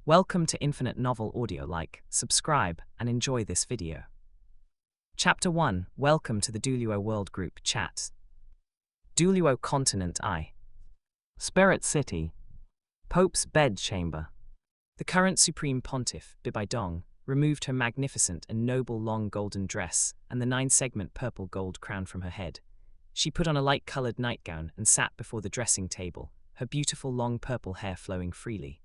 Welcome to Infinite Novel Audio. Like, subscribe, and enjoy this video. Chapter 1. Welcome to the Douluo World Group Chat. Douluo Continent I. Spirit City. Pope's Bedchamber. The current Supreme Pontiff, Bibi Dong, removed her magnificent and noble long golden dress and the 9-segment purple gold crown from her head. She put on a light-colored nightgown and sat before the dressing table, her beautiful long purple hair flowing freely.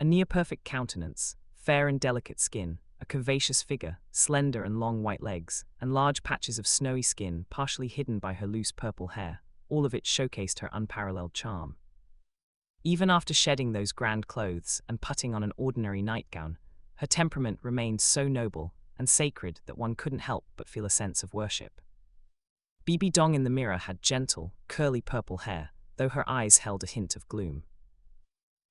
A near-perfect countenance, fair and delicate skin, a curvaceous figure, slender and long white legs, and large patches of snowy skin partially hidden by her loose purple hair, all of it showcased her unparalleled charm. Even after shedding those grand clothes and putting on an ordinary nightgown, her temperament remained so noble and sacred that one couldn't help but feel a sense of worship. Bibi Dong in the mirror had gentle, curly purple hair, though her eyes held a hint of gloom.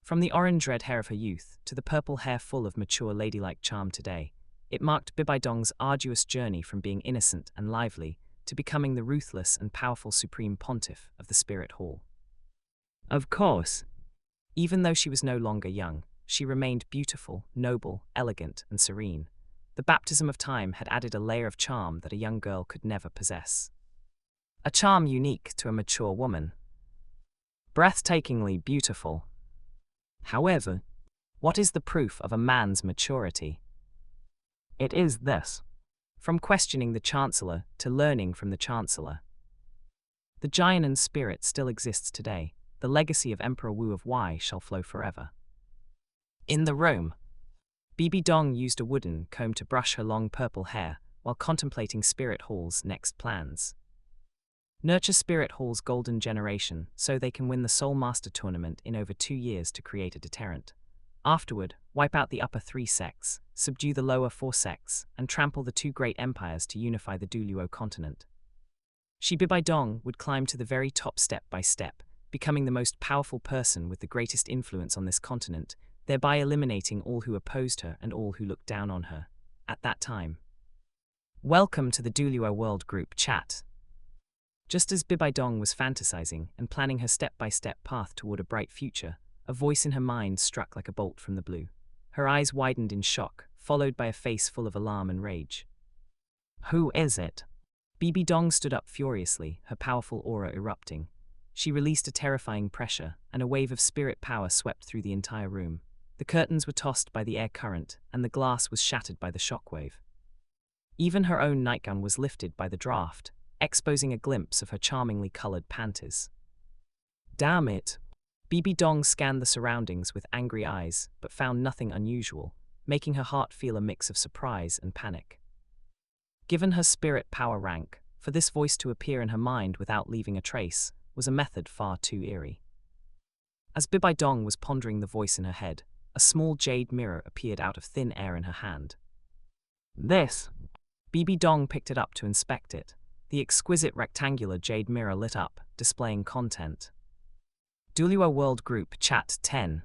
From the orange red hair of her youth to the purple hair full of mature ladylike charm today, it marked Bibi Dong's arduous journey from being innocent and lively to becoming the ruthless and powerful Supreme Pontiff of the Spirit Hall. Of course, even though she was no longer young, she remained beautiful, noble, elegant, and serene. The baptism of time had added a layer of charm that a young girl could never possess. A charm unique to a mature woman. Breathtakingly beautiful. However, what is the proof of a man's maturity? It is this. From questioning the Chancellor to learning from the Chancellor. The Jianan spirit still exists today. The legacy of Emperor Wu of Wei shall flow forever. In the room, Bibi Dong used a wooden comb to brush her long purple hair while contemplating Spirit Hall's next plans. Nurture Spirit Hall's golden generation so they can win the Soul Master tournament in over 2 years to create a deterrent. Afterward, wipe out the upper 3 sects, subdue the lower 4 sects, and trample the 2 great empires to unify the Douluo Continent. Bibi Dong would climb to the very top step by step, becoming the most powerful person with the greatest influence on this continent, thereby eliminating all who opposed her and all who looked down on her. At that time. Welcome to the Douluo World Group Chat. Just as Bibi Dong was fantasizing and planning her step-by-step path toward a bright future, a voice in her mind struck like a bolt from the blue. Her eyes widened in shock, followed by a face full of alarm and rage. Who is it? Bibi Dong stood up furiously, her powerful aura erupting. She released a terrifying pressure, and a wave of spirit power swept through the entire room. The curtains were tossed by the air current, and the glass was shattered by the shockwave. Even her own nightgown was lifted by the draft, exposing a glimpse of her charmingly colored panties. Damn it! Bibi Dong scanned the surroundings with angry eyes, but found nothing unusual, making her heart feel a mix of surprise and panic. Given her spirit power rank, for this voice to appear in her mind without leaving a trace was a method far too eerie. As Bibi Dong was pondering the voice in her head, a small jade mirror appeared out of thin air in her hand. This! Bibi Dong picked it up to inspect it. The exquisite rectangular jade mirror lit up, displaying content. Douluo World Group Chat 10.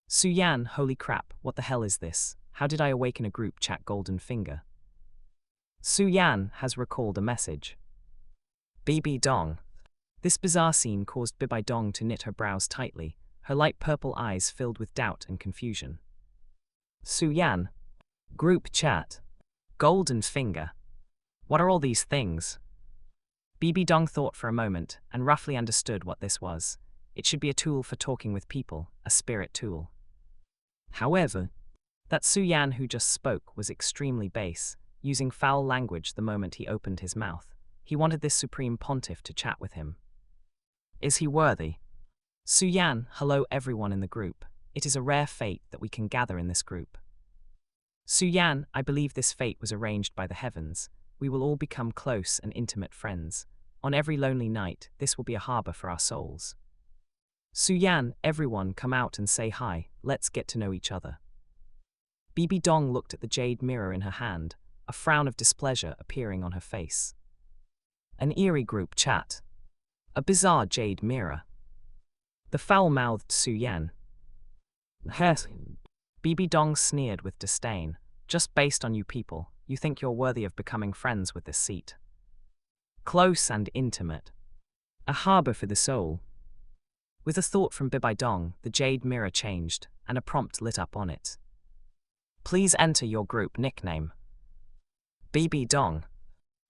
Su Yan, holy crap, what the hell is this? How did I awaken a group chat golden finger? Su Yan has recalled a message. Bibi Dong. This bizarre scene caused Bibi Dong to knit her brows tightly, her light purple eyes filled with doubt and confusion. Su Yan. Group chat. Golden finger. What are all these things? Bibi Dong thought for a moment and roughly understood what this was. It should be a tool for talking with people, a spirit tool. However, that Su Yan who just spoke was extremely base, using foul language the moment he opened his mouth. He wanted this Supreme Pontiff to chat with him. Is he worthy? Su Yan, hello everyone in the group. It is a rare fate that we can gather in this group. Su Yan, I believe this fate was arranged by the heavens. We will all become close and intimate friends. On every lonely night, this will be a harbor for our souls. Su Yan, everyone come out and say hi, let's get to know each other. Bibi Dong looked at the jade mirror in her hand, a frown of displeasure appearing on her face. An eerie group chat. A bizarre jade mirror. The foul-mouthed Su Yan. Yes. Bibi Dong sneered with disdain. Just based on you people, you think you're worthy of becoming friends with this seat. Close and intimate. A harbor for the soul. With a thought from Bibi Dong, the jade mirror changed, and a prompt lit up on it. Please enter your group nickname. Bibi Dong.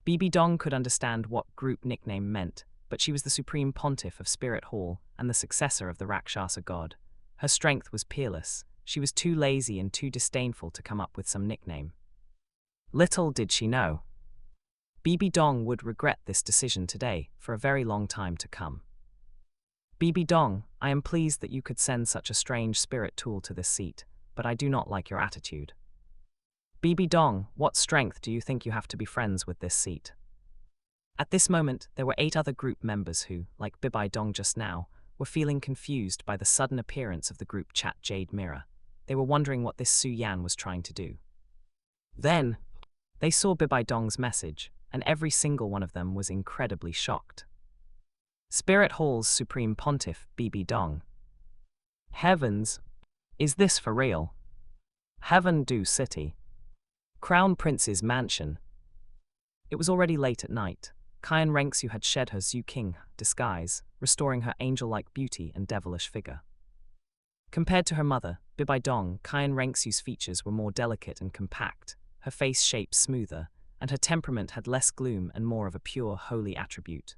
Bibi Dong could understand what group nickname meant, but she was the supreme pontiff of Spirit Hall and the successor of the Rakshasa god. Her strength was peerless. She was too lazy and too disdainful to come up with some nickname. Little did she know, Bibi Dong would regret this decision today for a very long time to come. Bibi Dong, I am pleased that you could send such a strange spirit tool to this seat, but I do not like your attitude. Bibi Dong, what strength do you think you have to be friends with this seat? At this moment, there were 8 other group members who, like Bibi Dong just now, were feeling confused by the sudden appearance of the group chat Jade Mirror. They were wondering what this Su Yan was trying to do. Then, they saw Bibi Dong's message, and every single one of them was incredibly shocked. Spirit Hall's Supreme Pontiff, Bibi Dong. Heavens! Is this for real? Heaven Do City. Crown Prince's mansion. It was already late at night. Qian Renxue had shed her Zhu Zhuqing disguise, restoring her angel-like beauty and devilish figure. Compared to her mother, Bibi Dong, Qian Renxue's features were more delicate and compact, her face shape smoother, and her temperament had less gloom and more of a pure, holy attribute.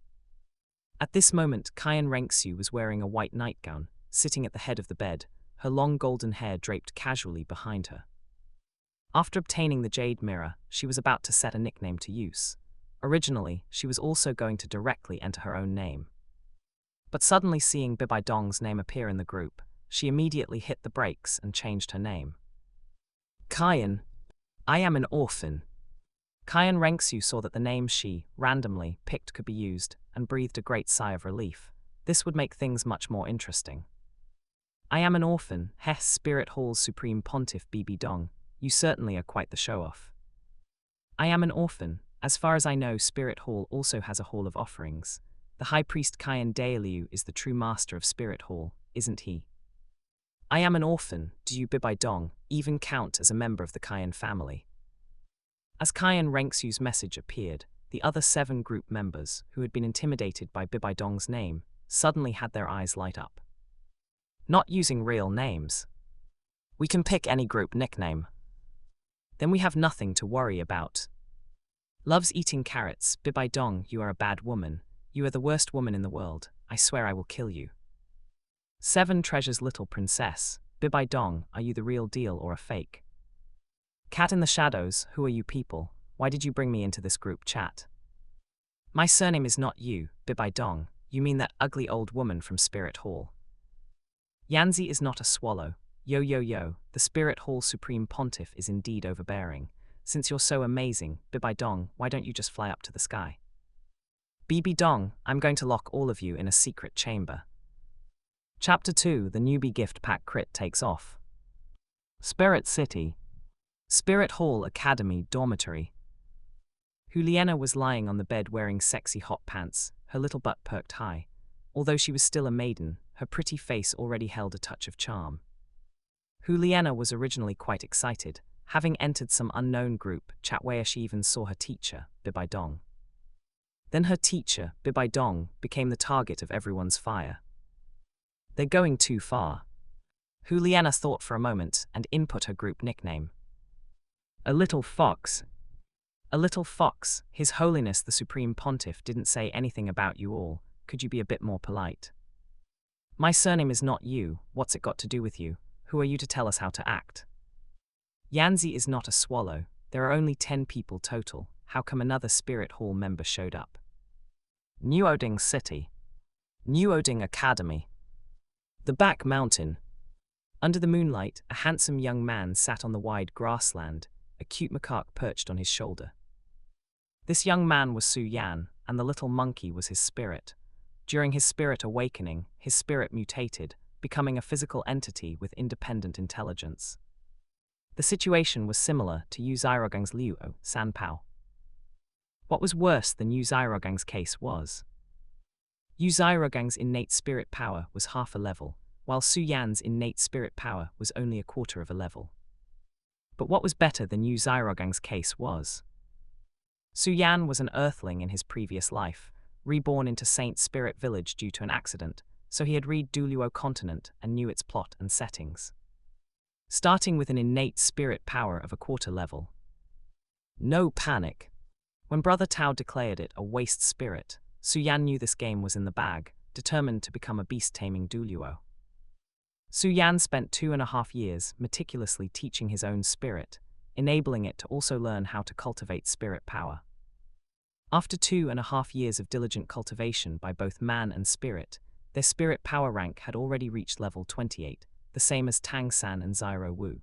At this moment, Qian Renxue was wearing a white nightgown, sitting at the head of the bed, her long golden hair draped casually behind her. After obtaining the jade mirror, she was about to set a nickname to use. Originally, she was also going to directly enter her own name. But suddenly seeing Bibi Dong's name appear in the group, she immediately hit the brakes and changed her name. Qian, I am an orphan. Qian Renxue saw that the name she, randomly, picked could be used, and breathed a great sigh of relief. This would make things much more interesting. I am an orphan, Hess Spirit Hall's Supreme Pontiff Bibi Dong. You certainly are quite the show-off. I am an orphan. As far as I know, Spirit Hall also has a hall of offerings. The High Priest Qian Dalu is the true master of Spirit Hall, isn't he? I am an orphan. Do you, Bibi Dong, even count as a member of the Qian family? As Qian Renxue's message appeared, the other 7 group members, who had been intimidated by Bibi Dong's name, suddenly had their eyes light up. Not using real names. We can pick any group nickname. Then we have nothing to worry about. Loves eating carrots, Bibi Dong, you are a bad woman. You are the worst woman in the world. I swear I will kill you. 7 treasures little princess, Bibi Dong, are you the real deal or a fake? Cat in the shadows, who are you people? Why did you bring me into this group chat? My surname is not you, Bibi Dong, you mean that ugly old woman from Spirit Hall. Yanzi is not a swallow. Yo, the Spirit Hall Supreme Pontiff is indeed overbearing. Since you're so amazing, Bibi Dong, why don't you just fly up to the sky? Bibi Dong, I'm going to lock all of you in a secret chamber. Chapter 2, the newbie gift pack crit takes off. Spirit City. Spirit Hall Academy Dormitory. Juliana was lying on the bed wearing sexy hot pants, her little butt perked high. Although she was still a maiden, her pretty face already held a touch of charm. Juliana was originally quite excited, having entered some unknown group chat where she even saw her teacher, Bibi Dong. Then her teacher, Bibi Dong, became the target of everyone's fire. They're going too far. Juliana thought for a moment and input her group nickname. A little fox. A little fox, His Holiness the Supreme Pontiff didn't say anything about you all. Could you be a bit more polite? My surname is not you. What's it got to do with you? Who are you to tell us how to act? Yanzi is not a swallow. There are only 10 people total. How come another Spirit Hall member showed up? Nuoding City. Nuoding Academy. The Back Mountain. Under the moonlight, a handsome young man sat on the wide grassland, a cute macaque perched on his shoulder. This young man was Su Yan, and the little monkey was his spirit. During his spirit awakening, his spirit mutated, becoming a physical entity with independent intelligence. The situation was similar to Yu Zhairogang's Liu Sanpao. What was worse than Yu Zhairogang's case was Yu Zhairogang's innate spirit power was half a level, while Su Yan's innate spirit power was only a quarter of a level. But what was better than Yu Zhairogang's case was Su Yan was an earthling in his previous life, reborn into Saint Spirit Village due to an accident, so he had read Douluo Continent and knew its plot and settings. Starting with an innate spirit power of a quarter level. No panic. When Brother Tao declared it a waste spirit, Su Yan knew this game was in the bag, determined to become a beast-taming Douluo. Su Yan spent 2.5 years meticulously teaching his own spirit, enabling it to also learn how to cultivate spirit power. After 2.5 years of diligent cultivation by both man and spirit, their spirit power rank had already reached level 28, the same as Tang San and Xiao Wu.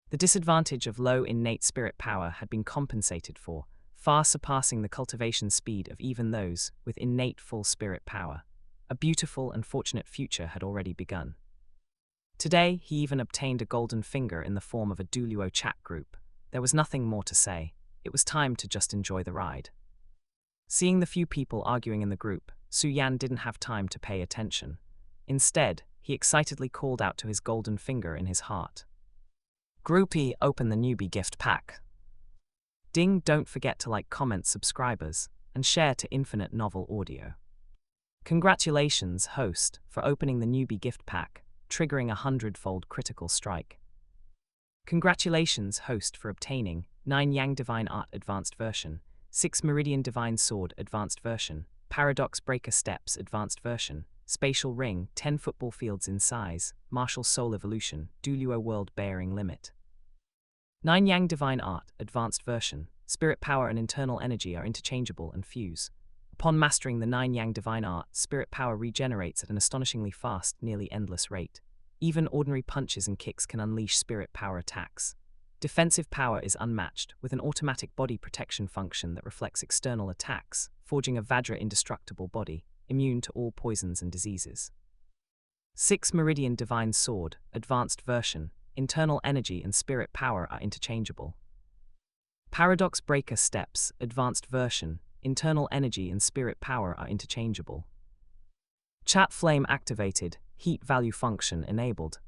The disadvantage of low innate spirit power had been compensated for, far surpassing the cultivation speed of even those with innate full spirit power. A beautiful and fortunate future had already begun. Today, he even obtained a golden finger in the form of a Douluo chat group. There was nothing more to say. It was time to just enjoy the ride. Seeing the few people arguing in the group, Su Yan didn't have time to pay attention. Instead, he excitedly called out to his golden finger in his heart. Groupie, open the newbie gift pack. Ding, don't forget to like, comment, subscribers, and share to Infinite Novel Audio. Congratulations, host, for opening the newbie gift pack, triggering a 100-fold critical strike. Congratulations, host, for obtaining 9 Yang Divine Art Advanced Version, 6 Meridian Divine Sword Advanced Version, Paradox Breaker Steps Advanced Version, Spatial Ring, 10 football fields in size, Martial Soul Evolution, Douluo World Bearing Limit. 9 Yang Divine Art Advanced Version, Spirit Power and Internal Energy are interchangeable and fuse. Upon mastering the 9 Yang Divine Art, spirit power regenerates at an astonishingly fast, nearly endless rate. Even ordinary punches and kicks can unleash spirit power attacks. Defensive power is unmatched, with an automatic body protection function that reflects external attacks, forging a Vajra indestructible body, immune to all poisons and diseases. 6 Meridian Divine Sword, Advanced Version, Internal Energy and Spirit Power are interchangeable. Paradox Breaker Steps, Advanced Version, Internal Energy and Spirit Power are interchangeable. Chat Flame activated, Heat Value function enabled.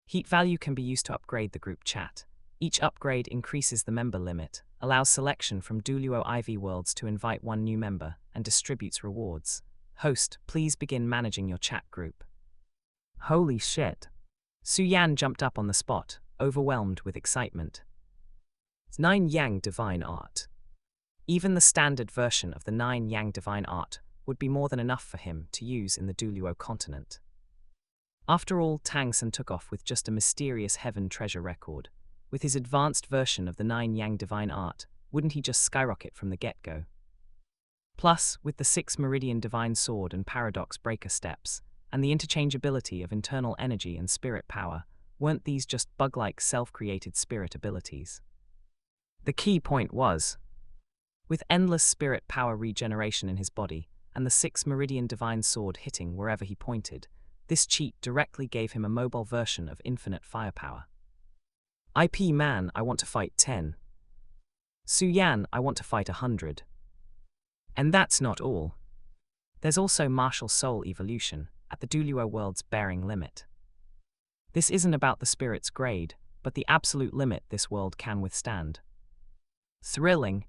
Heat Value can be used to upgrade the group chat. Each upgrade increases the member limit, allows selection from Douluo IV worlds to invite one new member, and distributes rewards. Host, please begin managing your chat group. Holy shit. Su Yan jumped up on the spot, overwhelmed with excitement. 9 Yang Divine Art. Even the standard version of the 9 Yang Divine Art would be more than enough for him to use in the Douluo Continent. After all, Tang San took off with just a mysterious heaven treasure record. With his advanced version of the 9 Yang Divine Art, wouldn't he just skyrocket from the get-go? Plus, with the 6 Meridian Divine Sword and Paradox Breaker Steps, and the interchangeability of internal energy and spirit power, weren't these just bug-like self-created spirit abilities? The key point was, with endless spirit power regeneration in his body, and the 6 Meridian Divine Sword hitting wherever he pointed, this cheat directly gave him a mobile version of infinite firepower. IP Man, I want to fight 10. Su Yan, I want to fight 100. And that's not all. There's also Martial Soul Evolution, at the Douluo World's bearing limit. This isn't about the spirit's grade, but the absolute limit this world can withstand. Thrilling.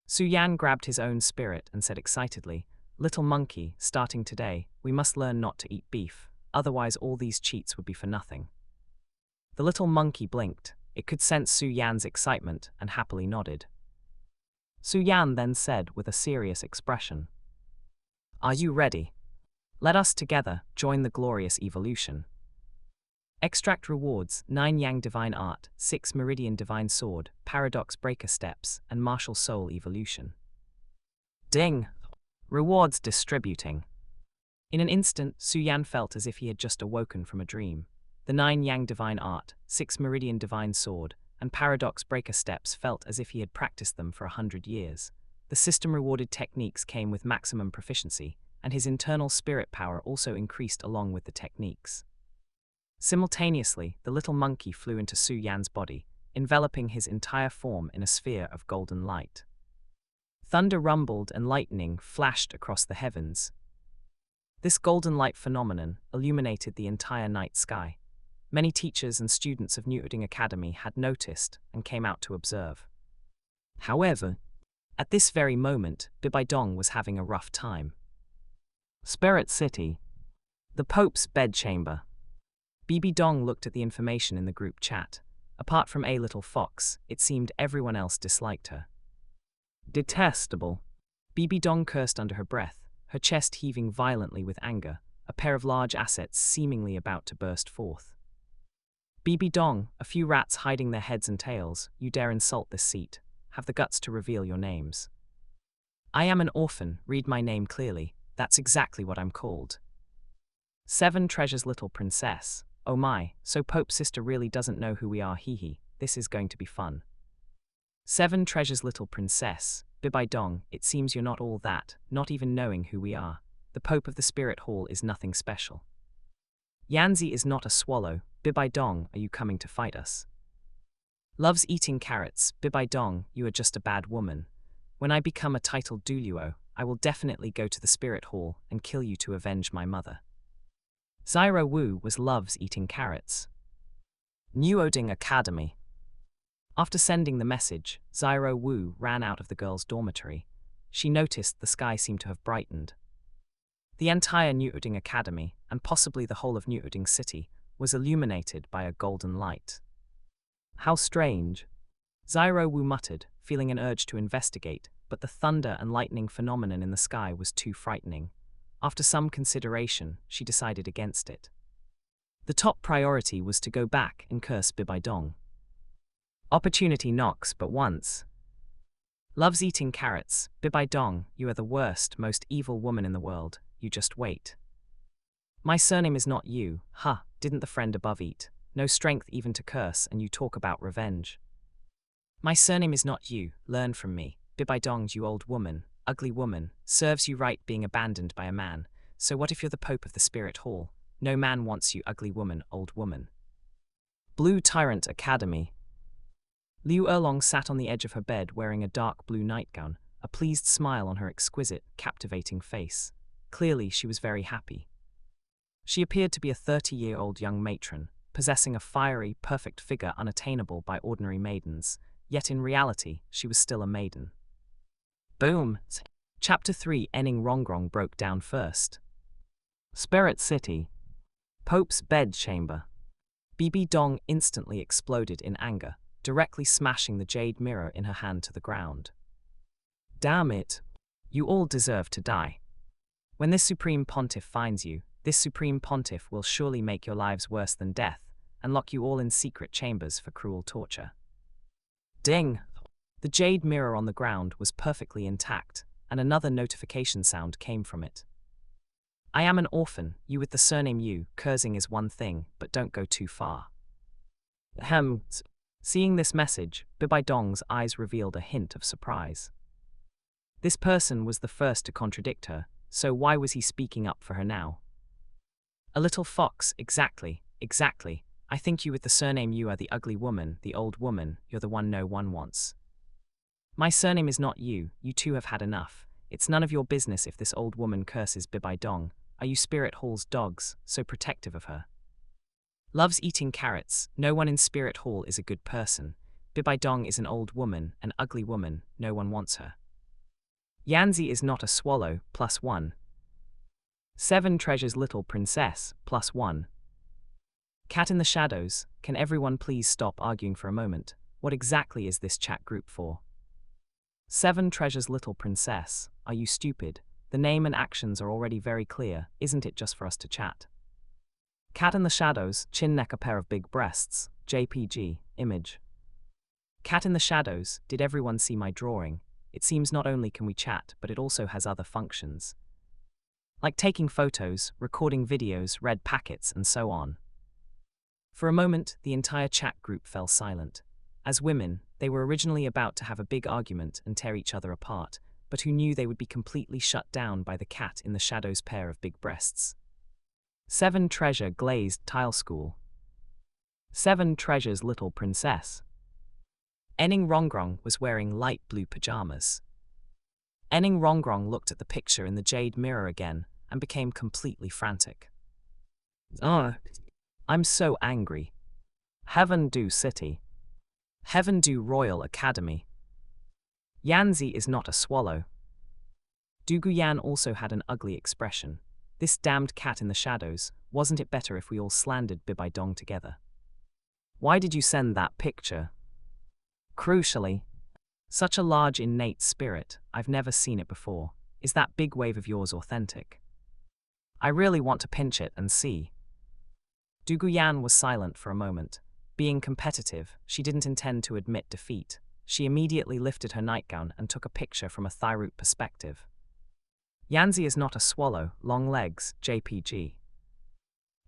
Su Yan grabbed his own spirit and said excitedly, "Little monkey, starting today, we must learn not to eat beef, otherwise all these cheats would be for nothing." The little monkey blinked. It could sense Su Yan's excitement and happily nodded. Su Yan then said with a serious expression, "Are you ready? Let us together join the glorious evolution." Extract rewards: 9 Yang Divine Art, 6 Meridian Divine Sword, Paradox Breaker Steps, and Martial Soul Evolution. Ding! Rewards distributing. In an instant, Su Yan felt as if he had just awoken from a dream. The 9 Yang Divine Art, 6 Meridian Divine Sword, and Paradox Breaker Steps felt as if he had practiced them for 100 years. The system-rewarded techniques came with maximum proficiency, and his internal spirit power also increased along with the techniques. Simultaneously, the little monkey flew into Su Yan's body, enveloping his entire form in a sphere of golden light. Thunder rumbled and lightning flashed across the heavens. This golden light phenomenon illuminated the entire night sky. Many teachers and students of Newton Academy had noticed and came out to observe. However, at this very moment, Bibi Dong was having a rough time. Spirit City. The Pope's bedchamber. Bibi Dong looked at the information in the group chat. Apart from a little fox, it seemed everyone else disliked her. Detestable. Bibi Dong cursed under her breath, her chest heaving violently with anger, a pair of large assets seemingly about to burst forth. Bibi Dong, a few rats hiding their heads and tails, you dare insult this seat. Have the guts to reveal your names. I am an orphan, read my name clearly, that's exactly what I'm called. 7 Treasures Little Princess. Oh my, so Pope's sister really doesn't know who we are, hee hee, this is going to be fun. 7 Treasures Little Princess. Bibi Dong, it seems you're not all that, not even knowing who we are. The Pope of the Spirit Hall is nothing special. Yanzi is not a swallow. Bibi Dong, are you coming to fight us? Loves eating carrots. Bibi Dong, you are just a bad woman. When I become a titled Douluo, I will definitely go to the Spirit Hall and kill you to avenge my mother. Xiao Wu was loves eating carrots. Nuoding Academy. After sending the message, Xiao Wu ran out of the girls' dormitory. She noticed the sky seemed to have brightened. The entire Nuoding Academy, and possibly the whole of Nuoding City, was illuminated by a golden light. How strange. Xiao Wu muttered, feeling an urge to investigate, but the thunder and lightning phenomenon in the sky was too frightening. After some consideration, she decided against it. The top priority was to go back and curse Bibi Dong. Opportunity knocks but once. Loves eating carrots. Bibi Dong, you are the worst, most evil woman in the world. You just wait. My surname is not you. Ha, didn't the friend above eat? No strength even to curse, and you talk about revenge. My surname is not you. Learn from me. Bibi Dong, you old woman, ugly woman, serves you right being abandoned by a man. So what if you're the Pope of the Spirit Hall? No man wants you, ugly woman, old woman. Blue Tyrant Academy. Liu Erlong sat on the edge of her bed wearing a dark blue nightgown, a pleased smile on her exquisite, captivating face. Clearly, she was very happy. She appeared to be a 30-year-old young matron, possessing a fiery, perfect figure unattainable by ordinary maidens, yet in reality, she was still a maiden. Boom! Chapter 3. Ning Rongrong broke down first. Spirit City. Pope's bedchamber. Bibi Dong instantly exploded in anger, directly smashing the jade mirror in her hand to the ground. Damn it! You all deserve to die. When this Supreme Pontiff finds you, this Supreme Pontiff will surely make your lives worse than death, and lock you all in secret chambers for cruel torture. Ding! The jade mirror on the ground was perfectly intact, and another notification sound came from it. I am an orphan, you with the surname Yu, cursing is one thing, but don't go too far. Ahem. Seeing this message, Bibi Dong's eyes revealed a hint of surprise. This person was the first to contradict her, so why was he speaking up for her now? A little fox, exactly. I think you with the surname Yu are the ugly woman, the old woman, you're the one no one wants. My surname is not Yu, you two have had enough. It's none of your business if this old woman curses Bibi Dong. Are you Spirit Hall's dogs, so protective of her? Loves eating carrots, no one in Spirit Hall is a good person. Bibi Dong is an old woman, an ugly woman, no one wants her. Yanzi is not a swallow, +1. 7 Treasures Little Princess, +1. Cat in the Shadows, can everyone please stop arguing for a moment? What exactly is this chat group for? 7 Treasures Little Princess, are you stupid? The name and actions are already very clear, isn't it just for us to chat? Cat in the Shadows, chin neck a pair of big breasts, JPG, image. Cat in the Shadows, did everyone see my drawing? It seems not only can we chat, but it also has other functions. Like taking photos, recording videos, red packets, and so on. For a moment, the entire chat group fell silent. As women, they were originally about to have a big argument and tear each other apart, but who knew they would be completely shut down by the Cat in the Shadows pair of big breasts. 7 Treasure Glazed Tile School. 7 Treasures Little Princess. Ning Rongrong was wearing light blue pajamas. Ning Rongrong looked at the picture in the jade mirror again and became completely frantic. I'm so angry. Heaven Do City. Heaven Do Royal Academy. Yanzi is not a swallow. Dugu Yan also had an ugly expression. This damned cat in the shadows, wasn't it better if we all slandered Bibi Dong together? Why did you send that picture? Crucially, such a large innate spirit, I've never seen it before. Is that big wave of yours authentic? I really want to pinch it and see. Dugu Yan was silent for a moment. Being competitive, she didn't intend to admit defeat. She immediately lifted her nightgown and took a picture from a thyroid perspective. Yanzi is not a swallow, long legs, JPG.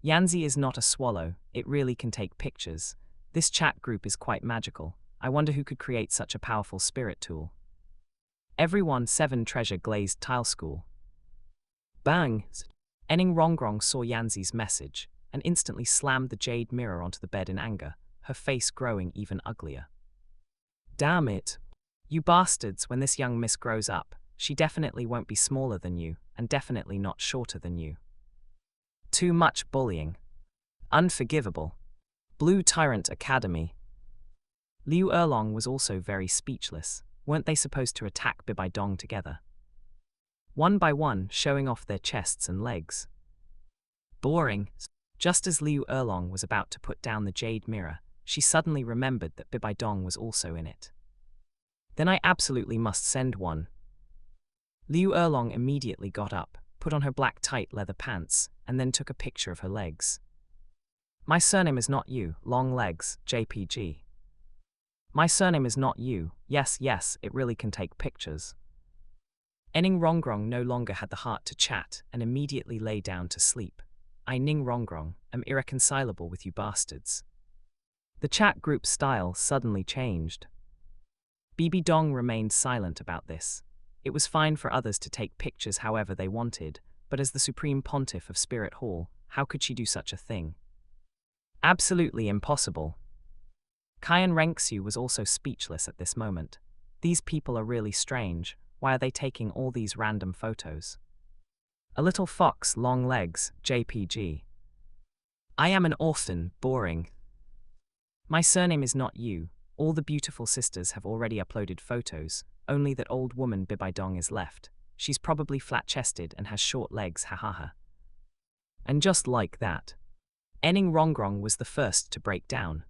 Yanzi is not a swallow, it really can take pictures. This chat group is quite magical. I wonder who could create such a powerful spirit tool. Everyone 7 treasure glazed tile school. Bang! Ning Rongrong saw Yanzi's message and instantly slammed the jade mirror onto the bed in anger, her face growing even uglier. Damn it! You bastards, when this young miss grows up, she definitely won't be smaller than you, and definitely not shorter than you. Too much bullying. Unforgivable. Blue Tyrant Academy. Liu Erlong was also very speechless. Weren't they supposed to attack Bibi Dong together? One by one, showing off their chests and legs. Boring. Just as Liu Erlong was about to put down the jade mirror, she suddenly remembered that Bibi Dong was also in it. Then I absolutely must send one. Liu Erlong immediately got up, put on her black tight leather pants, and then took a picture of her legs. My surname is not you, long legs, JPG. My surname is not you, yes, it really can take pictures. Ning Rongrong no longer had the heart to chat and immediately lay down to sleep. I, Ning Rongrong, am irreconcilable with you bastards. The chat group style suddenly changed. Bibi Dong remained silent about this. It was fine for others to take pictures however they wanted, but as the Supreme Pontiff of Spirit Hall, how could she do such a thing? Absolutely impossible. Qian Renxue was also speechless at this moment. These people are really strange. Why are they taking all these random photos? A little fox, long legs, JPG. I am an orphan, boring. My surname is not you. All the beautiful sisters have already uploaded photos, only that old woman Bibi Dong is left. She's probably flat-chested and has short legs, hahaha. And just like that, Ning Rongrong was the first to break down.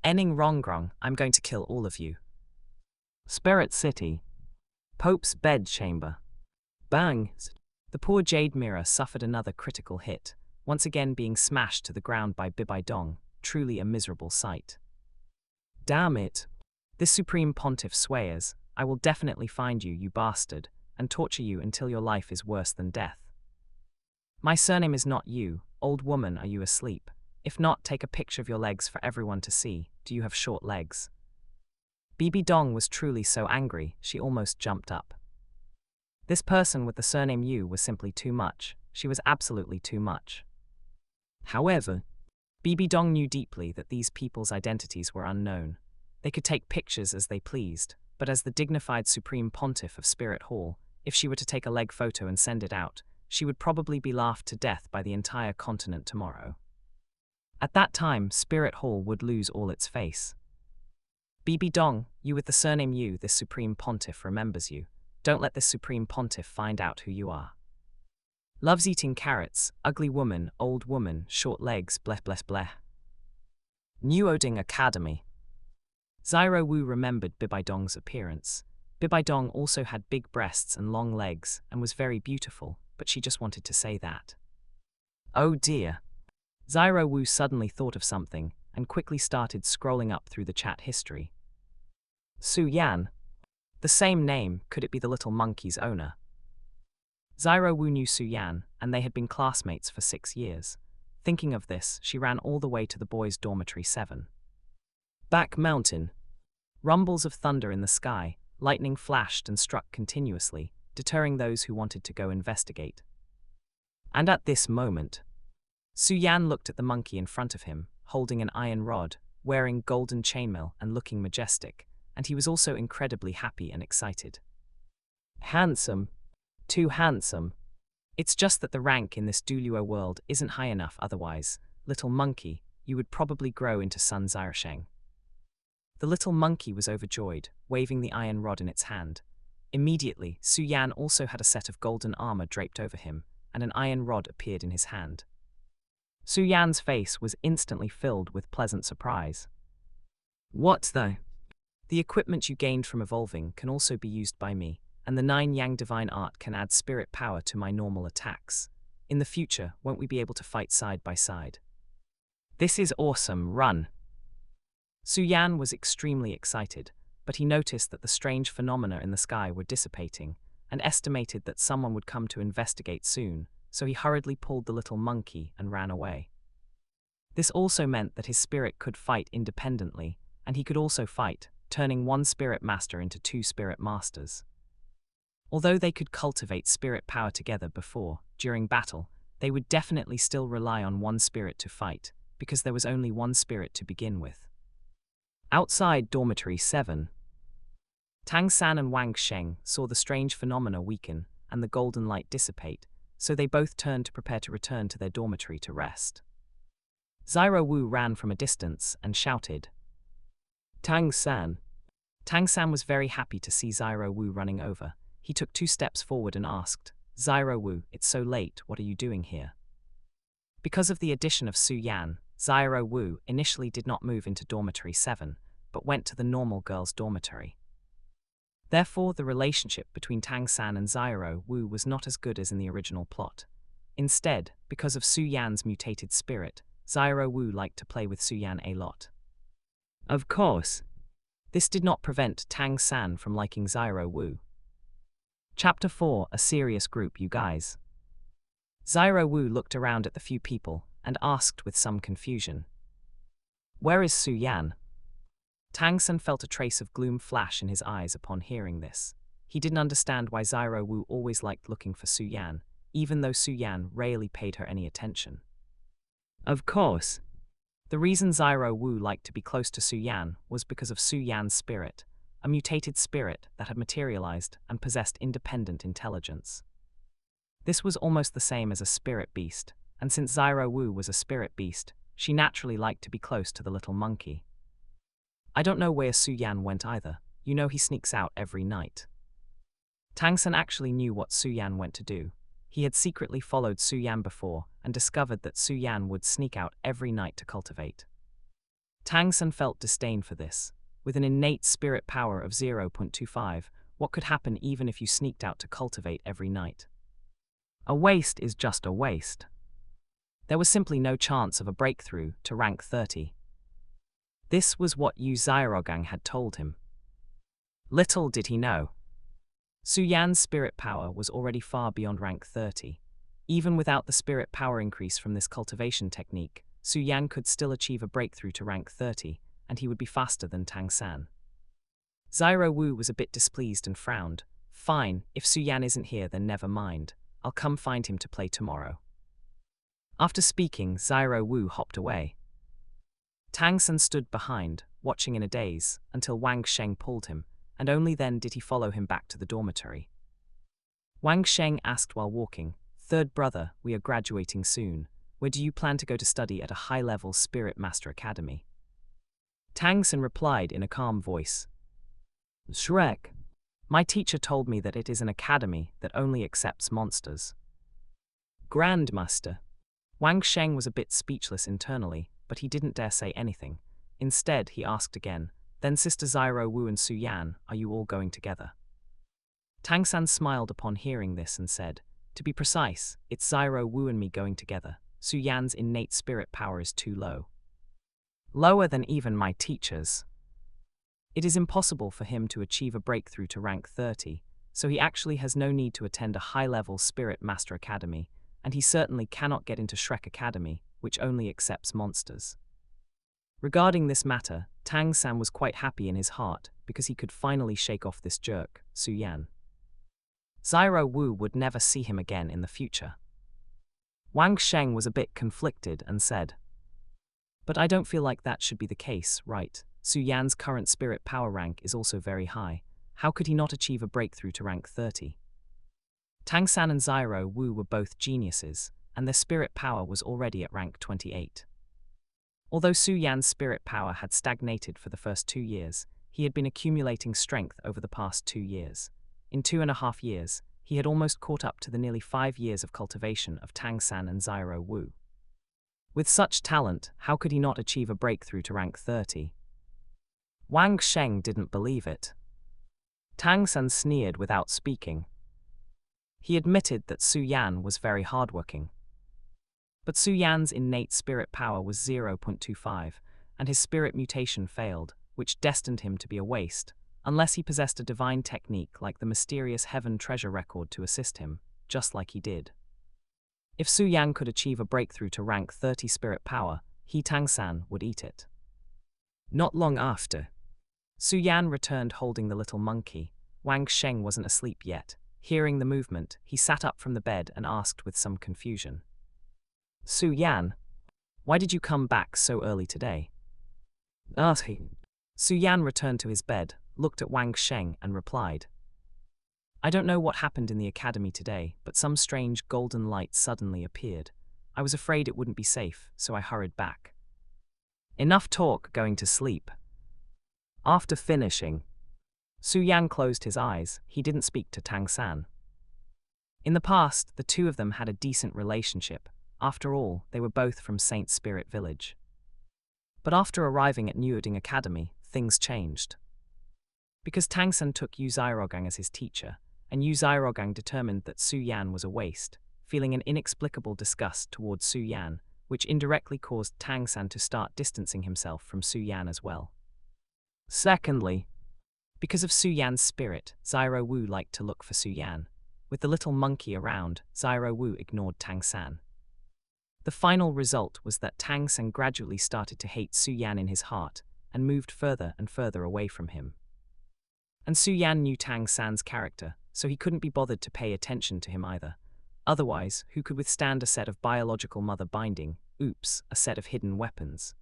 Ning Rongrong, I'm going to kill all of you. Spirit City. Pope's bed chamber. Bang! The poor jade mirror suffered another critical hit, once again being smashed to the ground by Bibi Dong, truly a miserable sight. Damn it! This Supreme Pontiff swears, I will definitely find you, you bastard, and torture you until your life is worse than death. My surname is not you, old woman, are you asleep? If not, take a picture of your legs for everyone to see. Do you have short legs? Bibi Dong was truly so angry, she almost jumped up. This person with the surname Yu was simply too much. She was absolutely too much. However, Bibi Dong knew deeply that these people's identities were unknown. They could take pictures as they pleased, but as the dignified Supreme Pontiff of Spirit Hall, if she were to take a leg photo and send it out, she would probably be laughed to death by the entire continent tomorrow. At that time, Spirit Hall would lose all its face. Bibi Dong, you with the surname Yu, this Supreme Pontiff remembers you. Don't let this Supreme Pontiff find out who you are. Loves eating carrots, ugly woman, old woman, short legs, bleh bleh bleh. New Oding Academy. Xiao Wu remembered Bibi Dong's appearance. Bibi Dong also had big breasts and long legs, and was very beautiful, but she just wanted to say that. Oh dear. Xiao Wu suddenly thought of something, and quickly started scrolling up through the chat history. Su Yan. The same name, could it be the little monkey's owner? Xiao Wu knew Su Yan, and they had been classmates for 6 years. Thinking of this, she ran all the way to the boys' dormitory 7. Back mountain. Rumbles of thunder in the sky, lightning flashed and struck continuously, deterring those who wanted to go investigate. And at this moment, Su Yan looked at the monkey in front of him, holding an iron rod, wearing golden chainmail and looking majestic, and he was also incredibly happy and excited. Handsome. Too handsome. It's just that the rank in this Douluo world isn't high enough otherwise, little monkey, you would probably grow into Sun Zirsheng. The little monkey was overjoyed, waving the iron rod in its hand. Immediately, Su Yan also had a set of golden armor draped over him, and an iron rod appeared in his hand. Su Yan's face was instantly filled with pleasant surprise. What the? The equipment you gained from evolving can also be used by me, and the 9 Yang divine art can add spirit power to my normal attacks. In the future, won't we be able to fight side by side? This is awesome, run! Su Yan was extremely excited, but he noticed that the strange phenomena in the sky were dissipating, and estimated that someone would come to investigate soon, so he hurriedly pulled the little monkey and ran away. This also meant that his spirit could fight independently, and he could also fight, turning one spirit master into 2 spirit masters. Although they could cultivate spirit power together before, during battle, they would definitely still rely on one spirit to fight, because there was only one spirit to begin with. Outside Dormitory 7, Tang San and Wang Sheng saw the strange phenomena weaken and the golden light dissipate, so they both turned to prepare to return to their dormitory to rest. Xiao Wu ran from a distance and shouted, "Tang San!" Tang San was very happy to see Xiao Wu running over. He took 2 steps forward and asked, "Xiao Wu, it's so late, what are you doing here?" Because of the addition of Su Yan, Xiao Wu initially did not move into Dormitory 7, but went to the normal girls' dormitory. Therefore, the relationship between Tang San and Xiao Wu was not as good as in the original plot. Instead, because of Su Yan's mutated spirit, Xiao Wu liked to play with Su Yan a lot. Of course, this did not prevent Tang San from liking Xiao Wu. Chapter 4, a serious group, you guys. Xiao Wu looked around at the few people and asked with some confusion, "Where is Su Yan?" Tang San felt a trace of gloom flash in his eyes upon hearing this. He didn't understand why Xiao Wu always liked looking for Su Yan, even though Su Yan rarely paid her any attention. Of course, the reason Xiao Wu liked to be close to Su Yan was because of Su Yan's spirit, a mutated spirit that had materialized and possessed independent intelligence. This was almost the same as a spirit beast, and since Xiao Wu was a spirit beast, she naturally liked to be close to the little monkey. I don't know where Su Yan went either. You know he sneaks out every night. Tang San actually knew what Su Yan went to do. He had secretly followed Su Yan before and discovered that Su Yan would sneak out every night to cultivate. Tang San felt disdain for this. With an innate spirit power of 0.25, what could happen even if you sneaked out to cultivate every night? A waste is just a waste. There was simply no chance of a breakthrough to rank 30. This was what Yu Zairogang had told him. Little did he know. Su Yan's spirit power was already far beyond rank 30. Even without the spirit power increase from this cultivation technique, Su Yan could still achieve a breakthrough to rank 30, and he would be faster than Tang San. Xiao Wu was a bit displeased and frowned. Fine, if Su Yan isn't here then never mind. I'll come find him to play tomorrow. After speaking, Xiao Wu hopped away. Tang San stood behind, watching in a daze, until Wang Sheng pulled him, and only then did he follow him back to the dormitory. Wang Sheng asked while walking, "Third brother, we are graduating soon. Where do you plan to go to study at a high-level Spirit Master Academy?" Tang San replied in a calm voice, "Shrek. My teacher told me that it is an academy that only accepts monsters." Grandmaster. Wang Sheng was a bit speechless internally, but he didn't dare say anything. Instead, he asked again, "Then Sister Xiao Wu and Su Yan, are you all going together?" Tang San smiled upon hearing this and said, "To be precise, it's Xiao Wu and me going together. Su Yan's innate spirit power is too low. Lower than even my teacher's. It is impossible for him to achieve a breakthrough to rank 30, so he actually has no need to attend a high-level Spirit Master Academy, and he certainly cannot get into Shrek Academy, which only accepts monsters." Regarding this matter, Tang San was quite happy in his heart because he could finally shake off this jerk, Su Yan. Xiao Wu would never see him again in the future. Wang Sheng was a bit conflicted and said, "But I don't feel like that should be the case, right? Su Yan's current spirit power rank is also very high. How could he not achieve a breakthrough to rank 30? Tang San and Xiao Wu were both geniuses, and their spirit power was already at rank 28. Although Su Yan's spirit power had stagnated for the first 2 years, he had been accumulating strength over the past 2 years. In 2.5 years, he had almost caught up to the nearly 5 years of cultivation of Tang San and Xiao Wu. With such talent, how could he not achieve a breakthrough to rank 30? Wang Sheng didn't believe it. Tang San sneered without speaking. He admitted that Su Yan was very hardworking. But Su Yan's innate spirit power was 0.25, and his spirit mutation failed, which destined him to be a waste, unless he possessed a divine technique like the mysterious Heaven Treasure Record to assist him, just like he did. If Su Yan could achieve a breakthrough to rank 30 spirit power, he Tang San would eat it. Not long after, Su Yan returned holding the little monkey. Wang Sheng wasn't asleep yet. Hearing the movement, he sat up from the bed and asked with some confusion, "Su Yan, why did you come back so early today?" Su Yan returned to his bed, looked at Wang Sheng and replied, "I don't know what happened in the academy today, but some strange golden light suddenly appeared. I was afraid it wouldn't be safe, so I hurried back." Enough talk, going to sleep. After finishing, Su Yan closed his eyes. He didn't speak to Tang San. In the past, the two of them had a decent relationship. After all, they were both from Saint Spirit Village. But after arriving at Newding Academy, things changed. Because Tang San took Yu Xiaogang as his teacher, and Yu Xiaogang determined that Su Yan was a waste, feeling an inexplicable disgust towards Su Yan, which indirectly caused Tang San to start distancing himself from Su Yan as well. Secondly, because of Su Yan's spirit, Xiao Wu liked to look for Su Yan. With the little monkey around, Xiao Wu ignored Tang San. The final result was that Tang San gradually started to hate Su Yan in his heart, and moved further and further away from him. And Su Yan knew Tang San's character, so he couldn't be bothered to pay attention to him either. Otherwise, who could withstand a set of biological mother binding, a set of hidden weapons?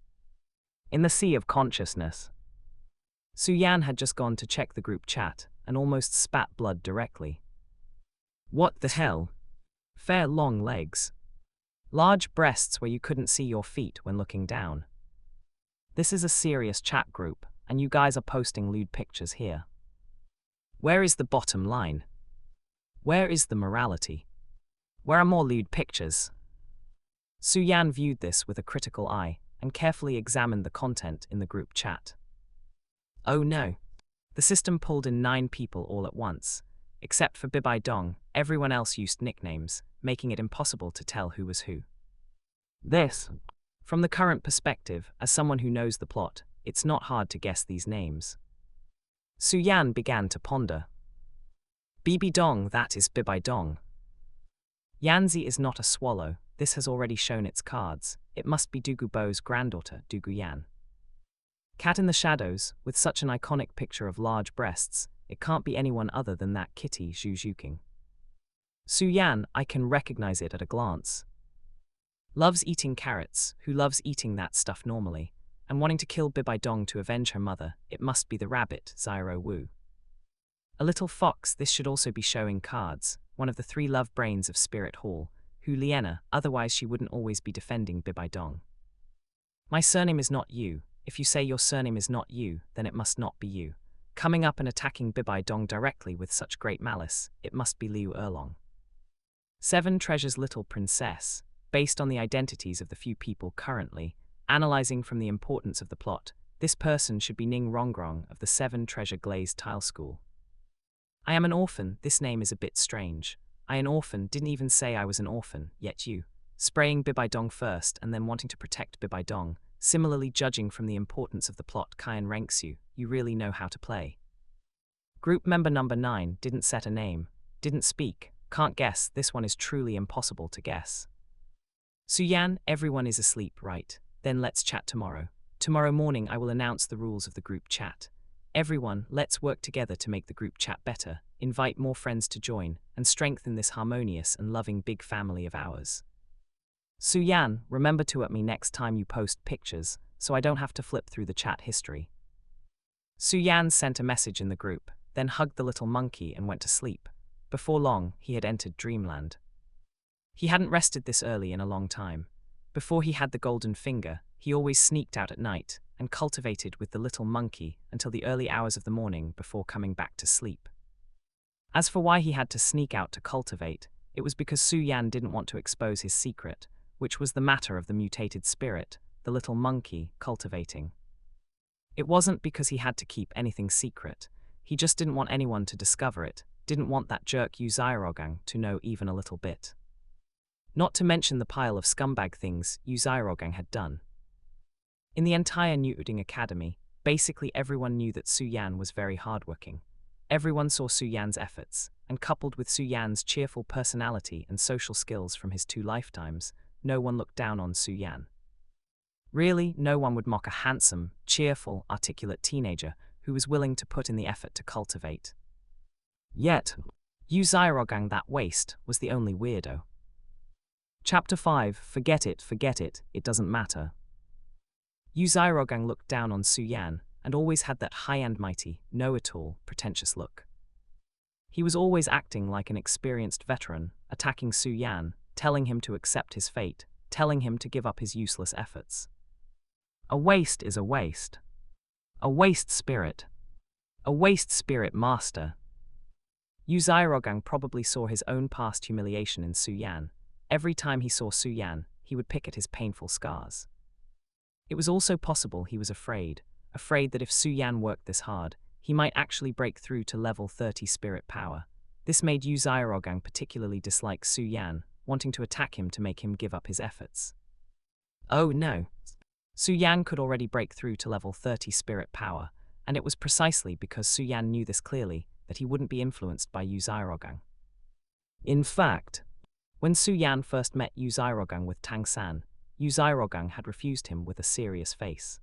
In the sea of consciousness, Su Yan had just gone to check the group chat, and almost spat blood directly. What the hell? Fair long legs. Large breasts where you couldn't see your feet when looking down. This is a serious chat group, and you guys are posting lewd pictures here. Where is the bottom line? Where is the morality? Where are more lewd pictures? Su Yan viewed this with a critical eye, and carefully examined the content in the group chat. Oh no. The system pulled in 9 people all at once. Except for Bibi Dong, everyone else used nicknames, making it impossible to tell who was who. This, from the current perspective, as someone who knows the plot, it's not hard to guess these names. Su Yan began to ponder. Bibi Dong, that is Bibi Dong. Yanzi is not a swallow, this has already shown its cards. It must be Dugu Bo's granddaughter, Dugu Yan. Cat in the shadows, with such an iconic picture of large breasts, it can't be anyone other than that kitty Zhu Zhuqing. Su Yan, I can recognize it at a glance. Loves eating carrots, who loves eating that stuff normally, and wanting to kill Bibi Dong to avenge her mother, it must be the rabbit, Xiao Wu. A little fox, this should also be showing cards, one of the 3 love brains of Spirit Hall, who Liena, otherwise she wouldn't always be defending Bibi Dong. My surname is not you. If you say your surname is not you, then it must not be you. Coming up and attacking Bibi Dong directly with such great malice, it must be Liu Erlong. 7 Treasures Little Princess, based on the identities of the few people currently, analyzing from the importance of the plot, this person should be Ning Rongrong of the 7 Treasure Glazed Tile School. I am an orphan, this name is a bit strange. I an orphan, didn't even say I was an orphan, yet you. Spraying Bibi Dong first and then wanting to protect Bibi Dong. Similarly judging from the importance of the plot Qian Renxue, you really know how to play. Group member number 9 didn't set a name, didn't speak, can't guess, this one is truly impossible to guess. Su Yan, everyone is asleep, right? Then let's chat tomorrow. Tomorrow morning I will announce the rules of the group chat. Everyone, let's work together to make the group chat better, invite more friends to join, and strengthen this harmonious and loving big family of ours. Su Yan, remember to at me next time you post pictures, so I don't have to flip through the chat history. Su Yan sent a message in the group, then hugged the little monkey and went to sleep. Before long, he had entered dreamland. He hadn't rested this early in a long time. Before he had the golden finger, he always sneaked out at night and cultivated with the little monkey until the early hours of the morning before coming back to sleep. As for why he had to sneak out to cultivate, it was because Su Yan didn't want to expose his secret, which was the matter of the mutated spirit, the little monkey, cultivating. It wasn't because he had to keep anything secret, he just didn't want anyone to discover it, didn't want that jerk Yu Xiaorong to know even a little bit. Not to mention the pile of scumbag things Yu Xiaorong had done. In the entire New Uding Academy, basically everyone knew that Su Yan was very hardworking. Everyone saw Su Yan's efforts, and coupled with Su Yan's cheerful personality and social skills from his 2 lifetimes, no one looked down on Su Yan. Really, no one would mock a handsome, cheerful, articulate teenager who was willing to put in the effort to cultivate. Yet, Yu Xiaorong, that waste, was the only weirdo. Chapter 5, Forget it, it doesn't matter. Yu Xiaorong looked down on Su Yan, and always had that high and mighty, know-it-all, pretentious look. He was always acting like an experienced veteran, attacking Su Yan, telling him to accept his fate, telling him to give up his useless efforts. A waste is a waste. A waste spirit. A waste spirit master. Yu Xiaorong probably saw his own past humiliation in Su Yan. Every time he saw Su Yan, he would pick at his painful scars. It was also possible he was afraid that if Su Yan worked this hard, he might actually break through to level 30 spirit power. This made Yu Xiaorong particularly dislike Su Yan, wanting to attack him to make him give up his efforts. Oh no! Su Yan could already break through to level 30 spirit power, and it was precisely because Su Yan knew this clearly that he wouldn't be influenced by Yu Xiaorong. In fact, when Su Yan first met Yu Xiaorong with Tang San, Yu Xiaorong had refused him with a serious face.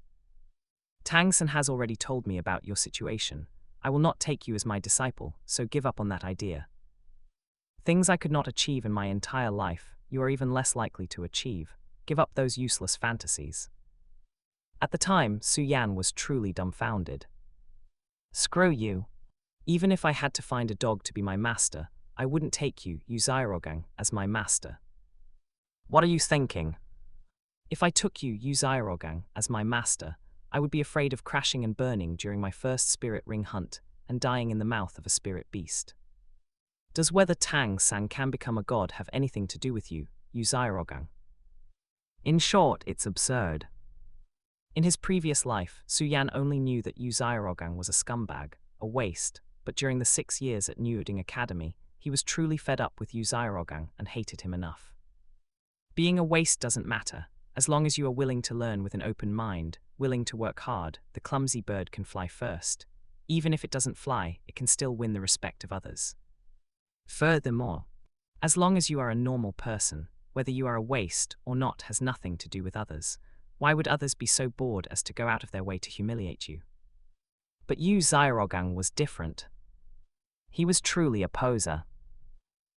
Tang San has already told me about your situation. I will not take you as my disciple, so give up on that idea. Things I could not achieve in my entire life, you are even less likely to achieve. Give up those useless fantasies. At the time, Su Yan was truly dumbfounded. Screw you. Even if I had to find a dog to be my master, I wouldn't take you, Yu Xiaorong, as my master. What are you thinking? If I took you, Yu Xiaorong, as my master, I would be afraid of crashing and burning during my first spirit ring hunt and dying in the mouth of a spirit beast. Does whether Tang San can become a god have anything to do with you, Yu Xiaorong? In short, it's absurd. In his previous life, Su Yan only knew that Yu Xiaorong was a scumbag, a waste, but during the 6 years at New Uding Academy, he was truly fed up with Yu Xiaorong and hated him enough. Being a waste doesn't matter. As long as you are willing to learn with an open mind, willing to work hard, the clumsy bird can fly first. Even if it doesn't fly, it can still win the respect of others. Furthermore, as long as you are a normal person, whether you are a waste or not has nothing to do with others. Why would others be so bored as to go out of their way to humiliate you? But Yu Xiaorong was different. He was truly a poser.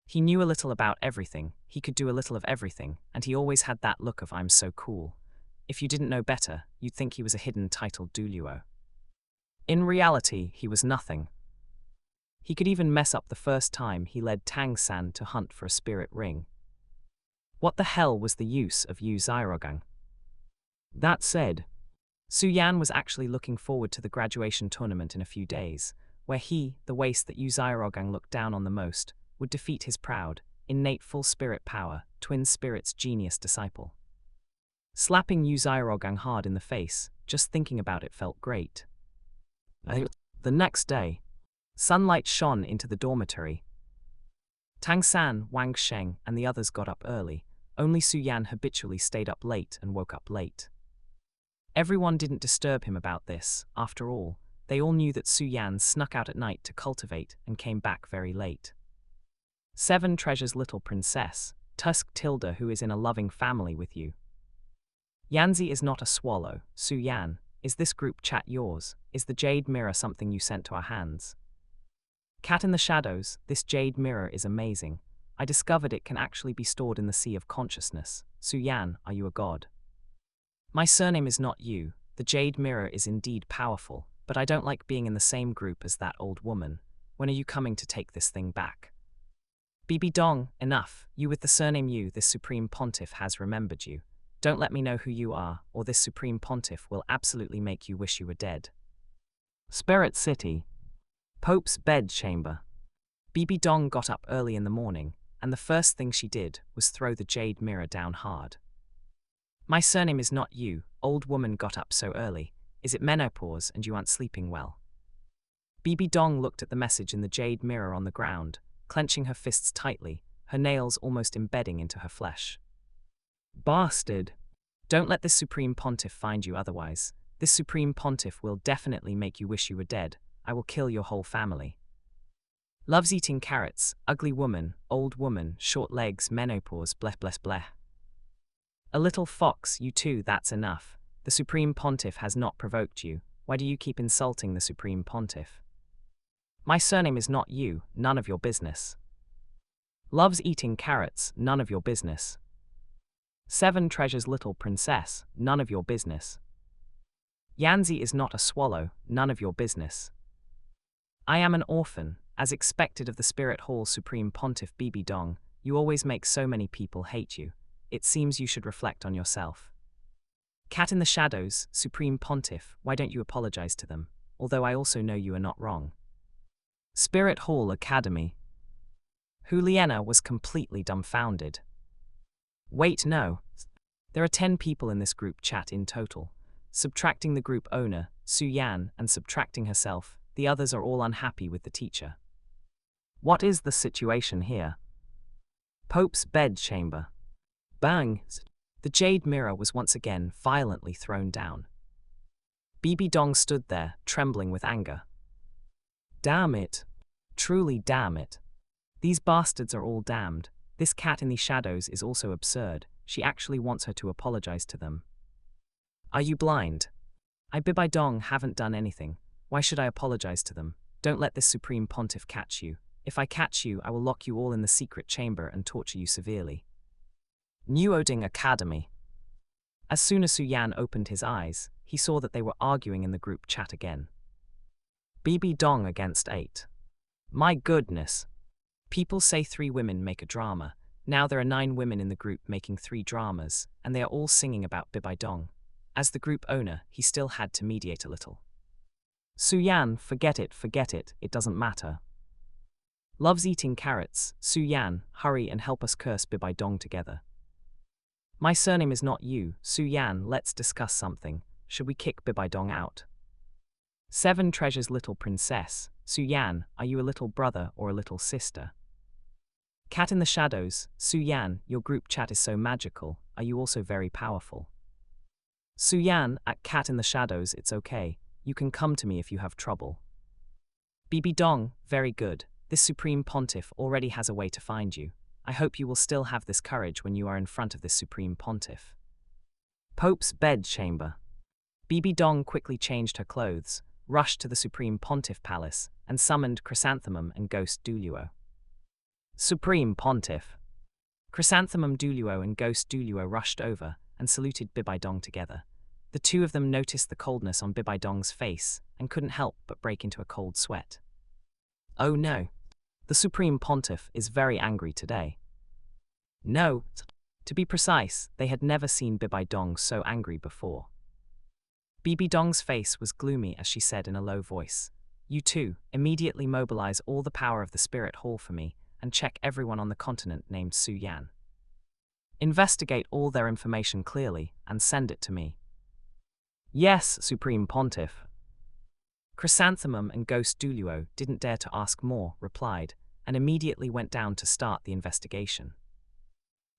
He knew a little about everything, he could do a little of everything, and he always had that look of I'm so cool. If you didn't know better, you'd think he was a hidden titled Douluo. In reality, he was nothing. He could even mess up the first time he led Tang San to hunt for a spirit ring. What the hell was the use of Yu Xiaorong? That said, Su Yan was actually looking forward to the graduation tournament in a few days, where he, the waste that Yu Xiaorong looked down on the most, would defeat his proud, innate full spirit power, twin spirit's genius disciple. Slapping Yu Xiaorong hard in the face, just thinking about it felt great. The next day, sunlight shone into the dormitory. Tang San, Wang Sheng, and the others got up early. Only Su Yan habitually stayed up late and woke up late. Everyone didn't disturb him about this. After all, they all knew that Su Yan snuck out at night to cultivate and came back very late. 7 Treasure's little princess, Tusk Tilda, who is in a loving family with you. Yanzi is not a swallow. Su Yan, is this group chat yours? Is the jade mirror something you sent to our hands? Cat in the shadows, this jade mirror is amazing. I discovered it can actually be stored in the sea of consciousness. Su Yan, are you a god? My surname is not you. The jade mirror is indeed powerful, but I don't like being in the same group as that old woman. When are you coming to take this thing back? Bibi Dong, enough. You with the surname Yu, this supreme pontiff has remembered you. Don't let me know who you are, or this supreme pontiff will absolutely make you wish you were dead. Spirit City. Pope's bed chamber. Bibi Dong got up early in the morning, and the first thing she did was throw the jade mirror down hard. My surname is not you, old woman got up so early. Is it menopause and you aren't sleeping well? Bibi Dong looked at the message in the jade mirror on the ground, clenching her fists tightly, her nails almost embedding into her flesh. Bastard! Don't let this Supreme Pontiff find you otherwise. This Supreme Pontiff will definitely make you wish you were dead. I will kill your whole family. Loves eating carrots, ugly woman, old woman, short legs, menopause, bleh bleh bleh. A little fox, you too, that's enough. The Supreme Pontiff has not provoked you. Why do you keep insulting the Supreme Pontiff? My surname is not you, none of your business. Loves eating carrots, none of your business. 7 treasures little princess, none of your business. Yanzi is not a swallow, none of your business. I am an orphan, as expected of the Spirit Hall Supreme Pontiff Bibi Dong. You always make so many people hate you. It seems you should reflect on yourself. Cat in the shadows, Supreme Pontiff, why don't you apologize to them? Although I also know you are not wrong. Spirit Hall Academy. Huliena was completely dumbfounded. Wait, no. There are 10 people in this group chat in total. Subtracting the group owner, Su Yan, and subtracting herself, the others are all unhappy with the teacher. What is the situation here? Pope's bedchamber. Bang! The jade mirror was once again violently thrown down. Bibi Dong stood there, trembling with anger. Damn it. Truly damn it. These bastards are all damned. This cat in the shadows is also absurd. She actually wants her to apologize to them. Are you blind? I Bibi Dong haven't done anything. Why should I apologize to them? Don't let this Supreme Pontiff catch you. If I catch you, I will lock you all in the secret chamber and torture you severely. New Oding Academy. As soon as Su Yan opened his eyes, he saw that they were arguing in the group chat again. Bibi Dong against 8. My goodness. People say 3 women make a drama. Now there are 9 women in the group making 3 dramas, and they are all singing about Bibi Dong. As the group owner, he still had to mediate a little. Su Yan, forget it, it doesn't matter. Loves eating carrots, Su Yan, hurry and help us curse Bibi Dong together. My surname is not you, Su Yan, let's discuss something. Should we kick Bibi Dong out? 7 treasures little princess, Su Yan, are you a little brother or a little sister? Cat in the shadows, Su Yan, your group chat is so magical, are you also very powerful? Su Yan, at Cat in the shadows, it's okay, you can come to me if you have trouble. Bibi Dong, very good, this Supreme Pontiff already has a way to find you. I hope you will still have this courage when you are in front of this Supreme Pontiff. Pope's bedchamber. Bibi Dong quickly changed her clothes, rushed to the Supreme Pontiff Palace, and summoned Chrysanthemum and Ghost Douluo. Supreme Pontiff. Chrysanthemum Douluo and Ghost Douluo rushed over and saluted Bibi Dong together. The 2 of them noticed the coldness on Bibi Dong's face and couldn't help but break into a cold sweat. Oh no. The Supreme Pontiff is very angry today. No, to be precise, they had never seen Bibi Dong so angry before. Bibi Dong's face was gloomy as she said in a low voice, You two, immediately mobilize all the power of the Spirit Hall for me and check everyone on the continent named Su Yan. Investigate all their information clearly and send it to me. Yes, Supreme Pontiff. Chrysanthemum and Ghost Douluo didn't dare to ask more, replied, and immediately went down to start the investigation.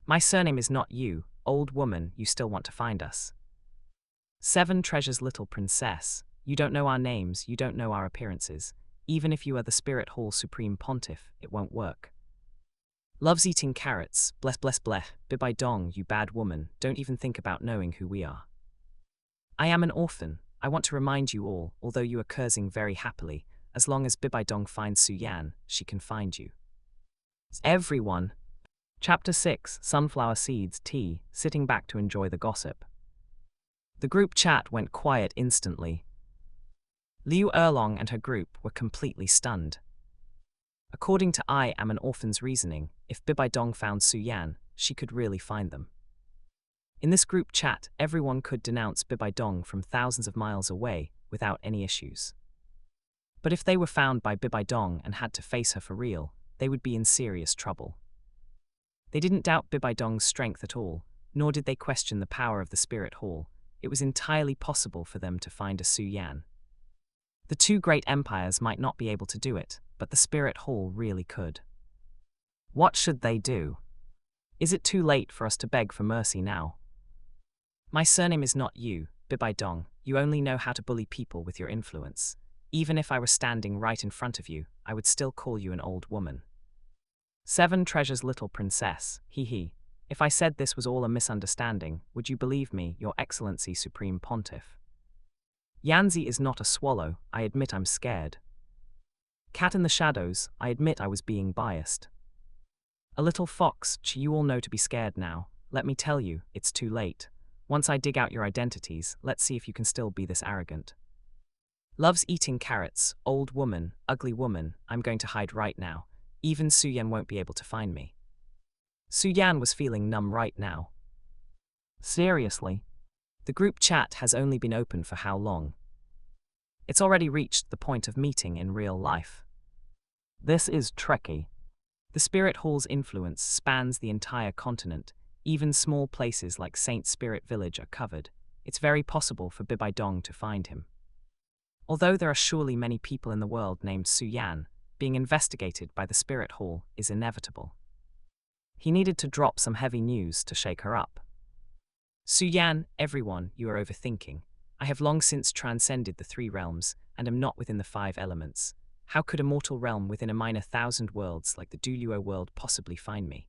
My surname is not you, old woman, you still want to find us. 7 treasures little princess, you don't know our names, you don't know our appearances. Even if you are the Spirit Hall Supreme Pontiff, it won't work. Loves eating carrots, bleh bleh bleh, Bibi Dong, you bad woman, don't even think about knowing who we are. I am an orphan. I want to remind you all, although you are cursing very happily, as long as Bibi Dong finds Su Yan, she can find you. Everyone. Chapter 6, Sunflower Seeds Tea, sitting back to enjoy the gossip. The group chat went quiet instantly. Liu Erlong and her group were completely stunned. According to I Am an Orphan's reasoning, if Bibi Dong found Su Yan, she could really find them. In this group chat, everyone could denounce Bibi Dong from thousands of miles away without any issues. But if they were found by Bibi Dong and had to face her for real, they would be in serious trouble. They didn't doubt Bibi Dong's strength at all, nor did they question the power of the Spirit Hall. It was entirely possible for them to find a Su Yan. The two great empires might not be able to do it, but the Spirit Hall really could. What should they do? Is it too late for us to beg for mercy now? My surname is not you, Bibi Dong. You only know how to bully people with your influence. Even if I were standing right in front of you, I would still call you an old woman. 7 Treasure's little princess, he. If I said this was all a misunderstanding, would you believe me, Your Excellency Supreme Pontiff? Yanzi is not a swallow, I admit I'm scared. Cat in the shadows, I admit I was being biased. A little fox, you all know to be scared now. Let me tell you, it's too late. Once I dig out your identities, let's see if you can still be this arrogant. Loves eating carrots, old woman, ugly woman, I'm going to hide right now. Even Su Yan won't be able to find me. Su Yan was feeling numb right now. Seriously? The group chat has only been open for how long? It's already reached the point of meeting in real life. This is tricky. The Spirit Hall's influence spans the entire continent. Even small places like Saint Spirit Village are covered. It's very possible for Bibi Dong to find him. Although there are surely many people in the world named Su Yan, being investigated by the Spirit Hall is inevitable. He needed to drop some heavy news to shake her up. Su Yan, everyone, you are overthinking. I have long since transcended the 3 realms, and am not within the 5 elements. How could a mortal realm within a minor 1,000 worlds like the Douluo world possibly find me?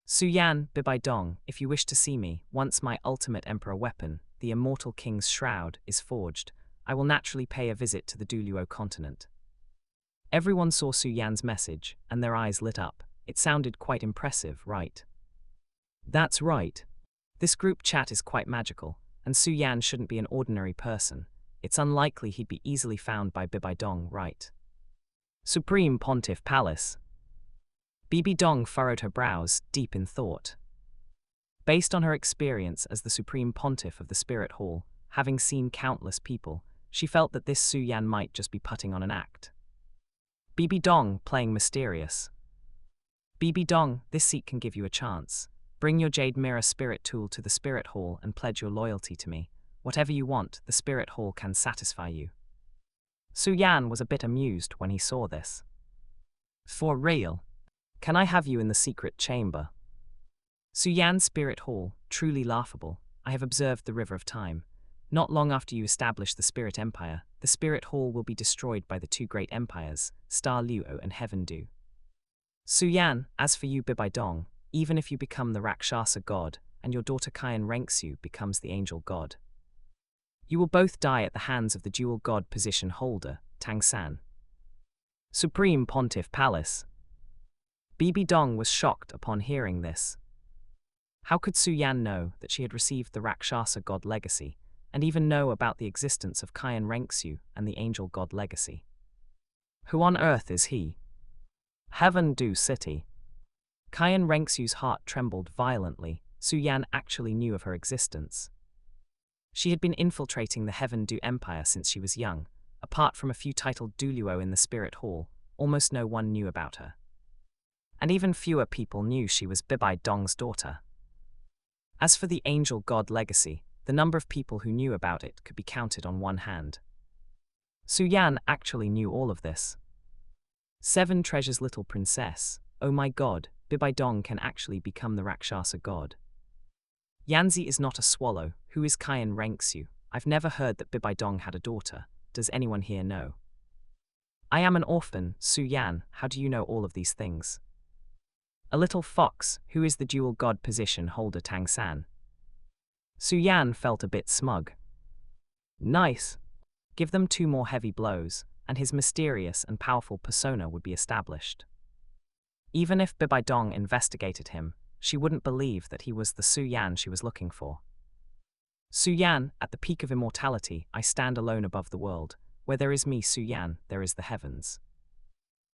Su Yan, Bibi Dong, if you wish to see me, once my ultimate emperor weapon, the immortal king's shroud, is forged, I will naturally pay a visit to the Douluo Continent. Everyone saw Su Yan's message, and their eyes lit up. It sounded quite impressive, right? That's right. This group chat is quite magical, and Su Yan shouldn't be an ordinary person. It's unlikely he'd be easily found by Bibi Dong, right? Supreme Pontiff Palace. Bibi Dong furrowed her brows, deep in thought. Based on her experience as the Supreme Pontiff of the Spirit Hall, having seen countless people, she felt that this Su Yan might just be putting on an act. Bibi Dong playing mysterious. Bibi Dong, this seat can give you a chance. Bring your Jade Mirror Spirit Tool to the Spirit Hall and pledge your loyalty to me. Whatever you want, the Spirit Hall can satisfy you. Su Yan was a bit amused when he saw this. For real? Can I have you in the secret chamber? Su Yan's Spirit Hall, truly laughable. I have observed the River of Time. Not long after you establish the Spirit Empire, the Spirit Hall will be destroyed by the 2 great empires, Star Luo and Heaven Du. Su Yan, as for you Bibi Dong, even if you become the Rakshasa god, and your daughter Qian Renxue becomes the angel god, you will both die at the hands of the dual god position holder, Tang San. Supreme Pontiff Palace. Bibi Dong was shocked upon hearing this. How could Su Yan know that she had received the Rakshasa god legacy, and even know about the existence of Qian Renxue and the angel god legacy? Who on earth is he? Heaven Du City. Qian Renxue's heart trembled violently. Su Yan actually knew of her existence. She had been infiltrating the Heaven Du Empire since she was young. Apart from a few titled Douluo in the Spirit Hall, almost no one knew about her. And even fewer people knew she was Bibi Dong's daughter. As for the angel god legacy, the number of people who knew about it could be counted on one hand. Su Yan actually knew all of this. 7 Treasure's little princess. Oh my god, Bibi Dong can actually become the Rakshasa god. Yanzi is not a swallow. Who is Qian Renxue? I've never heard that Bibi Dong had a daughter. Does anyone here know? I am an orphan, Su Yan. How do you know all of these things? A little fox. Who is the dual god position holder Tang San? Su Yan felt a bit smug. Nice. Give them 2 more heavy blows, and his mysterious and powerful persona would be established. Even if Bibi Dong investigated him, she wouldn't believe that he was the Su Yan she was looking for. Su Yan, at the peak of immortality, I stand alone above the world. Where there is me, Su Yan, there is the heavens.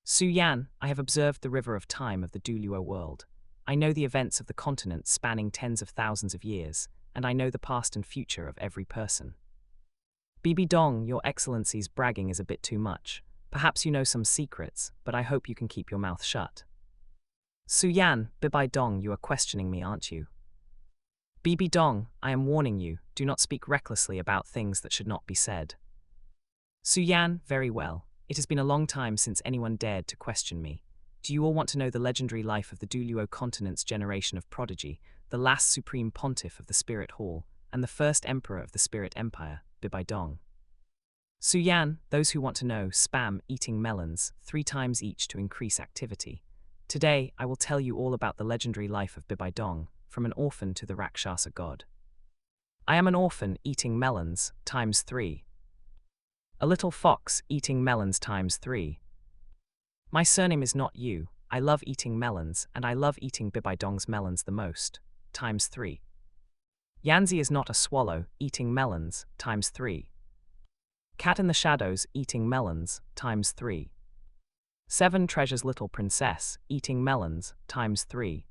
Su Yan, I have observed the River of Time of the Douluo world. I know the events of the continent spanning tens of thousands of years, and I know the past and future of every person. Bibi Dong, Your Excellency's bragging is a bit too much. Perhaps you know some secrets, but I hope you can keep your mouth shut. Su Yan, Bibi Dong, you are questioning me, aren't you? Bibi Dong, I am warning you, do not speak recklessly about things that should not be said. Su Yan, very well. It has been a long time since anyone dared to question me. Do you all want to know the legendary life of the Douluo Continent's generation of prodigy, the last supreme pontiff of the Spirit Hall, and the first emperor of the Spirit Empire, Bibi Dong? Su Yan, those who want to know, spam eating melons 3 times each to increase activity. Today, I will tell you all about the legendary life of Bibi Dong, from an orphan to the Rakshasa god. I am an orphan eating melons times 3. A little fox eating melons times 3. My surname is not Yu. I love eating melons, and I love eating Bibi Dong's melons the most, times 3. Yanzi is not a swallow eating melons, times 3. Cat in the shadows eating melons, times 3. 7 treasures little princess eating melons, times 3.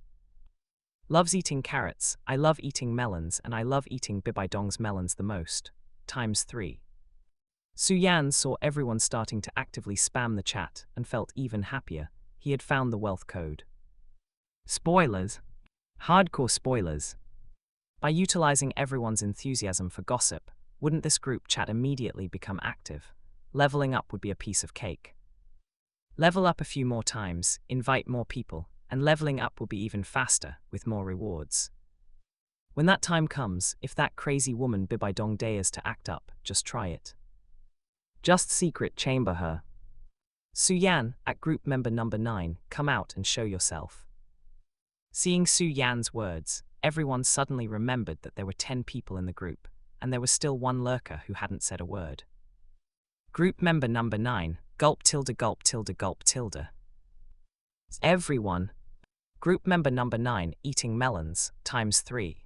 Loves eating carrots. I love eating melons, and I love eating Bibi Dong's melons the most, times 3. Su Yan saw everyone starting to actively spam the chat and felt even happier. He had found the wealth code. Spoilers. Hardcore spoilers. By utilizing everyone's enthusiasm for gossip, wouldn't this group chat immediately become active? Leveling up would be a piece of cake. Level up a few more times, invite more people, and leveling up will be even faster, with more rewards. When that time comes, if that crazy woman Bibi Dong dares to act up, just try it. Just secret chamber her. Su Yan, at group member number 9, come out and show yourself. Seeing Su Yan's words, everyone suddenly remembered that there were 10 people in the group, and there was still one lurker who hadn't said a word. Group member number 9, gulp tilde gulp tilde gulp tilde. Everyone. Group member number 9, eating melons, times 3.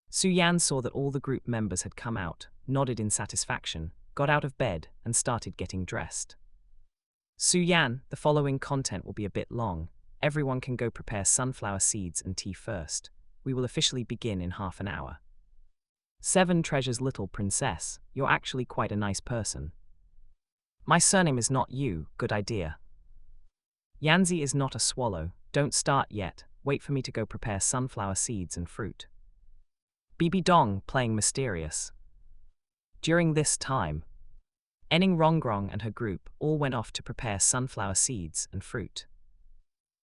Su Yan saw that all the group members had come out, nodded in satisfaction, got out of bed, and started getting dressed. Su Yan, the following content will be a bit long. Everyone can go prepare sunflower seeds and tea first. We will officially begin in half an hour. 7 treasures little princess, you're actually quite a nice person. My surname is not Yu, good idea. Yanzi is not a swallow, don't start yet, wait for me to go prepare sunflower seeds and fruit. Bibi Dong playing mysterious. During this time, Ning Rongrong and her group all went off to prepare sunflower seeds and fruit.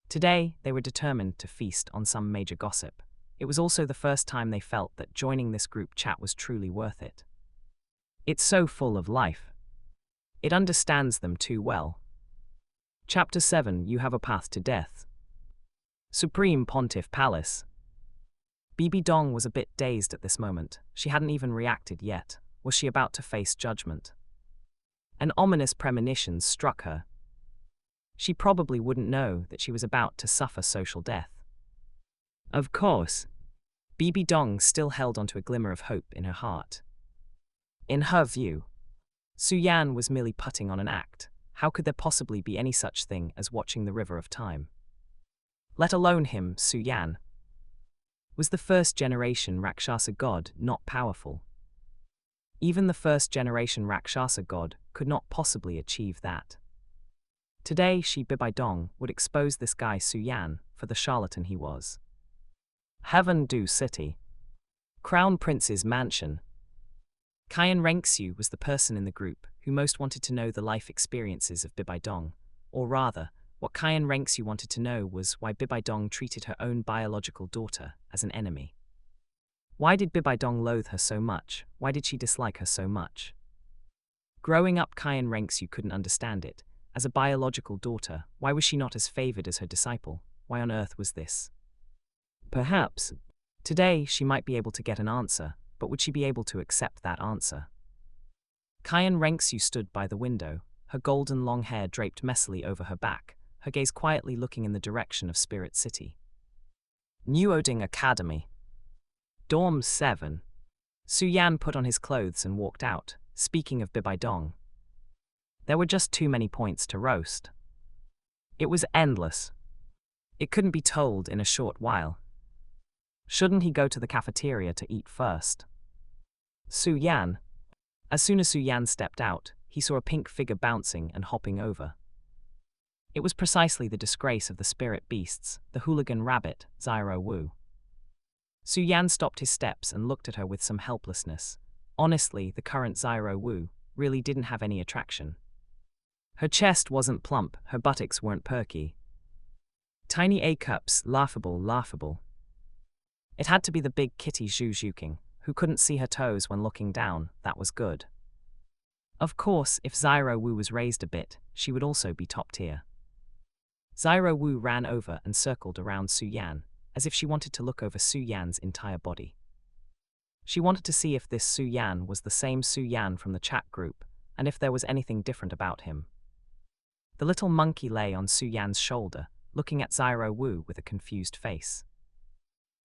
Today, they were determined to feast on some major gossip. It was also the first time they felt that joining this group chat was truly worth it. It's so full of life. It understands them too well. Chapter 7, You Have a Path to Death. Supreme Pontiff Palace. Bibi Dong was a bit dazed at this moment. She hadn't even reacted yet. Was she about to face judgment? An ominous premonition struck her. She probably wouldn't know that she was about to suffer social death. Of course, Bibi Dong still held onto a glimmer of hope in her heart. In her view, Su Yan was merely putting on an act. How could there possibly be any such thing as watching the river of time? Let alone him, Su Yan. Was the first-generation Rakshasa god not powerful? Even the first-generation Rakshasa god could not possibly achieve that. Today, she, Bibi Dong, would expose this guy Su Yan for the charlatan he was. Heaven Do City. Crown Prince's mansion. Qian Renxue was the person in the group who most wanted to know the life experiences of Bibi Dong, or rather, what Qian Renxue wanted to know was why Bibi Dong treated her own biological daughter as an enemy. Why did Bibi Dong loathe her so much? Why did she dislike her so much? Growing up, Qian Renxue couldn't understand it. As a biological daughter, why was she not as favored as her disciple? Why on earth was this? Perhaps, today she might be able to get an answer, but would she be able to accept that answer? Qian Renxue stood by the window, her golden long hair draped messily over her back, her gaze quietly looking in the direction of Spirit City. New Oding Academy. Dorm 7. Su Yan put on his clothes and walked out, speaking of Bibi Dong. There were just too many points to roast. It was endless. It couldn't be told in a short while. Shouldn't he go to the cafeteria to eat first? Su Yan. As soon as Su Yan stepped out, he saw a pink figure bouncing and hopping over. It was precisely the disgrace of the spirit beasts, the hooligan rabbit, Xiao Wu. Su Yan stopped his steps and looked at her with some helplessness. Honestly, the current Xiao Wu really didn't have any attraction. Her chest wasn't plump, her buttocks weren't perky. Tiny A-cups, laughable. It had to be the big kitty Zhu Zhuqing, who couldn't see her toes when looking down. That was good. Of course, if Xiao Wu was raised a bit, she would also be top tier. Xiao Wu ran over and circled around Su Yan, as if she wanted to look over Su Yan's entire body. She wanted to see if this Su Yan was the same Su Yan from the chat group, and if there was anything different about him. The little monkey lay on Su Yan's shoulder, looking at Xiao Wu with a confused face.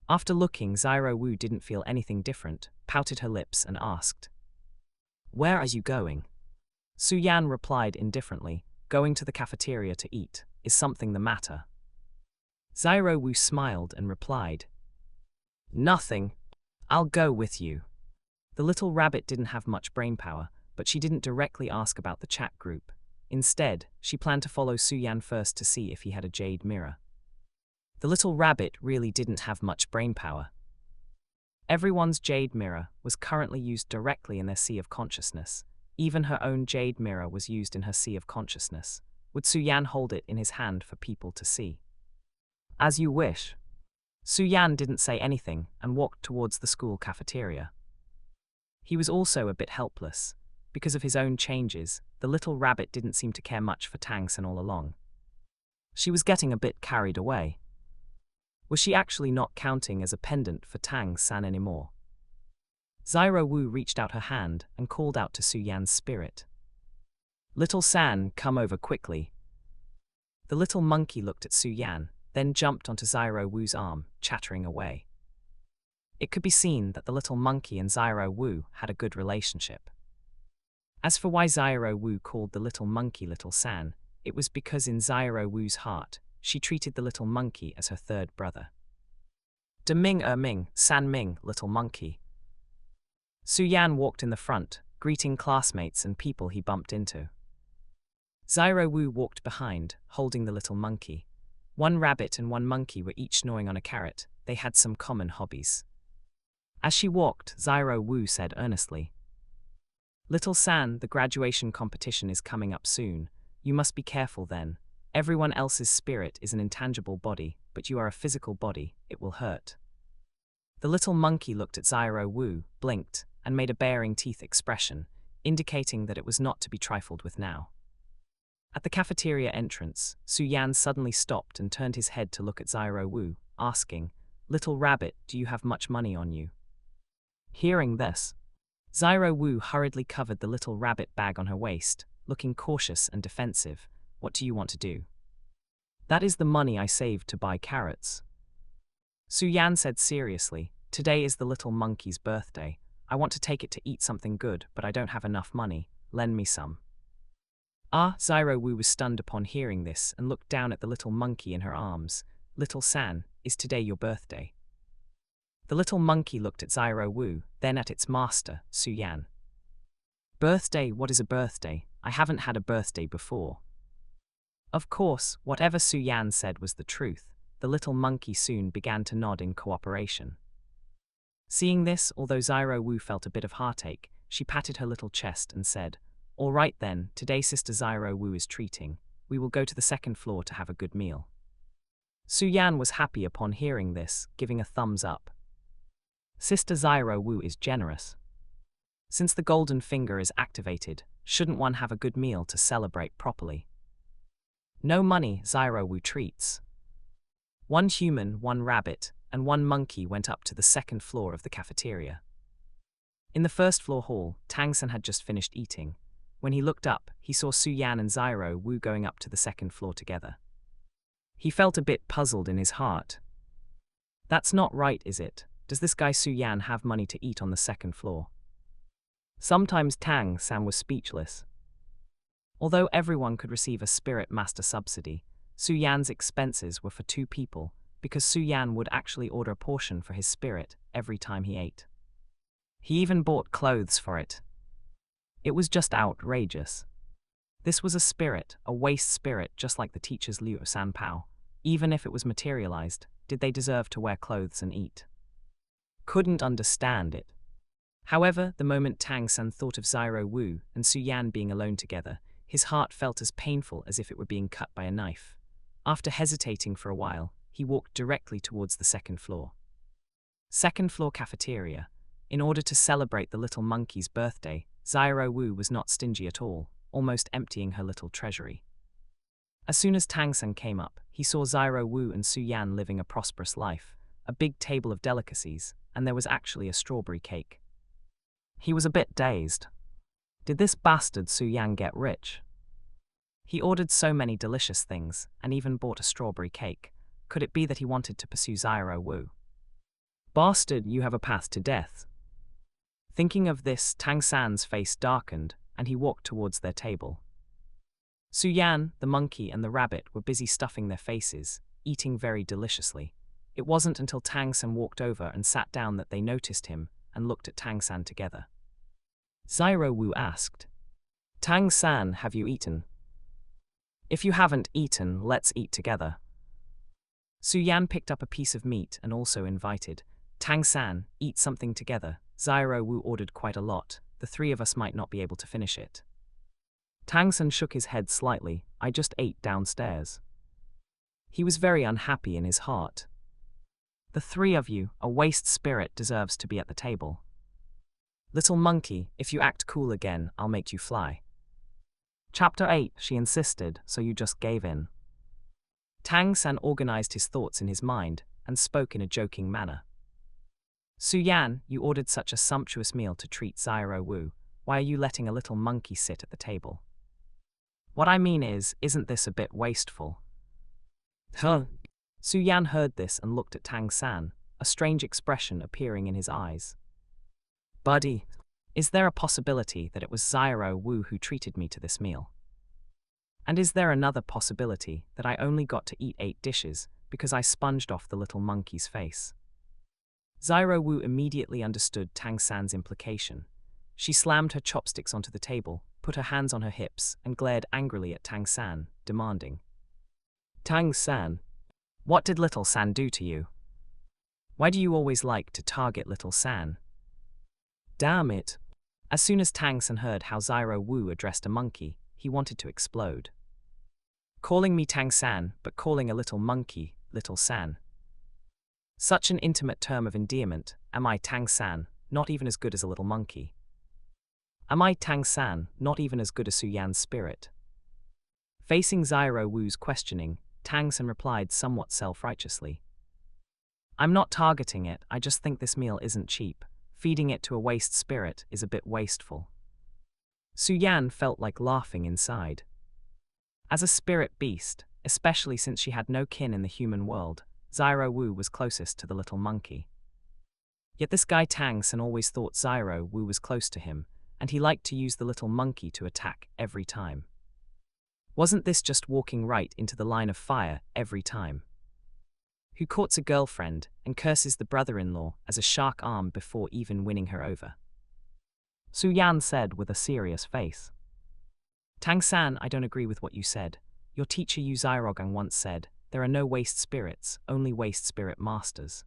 After looking, Xiao Wu didn't feel anything different, pouted her lips and asked, "Where are you going?" Su Yan replied indifferently, "Going to the cafeteria to eat. Is something the matter?" Xiao Wu smiled and replied, "Nothing. I'll go with you." The little rabbit didn't have much brainpower, but she didn't directly ask about the chat group. Instead, she planned to follow Su Yan first to see if he had a jade mirror. The little rabbit really didn't have much brainpower. Everyone's jade mirror was currently used directly in their sea of consciousness. Even her own jade mirror was used in her sea of consciousness. Would Su Yan hold it in his hand for people to see? "As you wish." Su Yan didn't say anything and walked towards the school cafeteria. He was also a bit helpless. Because of his own changes, the little rabbit didn't seem to care much for Tang San all along. She was getting a bit carried away. Was she actually not counting as a pendant for Tang San anymore? Xiao Wu reached out her hand and called out to Su Yan's spirit. "Little San, come over quickly." The little monkey looked at Su Yan, then jumped onto Xiao Wu's arm, chattering away. It could be seen that the little monkey and Xiao Wu had a good relationship. As for why Xiao Wu called the little monkey Little San, it was because in Xiao Wu's heart, she treated the little monkey as her third brother. "De Ming Ming, San Ming, little monkey." Su Yan walked in the front, greeting classmates and people he bumped into. Xiao Wu walked behind, holding the little monkey. One rabbit and one monkey were each gnawing on a carrot. They had some common hobbies. As she walked, Xiao Wu said earnestly, "Little San, the graduation competition is coming up soon. You must be careful then. Everyone else's spirit is an intangible body, but you are a physical body. It will hurt." The little monkey looked at Xiao Wu, blinked, and made a baring teeth expression, indicating that it was not to be trifled with now. At the cafeteria entrance, Su Yan suddenly stopped and turned his head to look at Xiao Wu, asking, "Little rabbit, do you have much money on you?" Hearing this, Xiao Wu hurriedly covered the little rabbit bag on her waist, looking cautious and defensive. "What do you want to do?" "That is the money I saved to buy carrots." Su Yan said seriously, "Today is the little monkey's birthday. I want to take it to eat something good, but I don't have enough money. Lend me some." Xiao Wu was stunned upon hearing this and looked down at the little monkey in her arms. "Little San, is today your birthday?" The little monkey looked at Xiao Wu, then at its master, Su Yan. "Birthday? What is a birthday? I haven't had a birthday before." Of course, whatever Su Yan said was the truth. The little monkey soon began to nod in cooperation. Seeing this, although Xiao Wu felt a bit of heartache, she patted her little chest and said, "All right then, today Sister Xiao Wu is treating. We will go to the second floor to have a good meal." Su Yan was happy upon hearing this, giving a thumbs up. Sister Xiao Wu is generous. Since the golden finger is activated, shouldn't one have a good meal to celebrate properly? No money, Xiao Wu treats. One human, one rabbit, and one monkey went up to the second floor of the cafeteria. In the first floor hall, Tang San had just finished eating. When he looked up, he saw Su Yan and Xiao Wu going up to the second floor together. He felt a bit puzzled in his heart. That's not right, is it? Does this guy Su Yan have money to eat on the second floor? Sometimes Tang San was speechless. Although everyone could receive a spirit master subsidy, Su Yan's expenses were for 2 people, because Su Yan would actually order a portion for his spirit every time he ate. He even bought clothes for it. It was just outrageous. This was a spirit, a waste spirit, just like the teacher's Liu Sanpao. Even if it was materialized, did they deserve to wear clothes and eat? Couldn't understand it. However, the moment Tang San thought of Xiao Wu and Su Yan being alone together, his heart felt as painful as if it were being cut by a knife. After hesitating for a while, he walked directly towards the second floor. Second floor cafeteria. In order to celebrate the little monkey's birthday, Xiao Wu was not stingy at all, almost emptying her little treasury. As soon as Tang San came up, he saw Xiao Wu and Su Yan living a prosperous life, a big table of delicacies, and there was actually a strawberry cake. He was a bit dazed. Did this bastard Su Yan get rich? He ordered so many delicious things, and even bought a strawberry cake. Could it be that he wanted to pursue Xiao Wu? Bastard, you have a path to death. Thinking of this, Tang San's face darkened, and he walked towards their table. Su Yan, the monkey, and the rabbit were busy stuffing their faces, eating very deliciously. It wasn't until Tang San walked over and sat down that they noticed him and looked at Tang San together. Xiao Wu asked, "Tang San, have you eaten? If you haven't eaten, let's eat together." Su Yan picked up a piece of meat and also invited, "Tang San, eat something together." Xiao Wu ordered quite a lot. The three of us might not be able to finish it. Tang San shook his head slightly. "I just ate downstairs." He was very unhappy in his heart. The three of you, a waste spirit, deserves to be at the table. Little monkey, if you act cool again, I'll make you fly. Chapter 8, she insisted, so you just gave in. Tang San organized his thoughts in his mind and spoke in a joking manner. Su Yan, you ordered such a sumptuous meal to treat Xiao Wu. Why are you letting a little monkey sit at the table? What I mean is, isn't this a bit wasteful? Huh? Su Yan heard this and looked at Tang San, a strange expression appearing in his eyes. Buddy, is there a possibility that it was Xiao Wu who treated me to this meal? And is there another possibility that I only got to eat 8 dishes because I sponged off the little monkey's face? Xiao Wu immediately understood Tang San's implication. She slammed her chopsticks onto the table, put her hands on her hips, and glared angrily at Tang San, demanding, "Tang San, what did little San do to you? Why do you always like to target little San?" Damn it! As soon as Tang San heard how Xiao Wu addressed a monkey, he wanted to explode. Calling me Tang San, but calling a little monkey, little San. Such an intimate term of endearment. Am I Tang San, not even as good as a little monkey? Am I Tang San, not even as good as Su Yan's spirit? Facing Xiao Wu's questioning, Tang San replied somewhat self-righteously. I'm not targeting it, I just think this meal isn't cheap. Feeding it to a waste spirit is a bit wasteful. Su Yan felt like laughing inside. As a spirit beast, especially since she had no kin in the human world, Xiao Wu was closest to the little monkey. Yet this guy Tang San always thought Xiao Wu was close to him, and he liked to use the little monkey to attack every time. Wasn't this just walking right into the line of fire every time? Who courts a girlfriend and curses the brother-in-law as a shark arm before even winning her over? Su Yan said with a serious face. Tang San, I don't agree with what you said. Your teacher Yu Zairogang once said, there are no waste spirits, only waste spirit masters.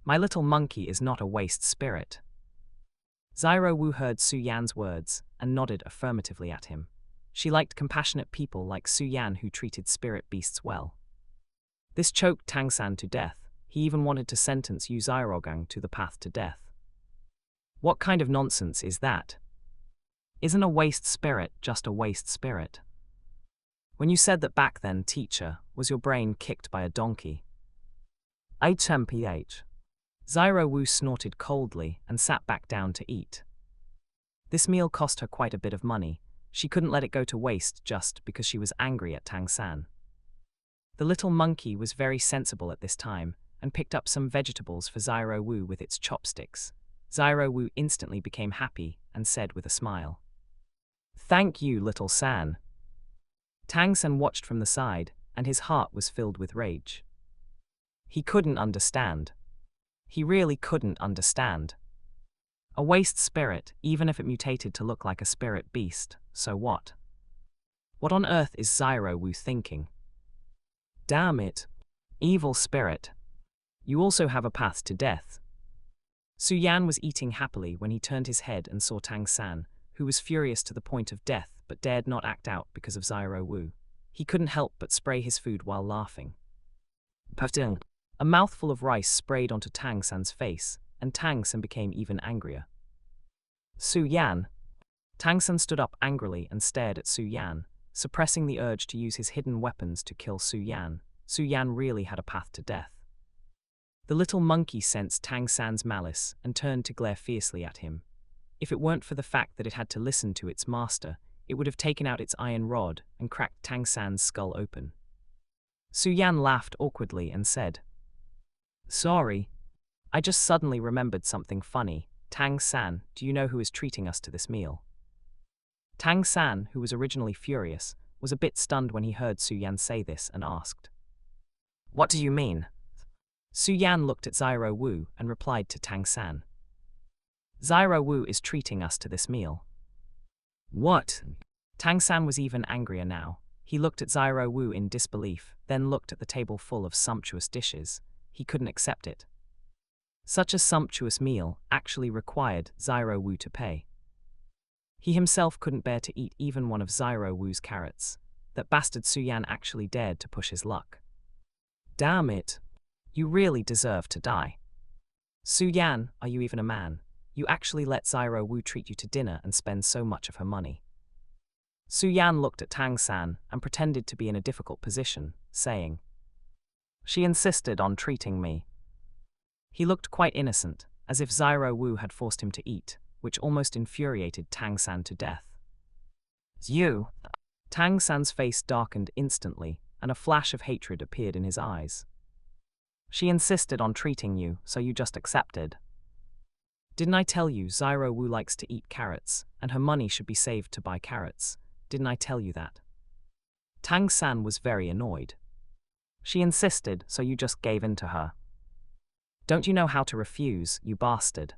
My little monkey is not a waste spirit. Xiao Wu heard Su Yan's words and nodded affirmatively at him. She liked compassionate people like Su Yan who treated spirit beasts well. This choked Tang San to death. He even wanted to sentence Yu Zairogang to the path to death. What kind of nonsense is that? Isn't a waste spirit just a waste spirit? When you said that back then, teacher, was your brain kicked by a donkey? HMPH. Xiao Wu snorted coldly and sat back down to eat. This meal cost her quite a bit of money. She couldn't let it go to waste just because she was angry at Tang San. The little monkey was very sensible at this time and picked up some vegetables for Xiao Wu with its chopsticks. Xiao Wu instantly became happy and said with a smile, "Thank you, little San." Tang San watched from the side, and his heart was filled with rage. He couldn't understand. He really couldn't understand. A waste spirit, even if it mutated to look like a spirit beast, so what? What on earth is Xiao Wu thinking? Damn it. Evil spirit. You also have a path to death. Su Yan was eating happily when he turned his head and saw Tang San, who was furious to the point of death but dared not act out because of Xiao Wu. He couldn't help but spray his food while laughing. Pafting. A mouthful of rice sprayed onto Tang San's face, and Tang San became even angrier. Su Yan. Tang San stood up angrily and stared at Su Yan, suppressing the urge to use his hidden weapons to kill Su Yan. Su Yan really had a path to death. The little monkey sensed Tang San's malice and turned to glare fiercely at him. If it weren't for the fact that it had to listen to its master, it would have taken out its iron rod and cracked Tang San's skull open. Su Yan laughed awkwardly and said, "Sorry. I just suddenly remembered something funny. Tang San, do you know who is treating us to this meal?" Tang San, who was originally furious, was a bit stunned when he heard Su Yan say this and asked, "What do you mean?" Su Yan looked at Xiao Wu and replied to Tang San, "Xiao Wu is treating us to this meal." What? Tang San was even angrier now. He looked at Xiao Wu in disbelief, then looked at the table full of sumptuous dishes. He couldn't accept it. Such a sumptuous meal actually required Xiao Wu to pay. He himself couldn't bear to eat even one of Xiao Wu's carrots. That bastard Su Yan actually dared to push his luck. Damn it. You really deserve to die. Su Yan, are you even a man? You actually let Xiao Wu treat you to dinner and spend so much of her money. Su Yan looked at Tang San and pretended to be in a difficult position, saying, "She insisted on treating me." He looked quite innocent, as if Xiao Wu had forced him to eat, which almost infuriated Tang San to death. "You!" Tang San's face darkened instantly, and a flash of hatred appeared in his eyes. "She insisted on treating you, so you just accepted. Didn't I tell you Xiao Wu likes to eat carrots, and her money should be saved to buy carrots? Didn't I tell you that?" Tang San was very annoyed. "She insisted, so you just gave in to her. Don't you know how to refuse, you bastard?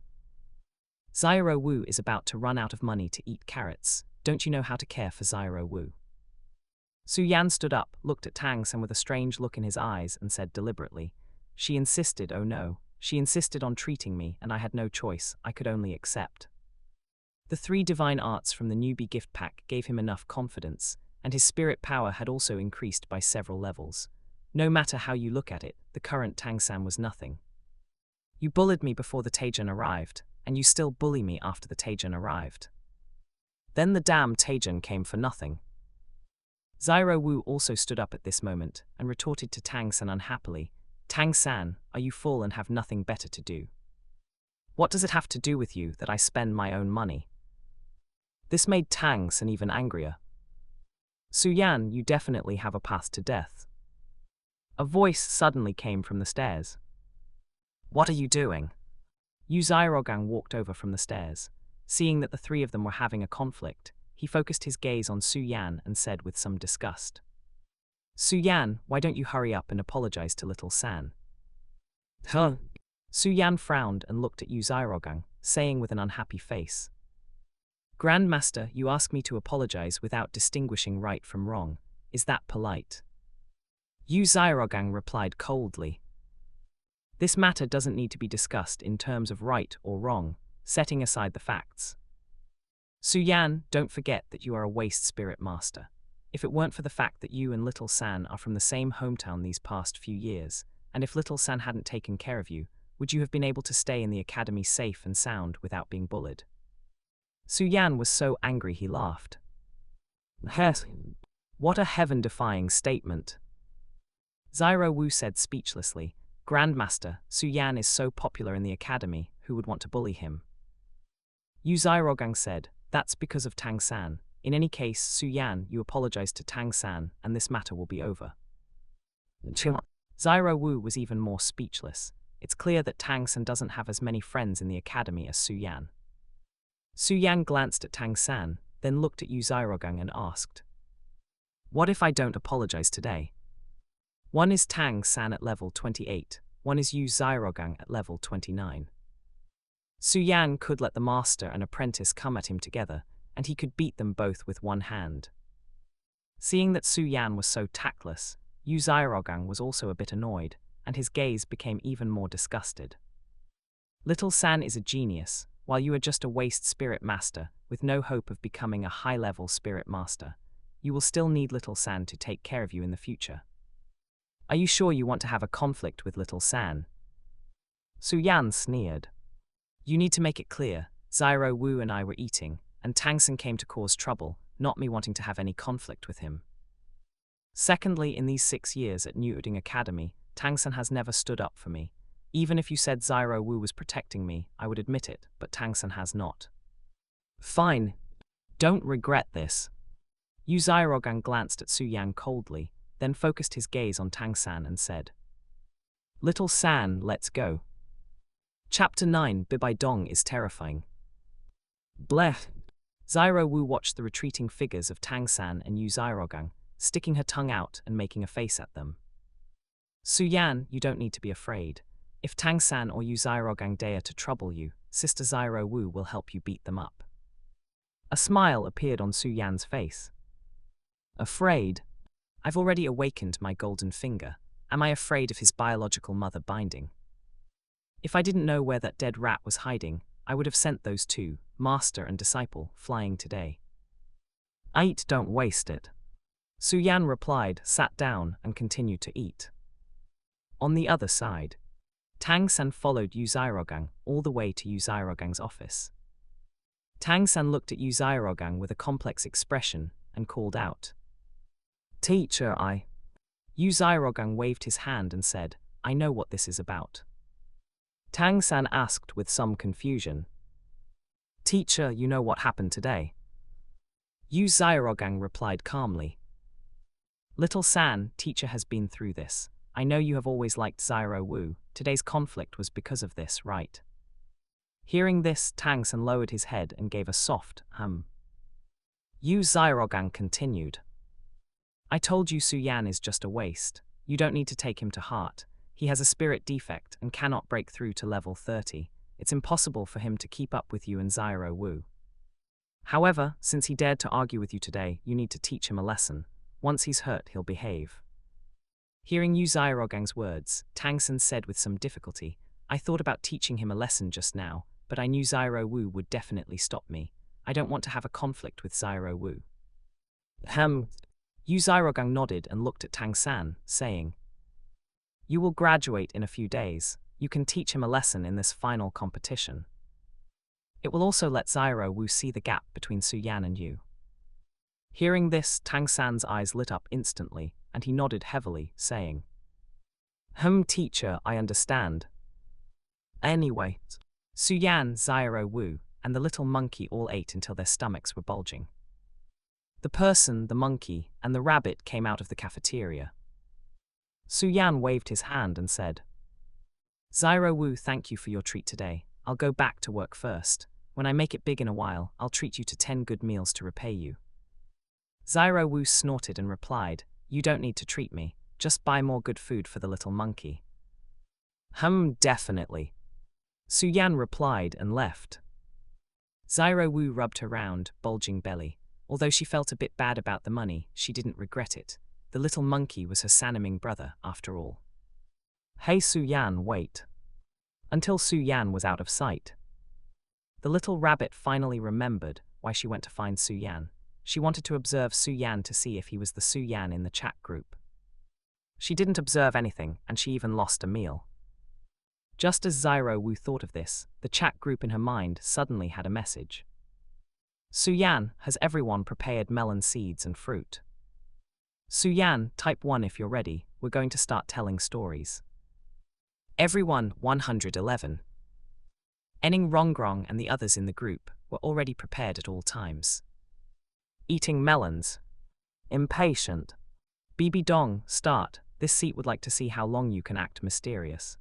Xiao Wu is about to run out of money to eat carrots. Don't you know how to care for Xiao Wu?" Su Yan stood up, looked at Tang San with a strange look in his eyes, and said deliberately, "She insisted, oh no. She insisted on treating me, and I had no choice. I could only accept." The 3 divine arts from the newbie gift pack gave him enough confidence, and his spirit power had also increased by several levels. No matter how you look at it, the current Tang San was nothing. "You bullied me before the Taijin arrived, and you still bully me after the Taijin arrived. Then the damn Taijin came for nothing." Xiao Wu also stood up at this moment and retorted to Tang San unhappily, "Tang San, are you full and have nothing better to do? What does it have to do with you that I spend my own money?" This made Tang San even angrier. "Su Yan, you definitely have a path to death." A voice suddenly came from the stairs. "What are you doing?" Yu Zairogang walked over from the stairs. Seeing that the 3 of them were having a conflict, he focused his gaze on Su Yan and said with some disgust, "Su Yan, why don't you hurry up and apologize to little San?" "Huh?" Su Yan frowned and looked at Yu Zairogang, saying with an unhappy face, "Grandmaster, you ask me to apologize without distinguishing right from wrong. Is that polite?" Yu Zairogang replied coldly, "This matter doesn't need to be discussed in terms of right or wrong, setting aside the facts. Su Yan, don't forget that you are a waste spirit master. If it weren't for the fact that you and little San are from the same hometown these past few years, and if little San hadn't taken care of you, would you have been able to stay in the academy safe and sound without being bullied?" Su Yan was so angry he laughed. What a heaven-defying statement. Xiao Wu said speechlessly, "Grandmaster, Su Yan is so popular in the academy, who would want to bully him?" Yu Zairogang said, "That's because of Tang San. In any case, Su Yan, you apologize to Tang San, and this matter will be over." Xiao Wu was even more speechless. It's clear that Tang San doesn't have as many friends in the academy as Su Yan. Su Yan glanced at Tang San, then looked at Yu Zairogang and asked, "What if I don't apologize today? One is Tang San at level 28, one is Yu Zairogang at level 29. Su Yan could let the master and apprentice come at him together, and he could beat them both with one hand. Seeing that Su Yan was so tactless, Yu Xiaogang was also a bit annoyed, and his gaze became even more disgusted. Little San is a genius, while you are just a waste spirit master with no hope of becoming a high-level spirit master. You will still need Little San to take care of you in the future. Are you sure you want to have a conflict with Little San? Su Yan sneered. You need to make it clear, Xiao Wu and I were eating, and Tang San came to cause trouble, not me wanting to have any conflict with him. Secondly, in these 6 years at New Uding Academy, Tang San has never stood up for me. Even if you said Xiao Wu was protecting me, I would admit it, but Tang San has not. Fine. Don't regret this. Yu Xiaogang glanced at Su Yan coldly, then focused his gaze on Tang San and said, Little San, let's go. Chapter 9, Bibi Dong is terrifying. Bleh. Xiao Wu watched the retreating figures of Tang San and Yu Xiaogang, sticking her tongue out and making a face at them. Su Yan, you don't need to be afraid. If Tang San or Yu Xiaogang dare to trouble you, Sister Xiao Wu will help you beat them up. A smile appeared on Su Yan's face. Afraid? I've already awakened my golden finger. Am I afraid of his biological mother binding? If I didn't know where that dead rat was hiding, I would have sent those two, master and disciple, flying today. Eat, don't waste it. Su Yan replied, sat down, and continued to eat. On the other side, Tang San followed Yu Xiaogang all the way to Yu Xiaogang's office. Tang San looked at Yu Xiaogang with a complex expression and called out, Teacher, Yu Xiaogang waved his hand and said, I know what this is about. Tang San asked with some confusion, Teacher, you know what happened today? Yu Xiaogang replied calmly, Little San, teacher has been through this. I know you have always liked Xiao Wu. Today's conflict was because of this, right? Hearing this, Tang San lowered his head and gave a soft hum. Yu Xiaogang continued. I told you Su Yan is just a waste. You don't need to take him to heart. He has a spirit defect and cannot break through to level 30. It's impossible for him to keep up with you and Xiao Wu. However, since he dared to argue with you today, you need to teach him a lesson. Once he's hurt, he'll behave. Hearing Yu Xiaogang's words, Tang San said with some difficulty, I thought about teaching him a lesson just now, but I knew Xiao Wu would definitely stop me. I don't want to have a conflict with Xiao Wu. Yu Xiaogang nodded and looked at Tang San, saying, You will graduate in a few days. You can teach him a lesson in this final competition. It will also let Xiao Wu see the gap between Su Yan and you. Hearing this, Tang San's eyes lit up instantly, and he nodded heavily, saying, Teacher, I understand. Anyway, Su Yan, Xiao Wu, and the little monkey all ate until their stomachs were bulging. The person, the monkey, and the rabbit came out of the cafeteria. Su Yan waved his hand and said, Xiao Wu, thank you for your treat today. I'll go back to work first. When I make it big in a while, I'll treat you to 10 good meals to repay you. Xiao Wu snorted and replied, You don't need to treat me, just buy more good food for the little monkey. Definitely. Su Yan replied and left. Xiao Wu rubbed her round, bulging belly. Although she felt a bit bad about the money, she didn't regret it. The little monkey was her Sanaming brother, after all. Hey Su Yan, wait. Until Su Yan was out of sight. The little rabbit finally remembered why she went to find Su Yan. She wanted to observe Su Yan to see if he was the Su Yan in the chat group. She didn't observe anything, and she even lost a meal. Just as Xiao Wu thought of this, the chat group in her mind suddenly had a message. Su Yan, has everyone prepared melon seeds and fruit? Su Yan, type 1 if you're ready, we're going to start telling stories. Everyone, 111. Ning Rongrong and the others in the group were already prepared at all times. Eating melons. Impatient. Bibi Dong, start. This seat would like to see how long you can act mysterious.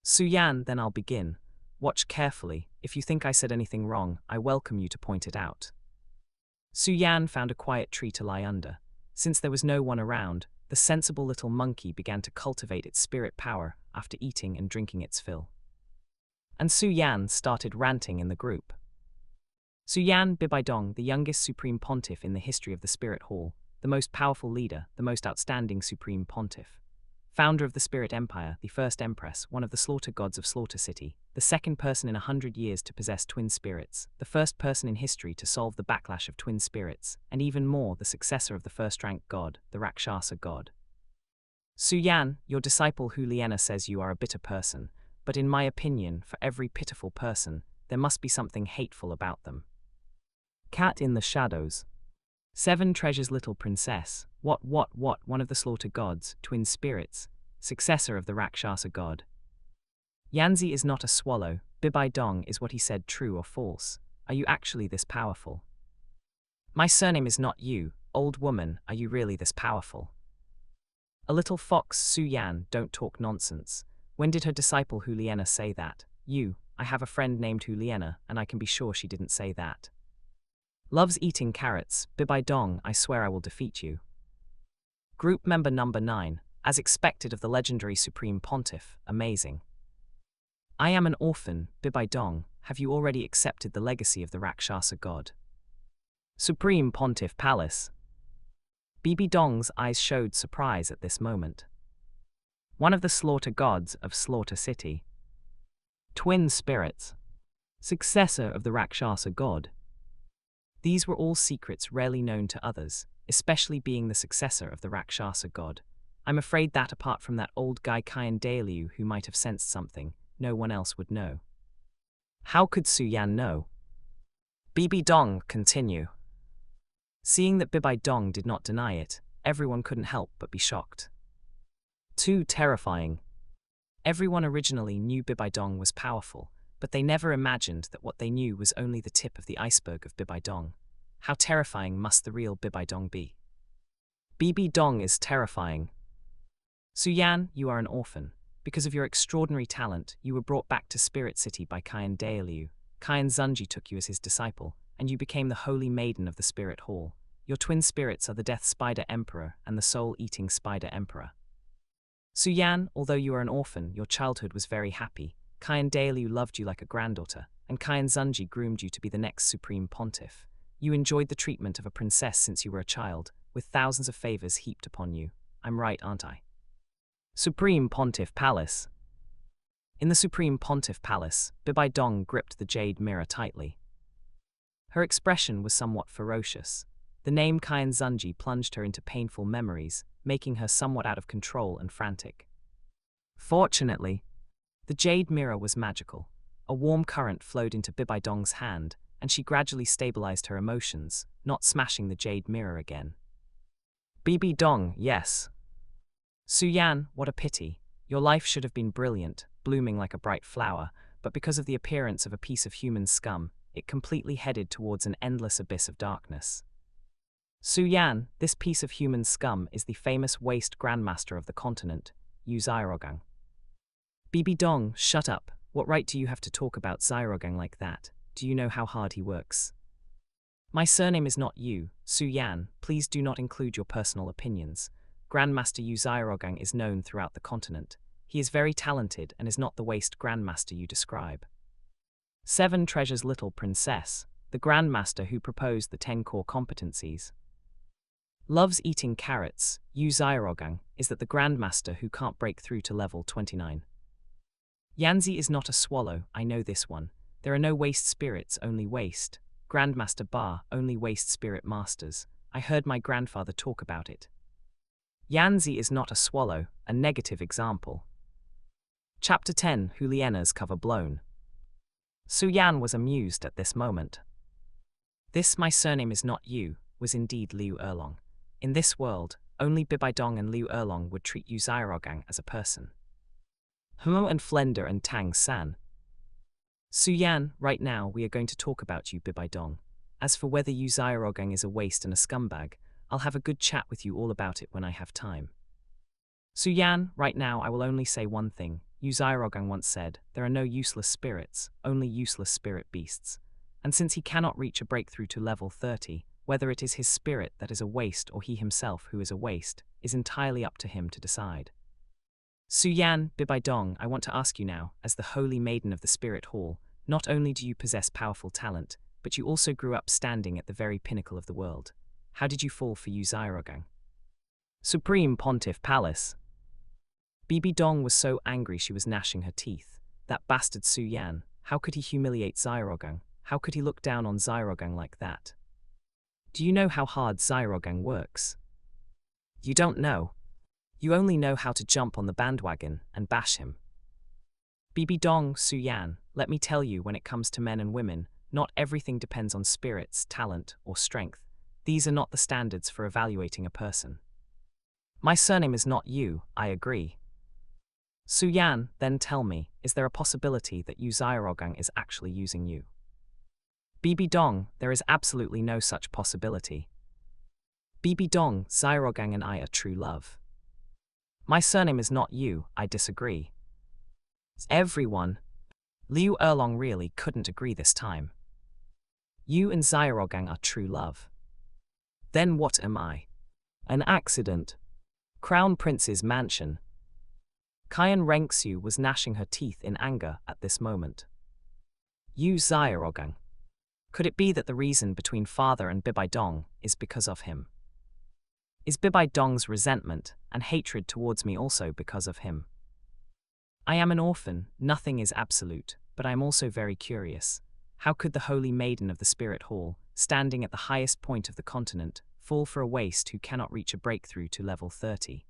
Su Yan, then I'll begin. Watch carefully. If you think I said anything wrong, I welcome you to point it out. Su Yan found a quiet tree to lie under. Since there was no one around, the sensible little monkey began to cultivate its spirit power after eating and drinking its fill. and Su Yan started ranting in the group. Su Yan Bibi Dong, the youngest Supreme Pontiff in the history of the Spirit Hall, the most powerful leader, the most outstanding Supreme Pontiff, founder of the Spirit Empire, the first Empress, one of the slaughter gods of Slaughter City, the second person in 100 years to possess twin spirits, the first person in history to solve the backlash of twin spirits, and even more, the successor of the first-rank god, the Rakshasa god. Su Yan, your disciple Hu Liena says you are a bitter person, but in my opinion, for every pitiful person, there must be something hateful about them. Cat in the shadows. 7 treasures little princess, what, one of the slaughter gods, twin spirits, successor of the Rakshasa god. Yanzi is not a swallow, Bibi Dong, is what he said true or false? Are you actually this powerful? My surname is not you, old woman, are you really this powerful? A little fox, Su Yan, don't talk nonsense. When did her disciple Hu Liena say that? You, I have a friend named Hu Liena, and I can be sure she didn't say that. Loves eating carrots, Bibi Dong, I swear I will defeat you. Group member number 9, as expected of the legendary Supreme Pontiff, amazing. I am an orphan, Bibi Dong, have you already accepted the legacy of the Rakshasa god? Supreme Pontiff Palace. Bibi Dong's eyes showed surprise at this moment. One of the slaughter gods of Slaughter City. Twin spirits. Successor of the Rakshasa god. These were all secrets rarely known to others, especially being the successor of the Rakshasa god. I'm afraid that apart from that old guy Qian Renxue who might have sensed something, no one else would know. How could Su Yan know? Bibi Dong continue. Seeing that Bibi Dong did not deny it, everyone couldn't help but be shocked. Too terrifying. Everyone originally knew Bibi Dong was powerful, but they never imagined that what they knew was only the tip of the iceberg of Bibi Dong. How terrifying must the real Bibi Dong be? Bibi Dong is terrifying. Su Yan, you are an orphan. Because of your extraordinary talent, you were brought back to Spirit City by Qian Renxue. Qian Zunji took you as his disciple, and you became the holy maiden of the Spirit Hall. Your twin spirits are the Death Spider Emperor and the Soul-Eating Spider Emperor. Su Yan, although you are an orphan, your childhood was very happy. Qian Renxue loved you like a granddaughter, and Qian Zunji groomed you to be the next Supreme Pontiff. You enjoyed the treatment of a princess since you were a child, with thousands of favors heaped upon you. I'm right, aren't I? Supreme Pontiff Palace. In the Supreme Pontiff Palace, Bibi Dong gripped the jade mirror tightly. Her expression was somewhat ferocious. The name Qian Zunji plunged her into painful memories, making her somewhat out of control and frantic. Fortunately, the jade mirror was magical. A warm current flowed into Bibi Dong's hand, and she gradually stabilized her emotions, not smashing the jade mirror again. Bibi Dong, yes. Su Yan, what a pity. Your life should have been brilliant, blooming like a bright flower, but because of the appearance of a piece of human scum, it completely headed towards an endless abyss of darkness. Su Yan, this piece of human scum is the famous waste grandmaster of the continent, Yu Xiaogang. Bibi Dong, shut up. What right do you have to talk about Xiaogang like that? Do you know how hard he works? My surname is not Yu, Su Yan, please do not include your personal opinions. Grandmaster Yu Xiaogang is known throughout the continent. He is very talented and is not the waste grandmaster you describe. 7 treasures little princess, the grandmaster who proposed the 10 core competencies. Loves eating carrots, Yu Xiaogang, is that the grandmaster who can't break through to level 29. Yanzi is not a swallow, I know this one. There are no waste spirits, only waste. Grandmaster Ba, only waste spirit masters. I heard my grandfather talk about it. Yanzi is not a swallow, a negative example. Chapter 10, Hu Liena's cover blown. Su Yan was amused at this moment. This my surname is not you, was indeed Liu Erlong. In this world, only Bibi Dong and Liu Erlong would treat Yu Xiaogang as a person. Huo and Flender and Tang San. Su Yan, right now we are going to talk about you, Bibi Dong. As for whether Yu Xiaogang is a waste and a scumbag, I'll have a good chat with you all about it when I have time. Su Yan, right now I will only say one thing. Yu Xiaogang once said, there are no useless spirits, only useless spirit beasts. And since he cannot reach a breakthrough to level 30, whether it is his spirit that is a waste or he himself who is a waste, is entirely up to him to decide. Yan, Bibi Dong, I want to ask you now, as the holy maiden of the Spirit Hall, not only do you possess powerful talent, but you also grew up standing at the very pinnacle of the world. How did you fall for Yu Xiaogang? Supreme Pontiff Palace. Bibi Dong was so angry she was gnashing her teeth. That bastard Yan, how could he humiliate Xiaogang? How could he look down on Xiaogang like that? Do you know how hard Xiaogang works? You don't know. You only know how to jump on the bandwagon and bash him. Bibi Dong, Yan, let me tell you, when it comes to men and women, not everything depends on spirits, talent, or strength. These are not the standards for evaluating a person. My surname is not Yu, I agree. Yan, then tell me, is there a possibility that Yu Xiaogang is actually using you? Bibi Dong, there is absolutely no such possibility. Bibi Dong, Xiaogang and I are true love. My surname is not Yu, I disagree. Everyone. Liu Erlong really couldn't agree this time. You and Xiaogang are true love. Then what am I? An accident. Crown Prince's mansion. Qian Renxue was gnashing her teeth in anger at this moment. Yu Xiaogang. Could it be that the reason between father and Bibi Dong is because of him? Is Bibi Dong's resentment and hatred towards me also because of him? I am an orphan, nothing is absolute, but I am also very curious. How could the holy maiden of the Spirit Hall, standing at the highest point of the continent, fall for a waste who cannot reach a breakthrough to level 30?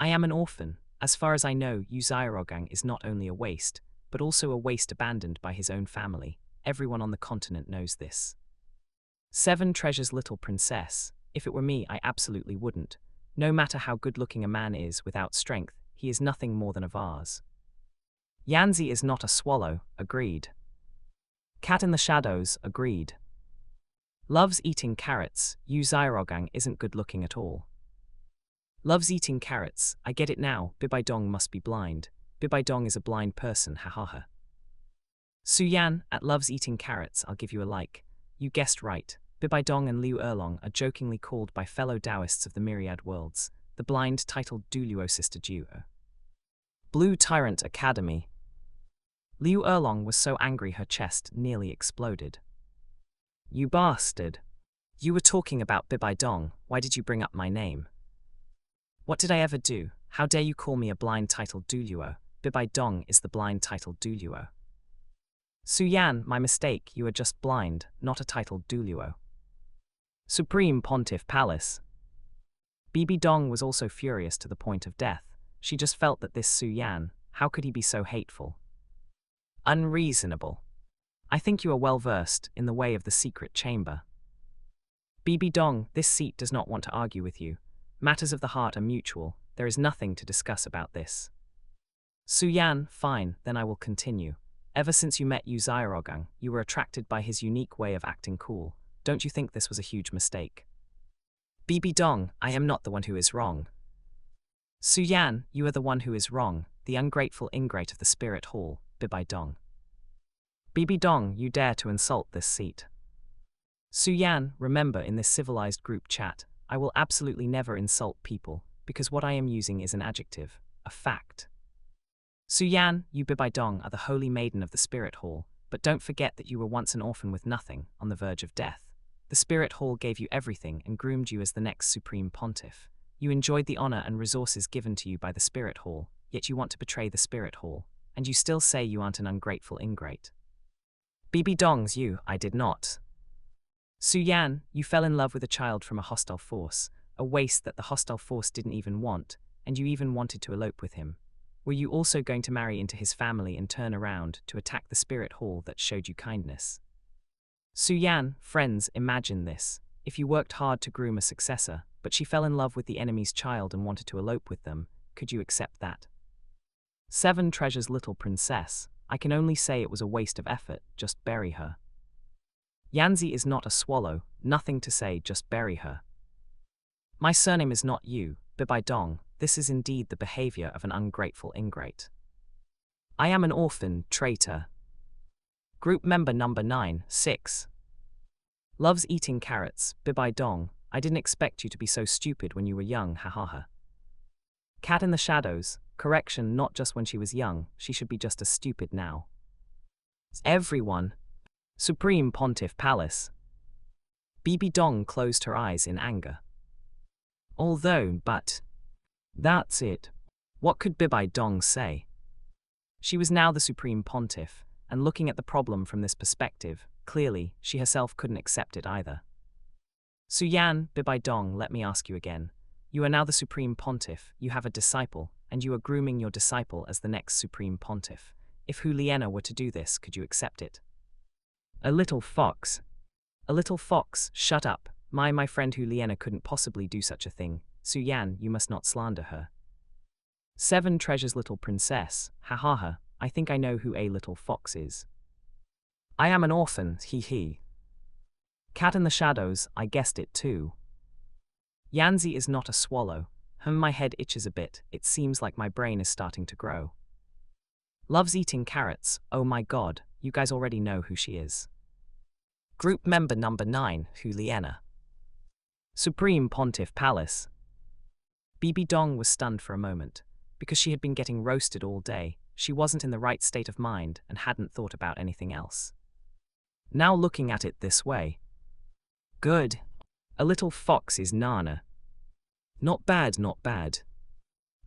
I am an orphan. As far as I know, Yu Xiaogang is not only a waste, but also a waste abandoned by his own family. Everyone on the continent knows this. 7 treasures, little princess. If it were me, I absolutely wouldn't. No matter how good-looking a man is without strength, he is nothing more than a vase. Yanzi is not a swallow, agreed. Cat in the shadows, agreed. Loves eating carrots, Yu Xiaogang isn't good-looking at all. Loves eating carrots, I get it now, Bibi Dong must be blind. Bibi Dong is a blind person, ha ha ha. Yan, at loves eating carrots, I'll give you a like. You guessed right. Bibi Dong and Liu Erlong are jokingly called by fellow Taoists of the myriad worlds, the blind, titled Douluo Sister Duo. Blue Tyrant Academy. Liu Erlong was so angry her chest nearly exploded. You bastard. You were talking about Bibi Dong, why did you bring up my name? What did I ever do? How dare you call me a blind titled Douluo? Bibi Dong is the blind titled Douluo. Yan, my mistake, you are just blind, not a titled Douluo. Supreme Pontiff Palace. Bibi Dong was also furious to the point of death. She just felt that this Yan, how could he be so hateful? Unreasonable. I think you are well versed in the way of the secret chamber. Bibi Dong, this seat does not want to argue with you. Matters of the heart are mutual, there is nothing to discuss about this. Yan, fine, then I will continue. Ever since you met Yu Xiaogang, you were attracted by his unique way of acting cool. Don't you think this was a huge mistake? Bibi Dong, I am not the one who is wrong. Yan, you are the one who is wrong, the ungrateful ingrate of the Spirit Hall, Bibi Dong. Bibi Dong, you dare to insult this seat. Yan, remember, in this civilized group chat, I will absolutely never insult people, because what I am using is an adjective, a fact. Yan, you Bibi Dong are the holy maiden of the Spirit Hall, but don't forget that you were once an orphan with nothing, on the verge of death. The Spirit Hall gave you everything and groomed you as the next Supreme Pontiff. You enjoyed the honor and resources given to you by the Spirit Hall, yet you want to betray the Spirit Hall, and you still say you aren't an ungrateful ingrate. Bibi Dong's you, I did not. Yan, you fell in love with a child from a hostile force, a waste that the hostile force didn't even want, and you even wanted to elope with him. Were you also going to marry into his family and turn around to attack the Spirit Hall that showed you kindness? Yan, friends, imagine this. If you worked hard to groom a successor, but she fell in love with the enemy's child and wanted to elope with them, could you accept that? 7 treasures, little princess. I can only say it was a waste of effort, just bury her. Yanzi is not a swallow, nothing to say, just bury her. My surname is not Yu, Bibi Dong, this is indeed the behavior of an ungrateful ingrate. I am an orphan, traitor. Group member number 9, 6. Loves eating carrots, Bibi Dong, I didn't expect you to be so stupid when you were young, ha ha ha. Cat in the shadows, Correction, not just when she was young, she should be just as stupid now. Everyone. Supreme Pontiff Palace. Bibi Dong closed her eyes in anger. But that's it. What could Bibi Dong say? She was now the Supreme Pontiff, and looking at the problem from this perspective, clearly, she herself couldn't accept it either. Su Yan, Bibi Dong, let me ask you again. You are now the Supreme Pontiff, you have a disciple, and you are grooming your disciple as the next Supreme Pontiff. If Hu Liena were to do this, could you accept it? A little fox. A little fox, shut up. My friend Hu Liena couldn't possibly do such a thing. Su Yan, you must not slander her. 7 Treasures Little Princess, ha ha ha, I think I know who a little fox is. I am an orphan, he he. Cat in the shadows, I guessed it too. Yanzi is not a swallow. My head itches a bit, it seems like my brain is starting to grow. Loves eating carrots, oh my god, you guys already know who she is. Group member number 9, Hu Liena. Supreme Pontiff Palace. Bibi Dong was stunned for a moment. Because she had been getting roasted all day, she wasn't in the right state of mind and hadn't thought about anything else. Now looking at it this way. Good. A little fox is Nana. Not bad, not bad.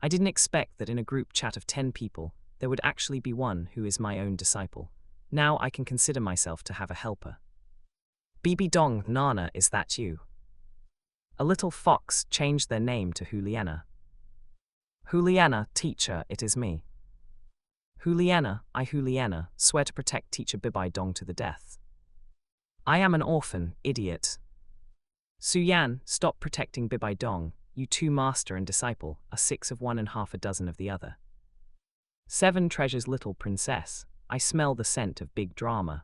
I didn't expect that in a group chat of 10 people, there would actually be one who is my own disciple. Now I can consider myself to have a helper. Bibi Dong, Nana, is that you? A little fox changed their name to Hu Liena. Hu Liena, teacher, it is me. Hu Liena, I Hu Liena, swear to protect teacher Bibi Dong to the death. I am an orphan, idiot. Su Yan, stop protecting Bibi Dong, you 2 master and disciple, are 6 of one and half a dozen of the other. 7 Treasures Little Princess, I smell the scent of big drama.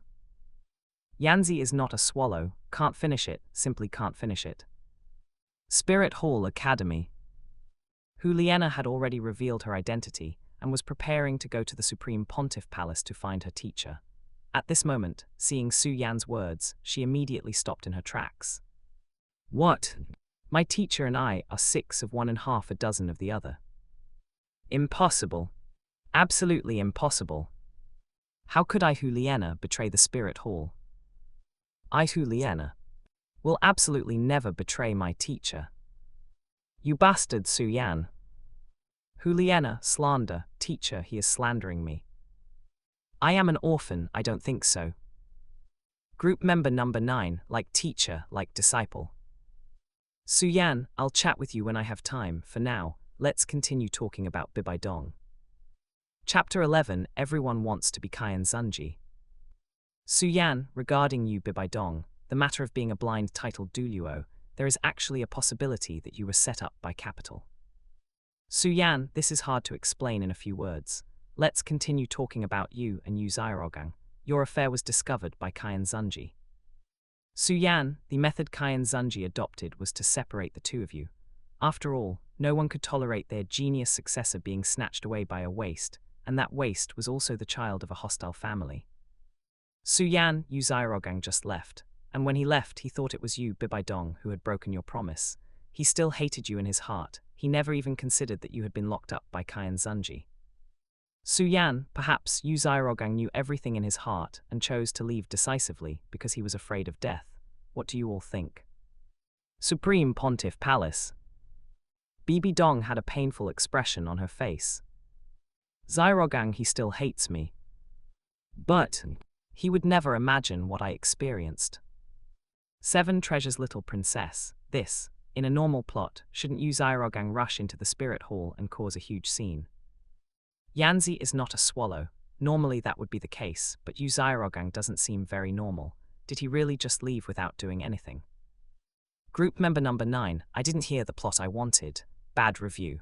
Yanzi is not a swallow, can't finish it, simply can't finish it. Spirit Hall Academy. Hu Liena had already revealed her identity and was preparing to go to the Supreme Pontiff Palace to find her teacher. At this moment, seeing Su Yan's words, she immediately stopped in her tracks. What? My teacher and I are 6 of one and half a dozen of the other. Impossible. Absolutely impossible. How could I Hu Liena betray the Spirit Hall? I Hu Liena will absolutely never betray my teacher. You bastard, Su Yan. Hu Liena, slander, teacher, he is slandering me. I am an orphan, I don't think so. Group member number 9, like teacher, like disciple. Su Yan, I'll chat with you when I have time, for now, let's continue talking about Bibi Dong. Chapter 11, Everyone Wants to be Qian Zunji. Su Yan, regarding you Bibi Dong, the matter of being a blind titled Douluo, there is actually a possibility that you were set up by capital. Su Yan, this is hard to explain in a few words. Let's continue talking about you and Yu Xiaogang. Your affair was discovered by Qian Zunji. Su Yan, the method Qian Zunji adopted was to separate the 2 of you. After all, no one could tolerate their genius successor being snatched away by a waste, and that waste was also the child of a hostile family. Su Yan, Yu Xiaogang just left, and when he left he thought it was you, Bibi Dong, who had broken your promise. He still hated you in his heart, he never even considered that you had been locked up by Qian Zunji. Su Yan, perhaps Yu Xiaogang knew everything in his heart and chose to leave decisively because he was afraid of death. What do you all think? Supreme Pontiff Palace. Bibi Dong had a painful expression on her face. Xiaogang, he still hates me. But he would never imagine what I experienced. 7 Treasures Little Princess, this, in a normal plot, shouldn't Yu Xiaogang rush into the Spirit Hall and cause a huge scene? Yanzi is not a swallow. Normally that would be the case, but Yu Xiaogang doesn't seem very normal. Did he really just leave without doing anything? Group member number 9, I didn't hear the plot I wanted. Bad review.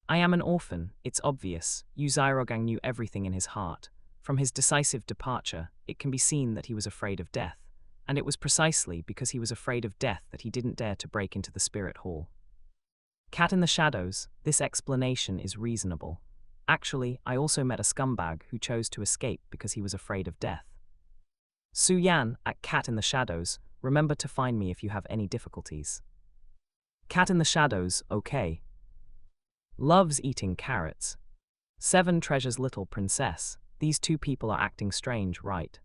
I am an orphan, it's obvious. Yu Xiaogang knew everything in his heart. From his decisive departure, it can be seen that he was afraid of death, and it was precisely because he was afraid of death that he didn't dare to break into the Spirit Hall. Cat in the shadows, this explanation is reasonable. Actually, I also met a scumbag who chose to escape because he was afraid of death. Su Yan, at Cat in the Shadows, remember to find me if you have any difficulties. Cat in the Shadows, okay. Loves eating carrots. 7 treasures little princess. These two people are acting strange, right?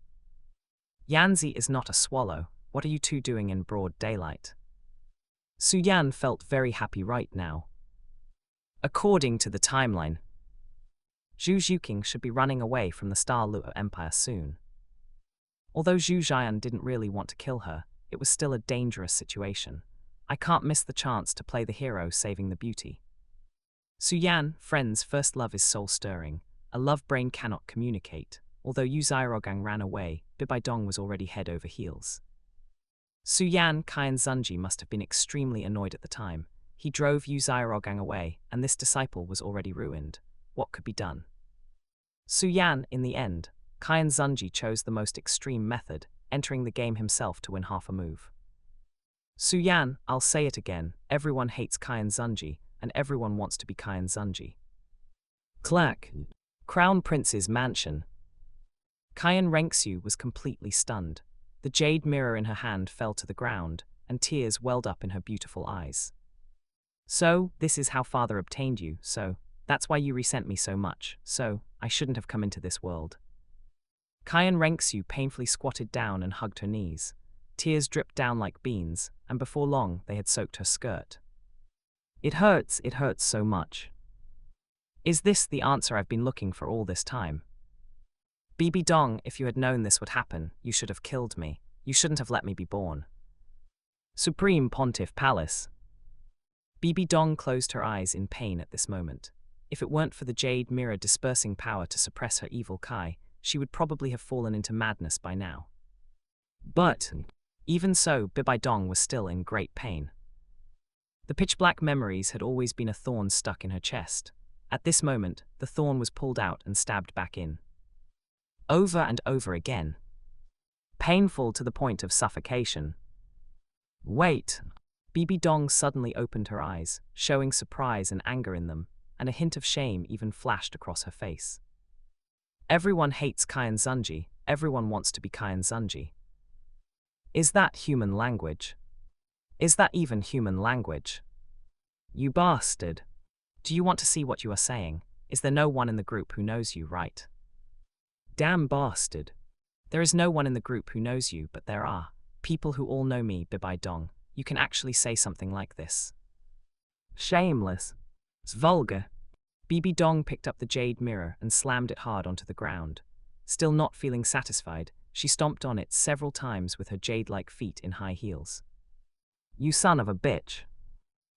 Yanzi is not a swallow. What are you two doing in broad daylight? Su Yan felt very happy right now. According to the timeline, Zhu Zhuqing should be running away from the Star Luo Empire soon. Although Zhu Zhian didn't really want to kill her, it was still a dangerous situation. I can't miss the chance to play the hero saving the beauty. Su Yan, friend's first love is soul-stirring. A love brain cannot communicate. Although Yu Xiaogang ran away, Bibi Dong was already head over heels. Su Yan, Qian Zunji must have been extremely annoyed at the time. He drove Yu Xiaogang away, and this disciple was already ruined. What could be done? Su Yan, in the end, Qian Zunji chose the most extreme method, entering the game himself to win half a move. Su Yan, I'll say it again, everyone hates Qian Zunji, and everyone wants to be Qian Zunji. Clack. Crown Prince's mansion. Qian Renxue was completely stunned. The jade mirror in her hand fell to the ground, and tears welled up in her beautiful eyes. So, this is how father obtained you, so, that's why you resent me so much, so, I shouldn't have come into this world. Qian Renxue painfully squatted down and hugged her knees. Tears dripped down like beans, and before long they had soaked her skirt. It hurts so much. Is this the answer I've been looking for all this time? Bibi Dong, if you had known this would happen, you should have killed me. You shouldn't have let me be born. Supreme Pontiff Palace. Bibi Dong closed her eyes in pain at this moment. If it weren't for the jade mirror dispersing power to suppress her evil Kai, she would probably have fallen into madness by now. But, even so, Bibi Dong was still in great pain. The pitch-black memories had always been a thorn stuck in her chest. At this moment, the thorn was pulled out and stabbed back in. Over and over again. Painful to the point of suffocation. Wait. Bibi Dong suddenly opened her eyes, showing surprise and anger in them, and a hint of shame even flashed across her face. Everyone hates Qian Zunji, everyone wants to be Qian Zunji. Is that human language? Is that even human language? You bastard. Do you want to see what you are saying? Is there no one in the group who knows you, right? Damn bastard. There is no one in the group who knows you, but there are people who all know me, Bibi Dong. You can actually say something like this. Shameless. It's vulgar. Bibi Dong picked up the jade mirror and slammed it hard onto the ground. Still not feeling satisfied, she stomped on it several times with her jade-like feet in high heels. You son of a bitch.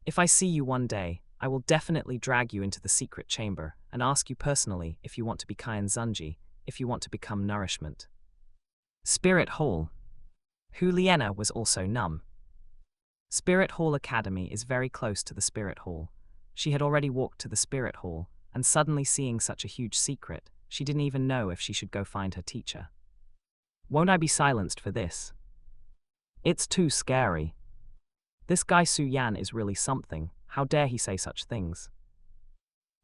If I see you one day, I will definitely drag you into the secret chamber and ask you personally if you want to be Qian Zunji, if you want to become nourishment. Spirit Hall. Hu Liena was also numb. Spirit Hall Academy is very close to the Spirit Hall. She had already walked to the Spirit Hall, and suddenly seeing such a huge secret, she didn't even know if she should go find her teacher. Won't I be silenced for this? It's too scary. This guy Su Yan is really something. How dare he say such things?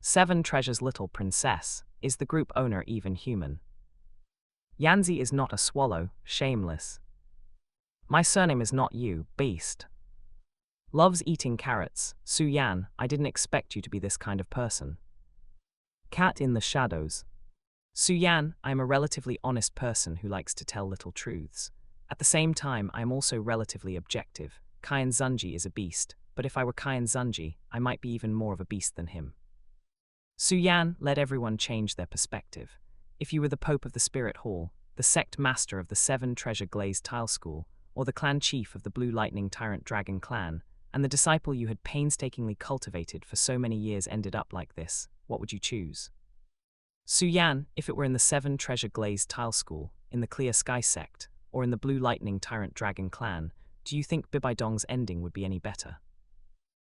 7 treasures little princess. Is the group owner even human? Yanzi is not a swallow, shameless. My surname is not you, beast. Loves eating carrots. Su Yan, I didn't expect you to be this kind of person. Cat in the shadows. Su Yan, I am a relatively honest person who likes to tell little truths. At the same time, I am also relatively objective. Qian Zunji is a beast, but if I were Qian Zunji, I might be even more of a beast than him. Su Yan, let everyone change their perspective. If you were the Pope of the Spirit Hall, the sect master of the 7 treasure glazed tile school, or the clan chief of the Blue Lightning Tyrant Dragon clan, and the disciple you had painstakingly cultivated for so many years ended up like this, what would you choose? Su Yan, if it were in the 7 treasure glazed tile school, in the Clear Sky sect, or in the Blue Lightning Tyrant Dragon clan, do you think Bibi Dong's ending would be any better?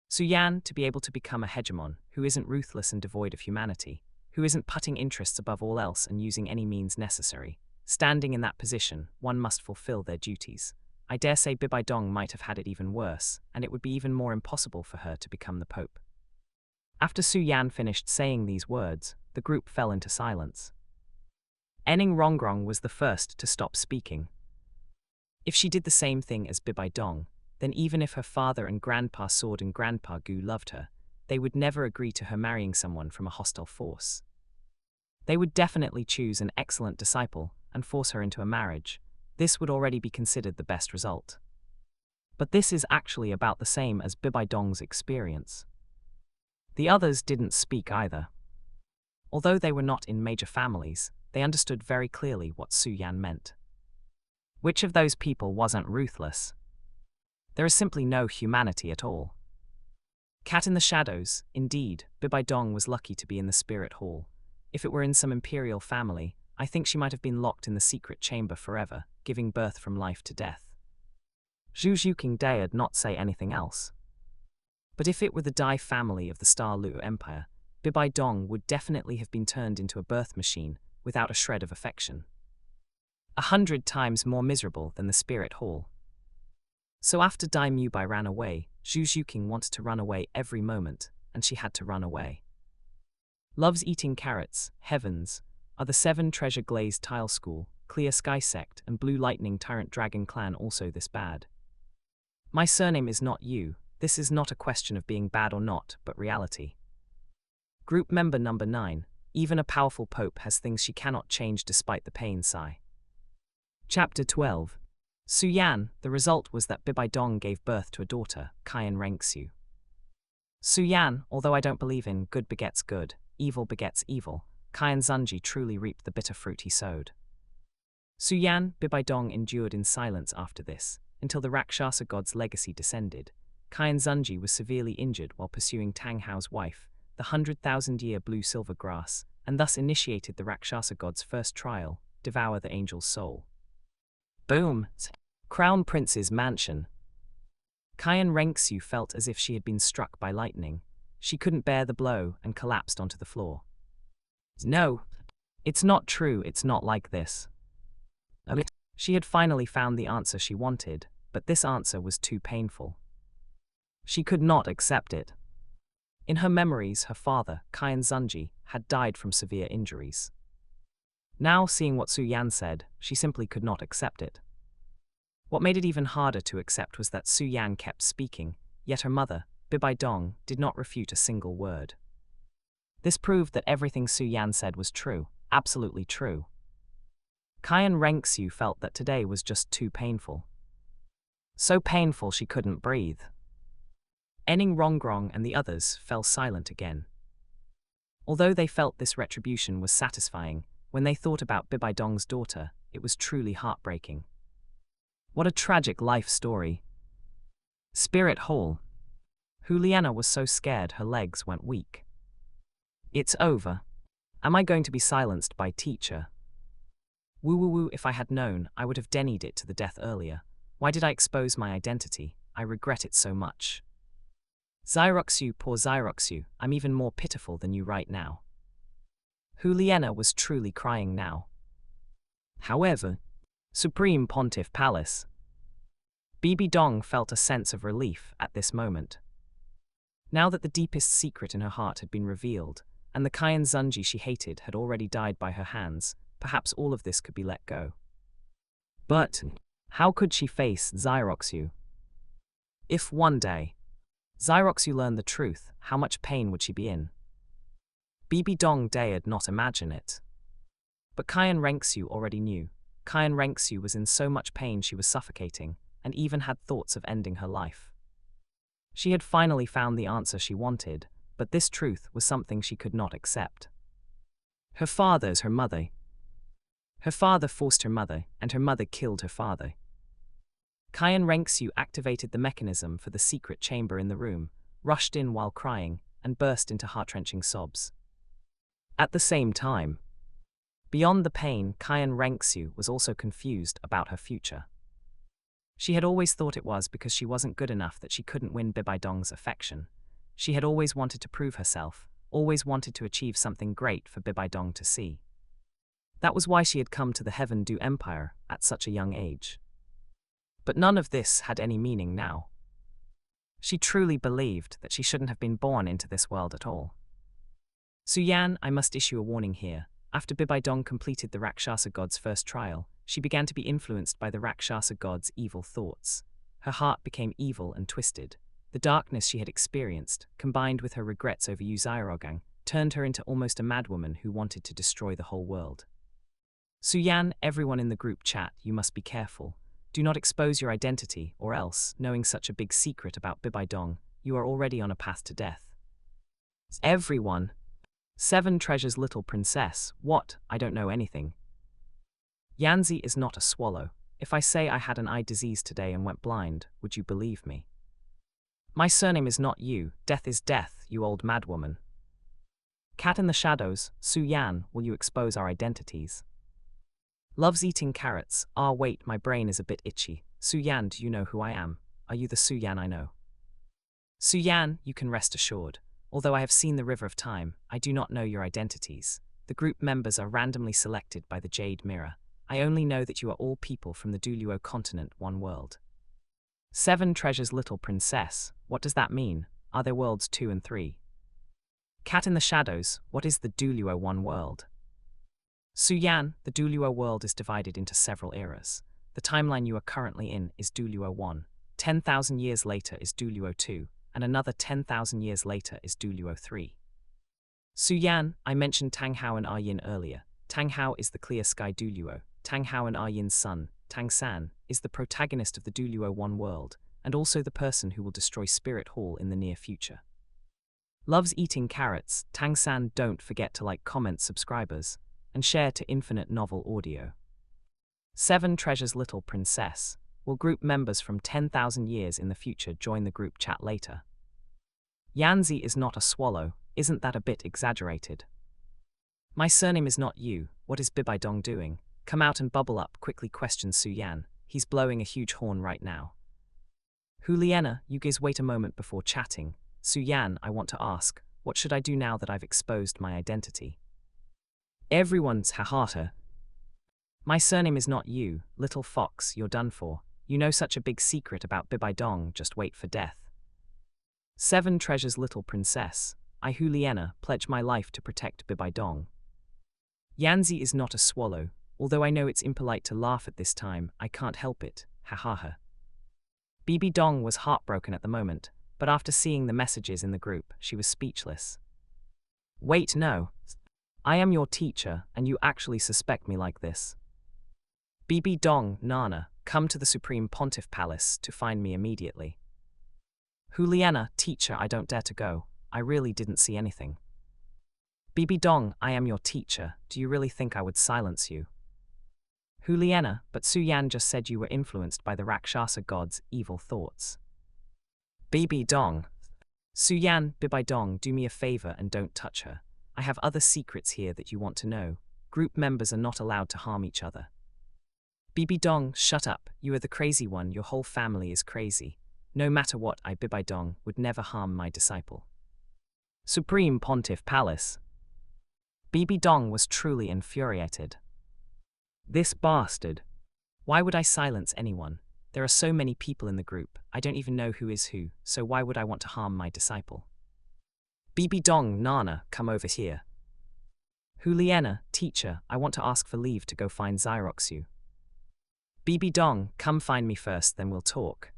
Su Yan, to be able to become a hegemon, who isn't ruthless and devoid of humanity, who isn't putting interests above all else and using any means necessary. Standing in that position, one must fulfill their duties. I dare say Bibi Dong might have had it even worse, and it would be even more impossible for her to become the Pope. After Su Yan finished saying these words, the group fell into silence. Ning Rongrong was the first to stop speaking. If she did the same thing as Bibi Dong, then even if her father and Grandpa Sword and Grandpa Gu loved her, they would never agree to her marrying someone from a hostile force. They would definitely choose an excellent disciple and force her into a marriage. This would already be considered the best result. But this is actually about the same as Bibi Dong's experience. The others didn't speak either. Although they were not in major families, they understood very clearly what Su Yan meant. Which of those people wasn't ruthless? There is simply no humanity at all. Cat in the shadows, indeed, Bibi Dong was lucky to be in the spirit hall. If it were in some imperial family, I think she might have been locked in the secret chamber forever, giving birth from life to death. Zhu Zhuqing dared not say anything else. But if it were the Dai family of the Star Luo Empire, Bibi Dong would definitely have been turned into a birth machine without a shred of affection. 100 times more miserable than the spirit hall. So after Dai Mubai ran away, Zhu Zhuqing wanted to run away every moment, and she had to run away. Loves eating carrots, heavens, are the 7 treasure glazed tile school, clear sky sect, and blue lightning tyrant dragon clan also this bad? My surname is not you. This is not a question of being bad or not, but reality. Group member number 9. Even a powerful pope has things she cannot change despite the pain sigh. Chapter 12. Su Yan. The result was that Bibi Dong gave birth to a daughter, Qian Renxue. Su Yan, although I don't believe in good begets good, evil begets evil, Qian Zunji truly reaped the bitter fruit he sowed. Su Yan, Bibi Dong endured in silence after this, until the Rakshasa god's legacy descended. Qian Zunji was severely injured while pursuing Tang Hao's wife, the 100,000-year blue-silver grass, and thus initiated the Rakshasa god's first trial, devour the angel's soul. Boom! Crown Prince's mansion. Qian Renxue felt as if she had been struck by lightning. She couldn't bear the blow and collapsed onto the floor. No, it's not true, it's not like this. She had finally found the answer she wanted, but this answer was too painful. She could not accept it. In her memories, her father, Qian Zunji, had died from severe injuries. Now, seeing what Su Yan said, she simply could not accept it. What made it even harder to accept was that Su Yan kept speaking, yet her mother, Bibi Dong, did not refute a single word. This proved that everything Su Yan said was true, absolutely true. Qian Renxue felt that today was just too painful. So painful she couldn't breathe. Ning Rongrong and the others fell silent again. Although they felt this retribution was satisfying, when they thought about Bibi Dong's daughter, it was truly heartbreaking. What a tragic life story. Spirit Hall. Juliana was so scared her legs went weak. It's over. Am I going to be silenced by teacher? Woo, if I had known, I would have denied it to the death earlier. Why did I expose my identity? I regret it so much. Xiroxu, poor Xiroxu, I'm even more pitiful than you right now. Juliana was truly crying now. However, Supreme Pontiff Palace. Bibi Dong felt a sense of relief at this moment. Now that the deepest secret in her heart had been revealed, and the Qian Zunji she hated had already died by her hands, perhaps all of this could be let go. But how could she face Xiroxu? If one day Xiroxu learned the truth, how much pain would she be in? Bibi Dong dared not imagine it. But Qian Renxue already knew. Qian Renxue was in so much pain she was suffocating, and even had thoughts of ending her life. She had finally found the answer she wanted, but this truth was something she could not accept. Her father's her mother. Her father forced her mother, and her mother killed her father. Qian Renxue activated the mechanism for the secret chamber in the room, rushed in while crying, and burst into heart-wrenching sobs. At the same time, beyond the pain, Qian Renxue was also confused about her future. She had always thought it was because she wasn't good enough that she couldn't win Bibi Dong's affection. She had always wanted to prove herself, always wanted to achieve something great for Bibi Dong to see. That was why she had come to the Heaven Du Empire at such a young age. But none of this had any meaning now. She truly believed that she shouldn't have been born into this world at all. Su Yan, I must issue a warning here. After Bibi Dong completed the Rakshasa god's first trial, she began to be influenced by the Rakshasa god's evil thoughts. Her heart became evil and twisted. The darkness she had experienced, combined with her regrets over Yu Xiaogang, turned her into almost a madwoman who wanted to destroy the whole world. Su Yan, everyone in the group chat, you must be careful. Do not expose your identity, or else, knowing such a big secret about Bibi Dong, you are already on a path to death. Everyone. 7 Treasures Little Princess. What? I don't know anything. Yanzi is not a swallow. If I say I had an eye disease today and went blind, would you believe me? My surname is not you. Death is death, you old madwoman. Cat in the shadows. Su Yan, will you expose our identities? Loves eating carrots. Ah, wait, my brain is a bit itchy. Su Yan, do you know who I am? Are you the Su Yan I know? Su Yan, you can rest assured. Although I have seen the River of Time, I do not know your identities. The group members are randomly selected by the Jade Mirror. I only know that you are all people from the Douluo Continent, one world. 7 Treasures Little Princess. What does that mean? Are there worlds 2 and 3? Cat in the shadows. What is the Douluo one world? Su Yan, the Douluo world is divided into several eras. The timeline you are currently in is Douluo 1. 10,000 years later is Douluo 2. And another 10,000 years later is Douluo 3. Su Yan, I mentioned Tang Hao and Yin earlier. Tang Hao is the clear sky Douluo. Tang Hao and Yin's son, Tang San, is the protagonist of the Douluo 1 world, and also the person who will destroy Spirit Hall in the near future. Loves eating carrots. Tang San, don't forget to like, comment, subscribers, and share to Infinite Novel Audio. 7 Treasures Little Princess. Will group members from 10,000 years in the future join the group chat later? Yanzi is not a swallow. Isn't that a bit exaggerated? My surname is not you. What is Bibi Dong doing? Come out and bubble up, quickly questions Su Yan. He's blowing a huge horn right now. Huliena, you guys wait a moment before chatting. Su Yan, I want to ask, what should I do now that I've exposed my identity? Everyone's ha. My surname is not you, little fox, you're done for. You know such a big secret about Bibi Dong, just wait for death. 7 Treasures Little Princess. I Huliena pledge my life to protect Bibi Dong. Yanzi is not a swallow. Although I know it's impolite to laugh at this time, I can't help it, ha. Bibi Dong was heartbroken at the moment, but after seeing the messages in the group, she was speechless. Wait, no. I am your teacher, and you actually suspect me like this. Bibi Dong, Nana, come to the Supreme Pontiff Palace to find me immediately. Huliena, teacher, I don't dare to go. I really didn't see anything. Bibi Dong, I am your teacher. Do you really think I would silence you? Huliena, but Su Yan just said you were influenced by the Rakshasa god's evil thoughts. Bibi Dong. Su Yan, Bibi Dong, do me a favor and don't touch her. I have other secrets here that you want to know. Group members are not allowed to harm each other. Bibi Dong, shut up. You are the crazy one. Your whole family is crazy. No matter what, I, Bibi Dong, would never harm my disciple. Supreme Pontiff Palace. Bibi Dong was truly infuriated. This bastard. Why would I silence anyone? There are so many people in the group, I don't even know who is who, so why would I want to harm my disciple? Bibi Dong, Nana, come over here. Huliena, teacher, I want to ask for leave to go find Xyroxu. Bibi Dong, come find me first, then we'll talk.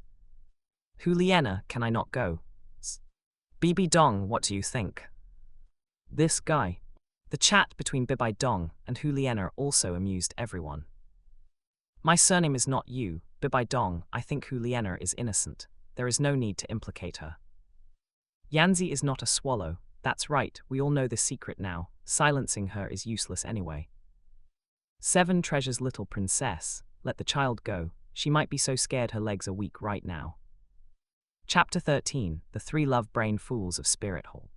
Huliena, can I not go? Bibi Dong, what do you think? This guy. The chat between Bibi Dong and Huliena also amused everyone. My surname is not you, Bibi Dong. I think Huliena is innocent. There is no need to implicate her. Yanzi is not a swallow. That's right, we all know the secret now. Silencing her is useless anyway. 7 Treasures Little Princess. Let the child go. She might be so scared her legs are weak right now. Chapter 13. The 3 Love Brain Fools of Spirit Hall.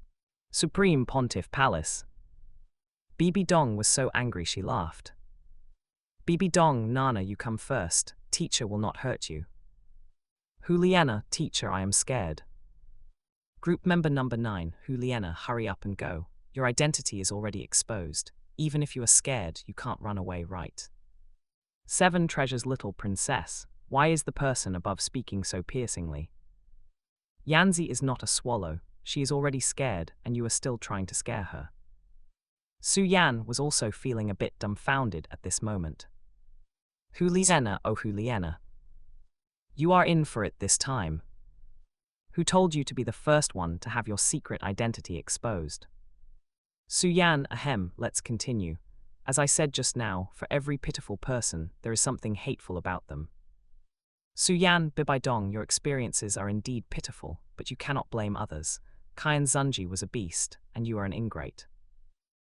Supreme Pontiff Palace. Bibi Dong was so angry she laughed. Bibi Dong, Nana, you come first. Teacher will not hurt you. Huliena, teacher, I am scared. Group member number 9, Huliena, hurry up and go. Your identity is already exposed. Even if you are scared, you can't run away, right? 7 Treasures Little Princess. Why is the person above speaking so piercingly? Yanzi is not a swallow. She is already scared, and you are still trying to scare her. Su Yan was also feeling a bit dumbfounded at this moment. Huliena, oh Huliena. You are in for it this time. Who told you to be the first one to have your secret identity exposed? Su Yan, ahem, let's continue. As I said just now, for every pitiful person, there is something hateful about them. Su Yan, Bibi Dong, your experiences are indeed pitiful, but you cannot blame others. Qian Zunji was a beast, and you are an ingrate.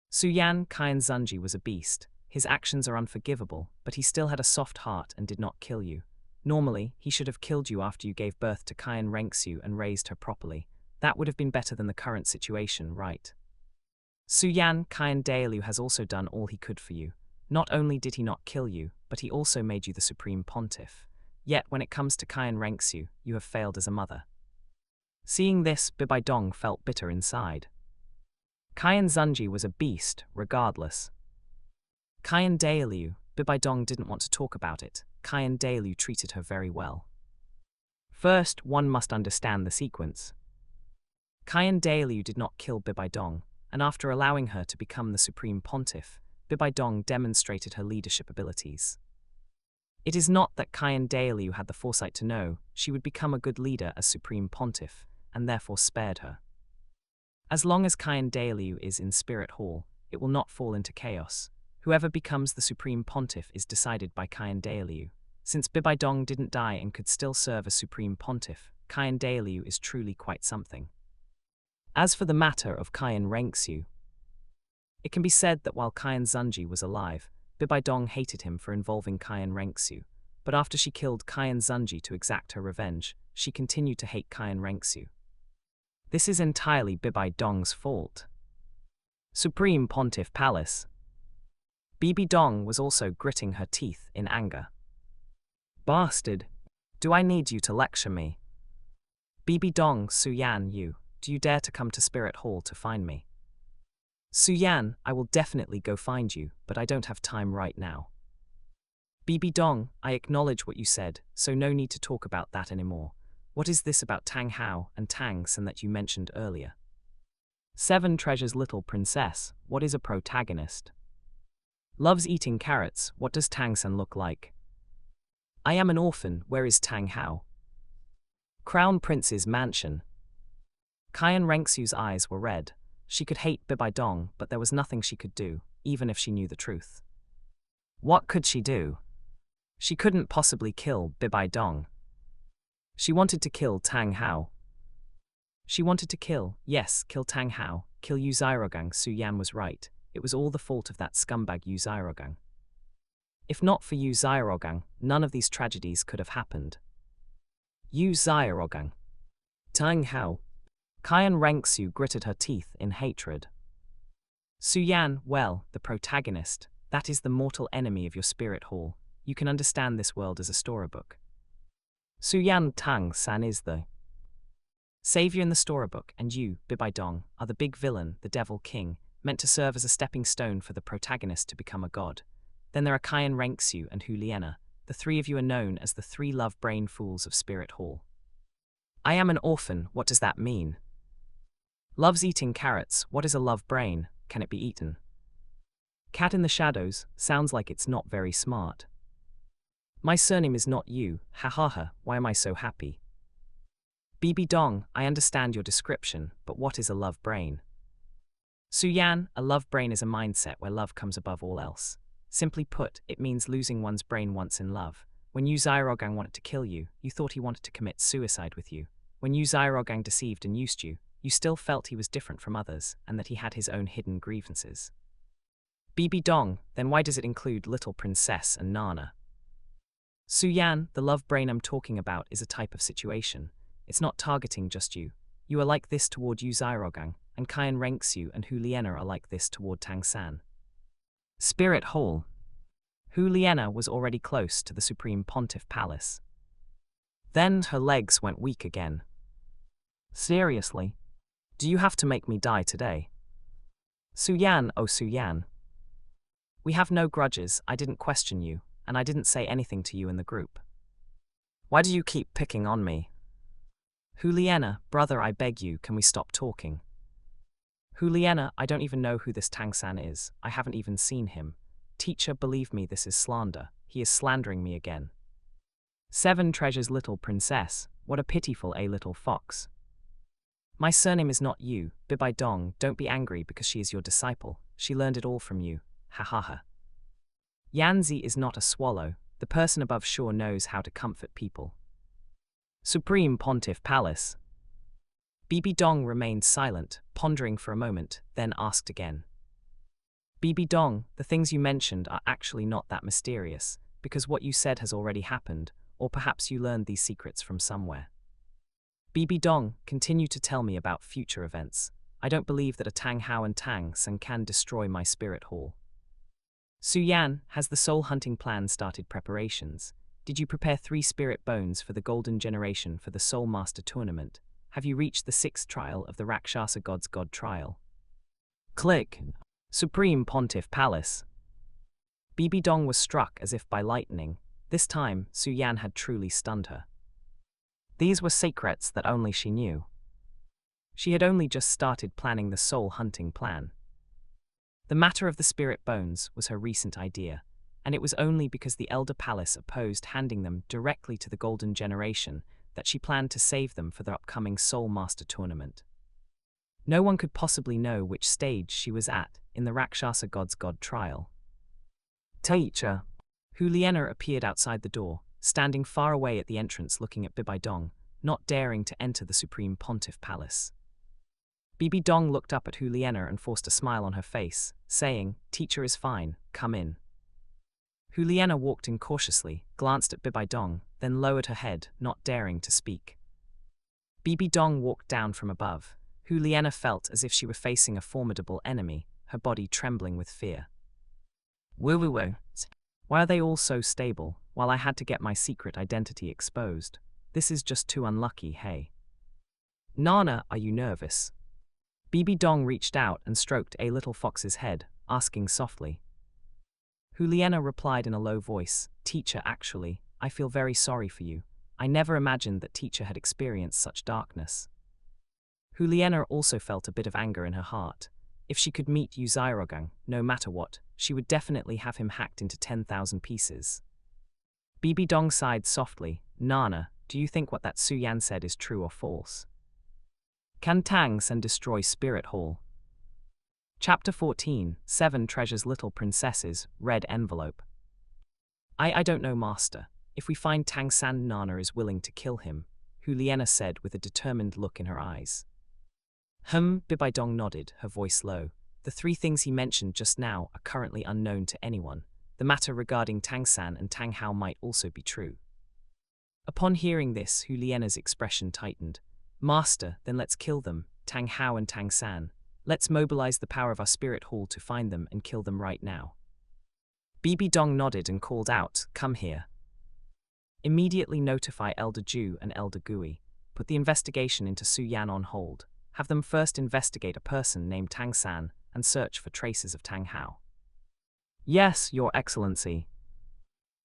Su Yan, Qian Zunji was a beast. His actions are unforgivable, but he still had a soft heart and did not kill you. Normally, he should have killed you after you gave birth to Qian Renxue and raised her properly. That would have been better than the current situation, right? Su Yan, Qian Dalu has also done all he could for you. Not only did he not kill you, but he also made you the Supreme Pontiff. Yet, when it comes to Qian Renxue, you have failed as a mother. Seeing this, Bibi Dong felt bitter inside. Qian Zunji was a beast, regardless. Qian Dalu, Bibi Dong didn't want to talk about it. Qian Dalu treated her very well. First, one must understand the sequence. Qian Dalu did not kill Bibi Dong, and after allowing her to become the Supreme Pontiff, Bibi Dong demonstrated her leadership abilities. It is not that Qian Dalu had the foresight to know she would become a good leader as Supreme Pontiff, and therefore spared her. As long as Qian Dalu is in Spirit Hall, it will not fall into chaos. Whoever becomes the Supreme Pontiff is decided by Qian Dalu. Since Bibi Dong didn't die and could still serve as Supreme Pontiff, Qian Dalu is truly quite something. As for the matter of Qian Renxue, it can be said that while Qian Zunji was alive, Bibi Dong hated him for involving Qian Renxue, but after she killed Qian Zunji to exact her revenge, she continued to hate Qian Renxue. This is entirely Bibi Dong's fault. Supreme Pontiff Palace. Bibi Dong was also gritting her teeth in anger. Bastard! Do I need you to lecture me? Bibi Dong, Su Yan, do you dare to come to Spirit Hall to find me? Su Yan, I will definitely go find you, but I don't have time right now. Bibi Dong, I acknowledge what you said, so no need to talk about that anymore. What is this about Tang Hao and Tang San that you mentioned earlier? 7 Treasures Little Princess, what is a protagonist? Loves eating carrots, what does Tang San look like? I am an orphan, where is Tang Hao? Crown Prince's mansion. Qian Renxue's eyes were red. She could hate Bibi Dong, but there was nothing she could do, even if she knew the truth. What could she do? She couldn't possibly kill Bibi Dong. She wanted to kill Tang Hao. She wanted to kill Tang Hao, kill Yu Xiaogang. Su Yan was right. It was all the fault of that scumbag Yu Xiaogang. If not for Yu Xiaogang, none of these tragedies could have happened. Yu Xiaogang. Tang Hao. Qian Renxue gritted her teeth in hatred. Su Yan, well, the protagonist, that is the mortal enemy of your Spirit Hall. You can understand this world as a storybook. Su Yan, Tang San is the savior in the storybook, and you, Bibi Dong, are the big villain, the Devil King, meant to serve as a stepping stone for the protagonist to become a god. Then there are Qian Renxue and Hu Liena. The 3 of you are known as the 3 love brain fools of Spirit Hall. I am an orphan, what does that mean? Loves eating carrots, what is a love brain, can it be eaten? Cat in the shadows, sounds like it's not very smart. My surname is not you, ha ha ha, why am I so happy? Bibi Dong, I understand your description, but what is a love brain? Su Yan, a love brain is a mindset where love comes above all else. Simply put, it means losing one's brain once in love. When Yu Xiaogang wanted to kill you, you thought he wanted to commit suicide with you. When Yu Xiaogang deceived and used you, you still felt he was different from others, and that he had his own hidden grievances. Bibi Dong, then why does it include Little Princess and Nana? Su Yan, the love brain I'm talking about is a type of situation. It's not targeting just you. You are like this toward Yu Xiaogang, and Qian Renxue and Hu Liena are like this toward Tang San. Spirit Hall. Hu Liena was already close to the Supreme Pontiff Palace. Then her legs went weak again. Seriously? Do you have to make me die today? Su Yan, oh Su Yan. We have no grudges, I didn't question you, and I didn't say anything to you in the group. Why do you keep picking on me? Hu Liena, brother, I beg you, can we stop talking? Hu Liena, I don't even know who this Tang San is, I haven't even seen him. Teacher, believe me, this is slander, he is slandering me again. 7 Treasures Little Princess, what a pitiful little fox. My surname is not Yu, Bibi Dong, don't be angry because she is your disciple, she learned it all from you, ha ha ha. Yanzi is not a swallow, the person above sure knows how to comfort people. Supreme Pontiff Palace. Bibi Dong remained silent, pondering for a moment, then asked again. Bibi Dong, the things you mentioned are actually not that mysterious, because what you said has already happened, or perhaps you learned these secrets from somewhere. Bibi Dong, continue to tell me about future events. I don't believe that a Tang Hao and Tang San can destroy my spirit hall. Su Yan, has the soul hunting plan started preparations? Did you prepare 3 spirit bones for the golden generation for the Soul Master tournament? Have you reached the 6th trial of the Rakshasa God's God trial? Click. Supreme Pontiff Palace. Bibi Dong was struck as if by lightning. This time, Su Yan had truly stunned her. These were secrets that only she knew. She had only just started planning the soul hunting plan. The matter of the spirit bones was her recent idea, and it was only because the Elder Palace opposed handing them directly to the Golden Generation that she planned to save them for the upcoming Soul Master tournament. No one could possibly know which stage she was at in the Rakshasa God's God trial. Teacher. Hu Liena appeared outside the door, standing far away at the entrance looking at Bibi Dong, not daring to enter the Supreme Pontiff Palace. Bibi Dong looked up at Hu Liena and forced a smile on her face, saying, "Teacher is fine, come in." Hu Liena walked in cautiously, glanced at Bibi Dong, then lowered her head, not daring to speak. Bibi Dong walked down from above. Hu Liena felt as if she were facing a formidable enemy, her body trembling with fear. Woo. Why are they all so stable, while I had to get my secret identity exposed? This is just too unlucky, hey. Nana, are you nervous? Bibi Dong reached out and stroked a little fox's head, asking softly. Hu Liena replied in a low voice, "Teacher, actually, I feel very sorry for you. I never imagined that teacher had experienced such darkness." Hu Liena also felt a bit of anger in her heart. If she could meet Yu Xiaogang, no matter what, she would definitely have him hacked into 10,000 pieces. Bibi Dong sighed softly. "Nana, do you think what that Su Yan said is true or false? Can Tang San destroy Spirit Hall?" Chapter 14, 7 Treasures Little Princesses, red envelope. I don't know, Master. If we find Tang San, Nana is willing to kill him, Hu Liena said with a determined look in her eyes. Bibi Dong nodded, her voice low. The 3 things he mentioned just now are currently unknown to anyone. The matter regarding Tang San and Tang Hao might also be true. Upon hearing this, Hu Liena's expression tightened. "Master, then let's kill them, Tang Hao and Tang San. Let's mobilize the power of our spirit hall to find them and kill them right now." Bibi Dong nodded and called out, "Come here. Immediately notify Elder Ju and Elder Gui. Put the investigation into Su Yan on hold. Have them first investigate a person named Tang San and search for traces of Tang Hao." "Yes, Your Excellency."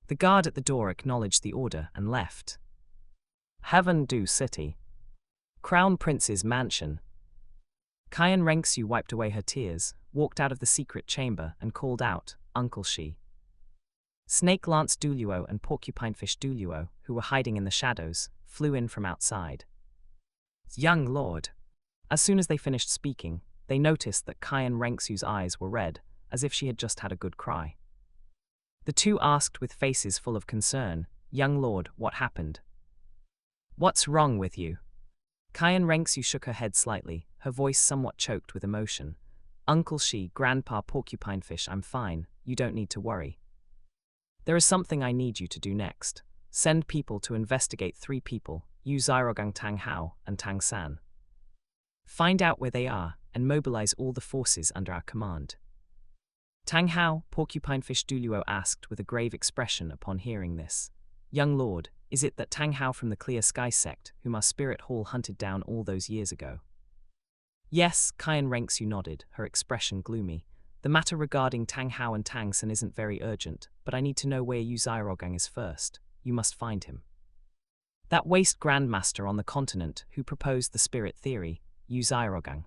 The guard at the door acknowledged the order and left. Heaven Du City. Crown Prince's mansion. Qian Renxue wiped away her tears, walked out of the secret chamber and called out, "Uncle Shi." Snake Lance Douluo and Porcupinefish Douluo, who were hiding in the shadows, flew in from outside. "Young lord." As soon as they finished speaking, they noticed that Qian Renxue's eyes were red, as if she had just had a good cry. The 2 asked with faces full of concern, "Young lord, what happened?" "What's wrong with you?" Qian Renxue shook her head slightly, her voice somewhat choked with emotion. "Uncle Shi, Grandpa Porcupinefish, I'm fine, you don't need to worry. There is something I need you to do next. Send people to investigate 3 people, Yu Xiaogang, Tang Hao, and Tang San. Find out where they are, and mobilize all the forces under our command." Tang Hao, Porcupinefish Douluo asked with a grave expression upon hearing this. "Young lord, is it that Tang Hao from the Clear Sky sect, whom our spirit hall hunted down all those years ago?" "Yes," Qian Renxue nodded, her expression gloomy. "The matter regarding Tang Hao and Tang San isn't very urgent, but I need to know where Yu Xiaogang is first. You must find him. That waste grandmaster on the continent who proposed the spirit theory, Yu Xiaogang."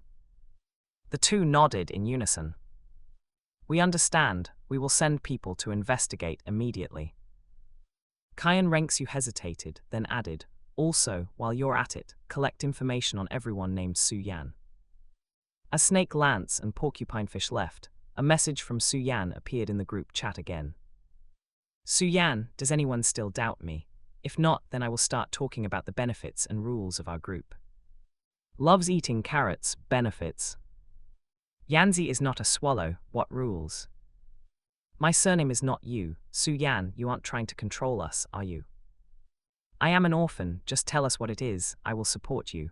The 2 nodded in unison. "We understand. We will send people to investigate immediately." Qian Renxue hesitated, then added, Also, while you're at it, collect information on everyone named Su Yan. As Snake Lance and Porcupinefish left, a message from Su Yan appeared in the group chat again. Su Yan, does anyone still doubt me? If not, then I will start talking about the benefits and rules of our group. Loves eating carrots, benefits. Yanzi is not a swallow, what rules? My surname is not Yu, Su Yan, you aren't trying to control us, are you? I am an orphan, just tell us what it is, I will support you.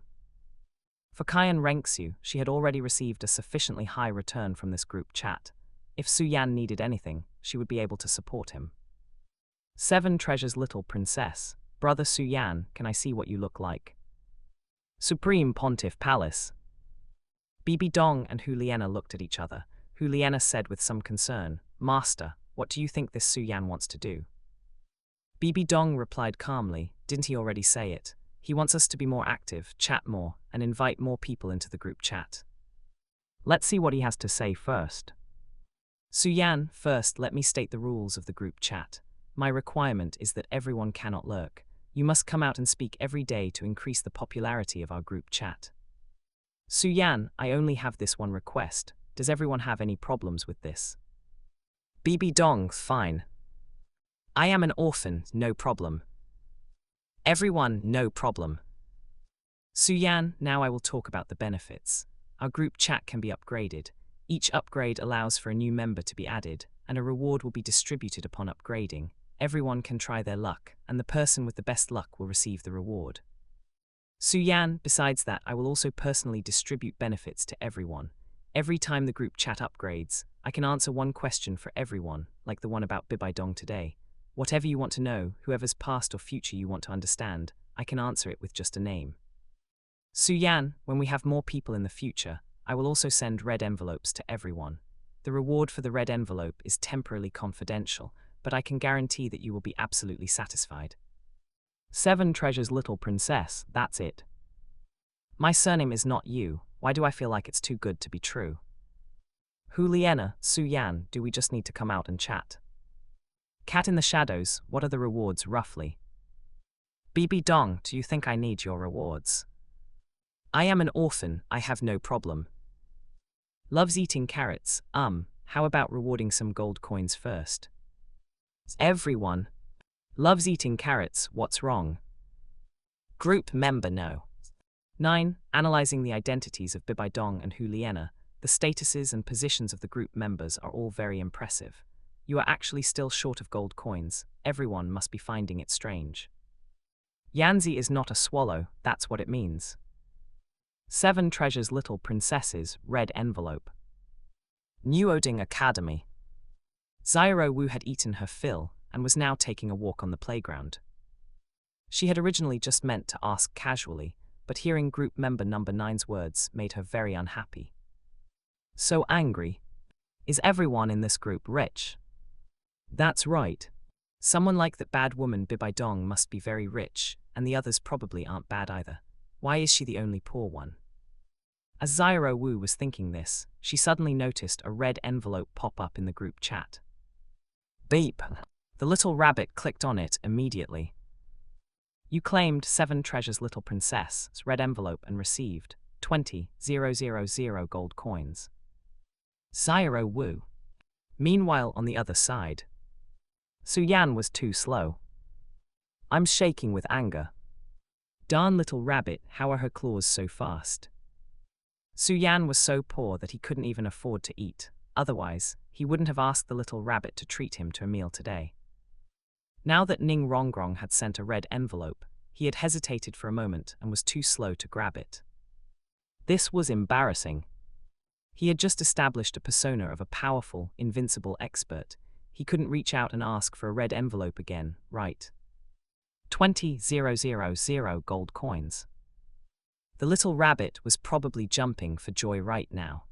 For Qian Renxue, she had already received a sufficiently high return from this group chat. If Su Yan needed anything, she would be able to support him. 7 Treasures Little Princess. Brother Su Yan, can I see what you look like? Supreme Pontiff Palace. Bibi Dong and Huliena looked at each other. Huliena said with some concern, Master, what do you think this Su Yan wants to do? Bibi Dong replied calmly, didn't he already say it? He wants us to be more active, chat more, and invite more people into the group chat. Let's see what he has to say first. Su Yan, first let me state the rules of the group chat. My requirement is that everyone cannot lurk. You must come out and speak every day to increase the popularity of our group chat. Su Yan, I only have this one request. Does everyone have any problems with this? Bibi Dong, fine. I am an orphan, no problem. Everyone, no problem. Su Yan, now I will talk about the benefits. Our group chat can be upgraded. Each upgrade allows for a new member to be added, and a reward will be distributed upon upgrading. Everyone can try their luck, and the person with the best luck will receive the reward. Su Yan, besides that, I will also personally distribute benefits to everyone. Every time the group chat upgrades, I can answer one question for everyone, like the one about Bibi Dong today. Whatever you want to know, whoever's past or future you want to understand, I can answer it with just a name. Su Yan, when we have more people in the future, I will also send red envelopes to everyone. The reward for the red envelope is temporarily confidential, but I can guarantee that you will be absolutely satisfied. 7 Treasures Little Princess, that's it. My surname is not Yu, why do I feel like it's too good to be true? Huliena, Su Yan, do we just need to come out and chat? Cat in the Shadows, what are the rewards roughly? Bibi Dong, do you think I need your rewards? I am an orphan, I have no problem. Loves eating carrots, how about rewarding some gold coins first? Everyone loves eating carrots, what's wrong? Group member no. 9. Analyzing the identities of Bibi Dong and Huliena, the statuses and positions of the group members are all very impressive. You are actually still short of gold coins, everyone must be finding it strange. Yanzi is not a swallow, that's what it means. 7 Treasures Little Princesses, red envelope. New Oding Academy. Xiao Wu had eaten her fill and was now taking a walk on the playground. She had originally just meant to ask casually, but hearing group member number 9's words made her very unhappy. So angry. Is everyone in this group rich? That's right. Someone like that bad woman Bibi Dong must be very rich, and the others probably aren't bad either. Why is she the only poor one? As Xiao Wu was thinking this, she suddenly noticed a red envelope pop up in the group chat. Beep. The little rabbit clicked on it immediately. You claimed 7 Treasures Little Princess, red envelope, and received 20,000 gold coins. Xiao Wu. Meanwhile, on the other side, Su Yan was too slow. I'm shaking with anger. Darn little rabbit, how are her claws so fast? Su Yan was so poor that he couldn't even afford to eat. Otherwise, he wouldn't have asked the little rabbit to treat him to a meal today. Now that Ning Rongrong had sent a red envelope, he had hesitated for a moment and was too slow to grab it. This was embarrassing. He had just established a persona of a powerful, invincible expert. He couldn't reach out and ask for a red envelope again, right? 20,000 gold coins. The little rabbit was probably jumping for joy right now.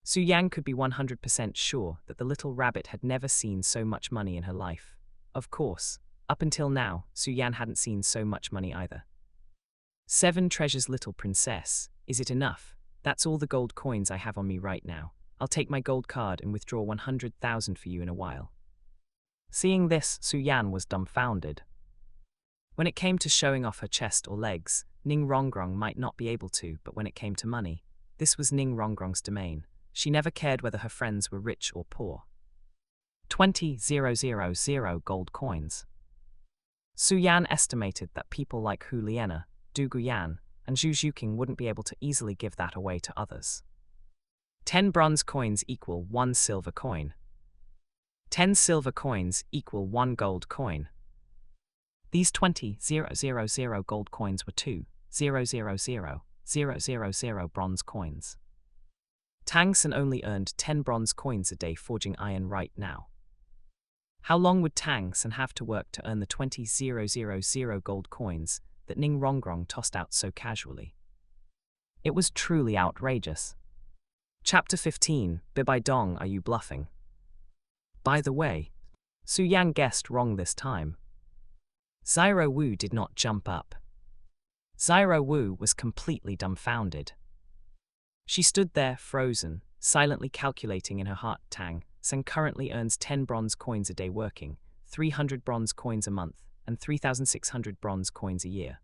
Su Yan could be 100% sure that the little rabbit had never seen so much money in her life. Of course, up until now, Su Yan hadn't seen so much money either. 7 Treasures Little Princess, is it enough? That's all the gold coins I have on me right now. I'll take my gold card and withdraw 100,000 for you in a while. Seeing this, Su Yan was dumbfounded. When it came to showing off her chest or legs, Ning Rongrong might not be able to, but when it came to money, this was Ning Rongrong's domain. She never cared whether her friends were rich or poor. 20,000 gold coins. Su Yan estimated that people like Hu Liena, Dugu Yan, and Zhu Zhuqing wouldn't be able to easily give that away to others. 10 bronze coins equal 1 silver coin. 10 silver coins equal 1 gold coin. These 20,000 gold coins were 2,000,000 bronze coins. Tang San only earned 10 bronze coins a day forging iron right now. How long would Tang San have to work to earn the 20,000 gold coins that Ning Rongrong tossed out so casually? It was truly outrageous. Chapter 15, Bibi Dong, are you bluffing? By the way, Su Yan guessed wrong this time. Xiao Wu did not jump up. Xiao Wu was completely dumbfounded. She stood there, frozen, silently calculating in her heart. Tang San currently earns 10 bronze coins a day working, 300 bronze coins a month, and 3,600 bronze coins a year.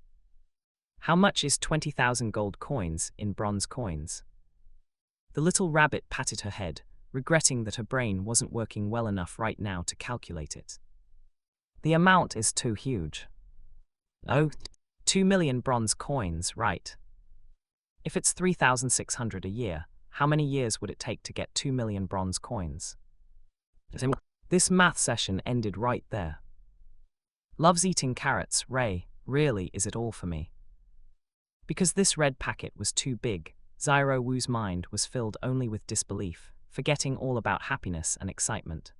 How much is 20,000 gold coins in bronze coins? The little rabbit patted her head, regretting that her brain wasn't working well enough right now to calculate it. The amount is too huge. Oh, 2 million bronze coins, right? If it's 3,600 a year, how many years would it take to get 2 million bronze coins? This math session ended right there. Loves eating carrots, Ray, really is it all for me? Because this red packet was too big, Xiao Wu's mind was filled only with disbelief, forgetting all about happiness and excitement.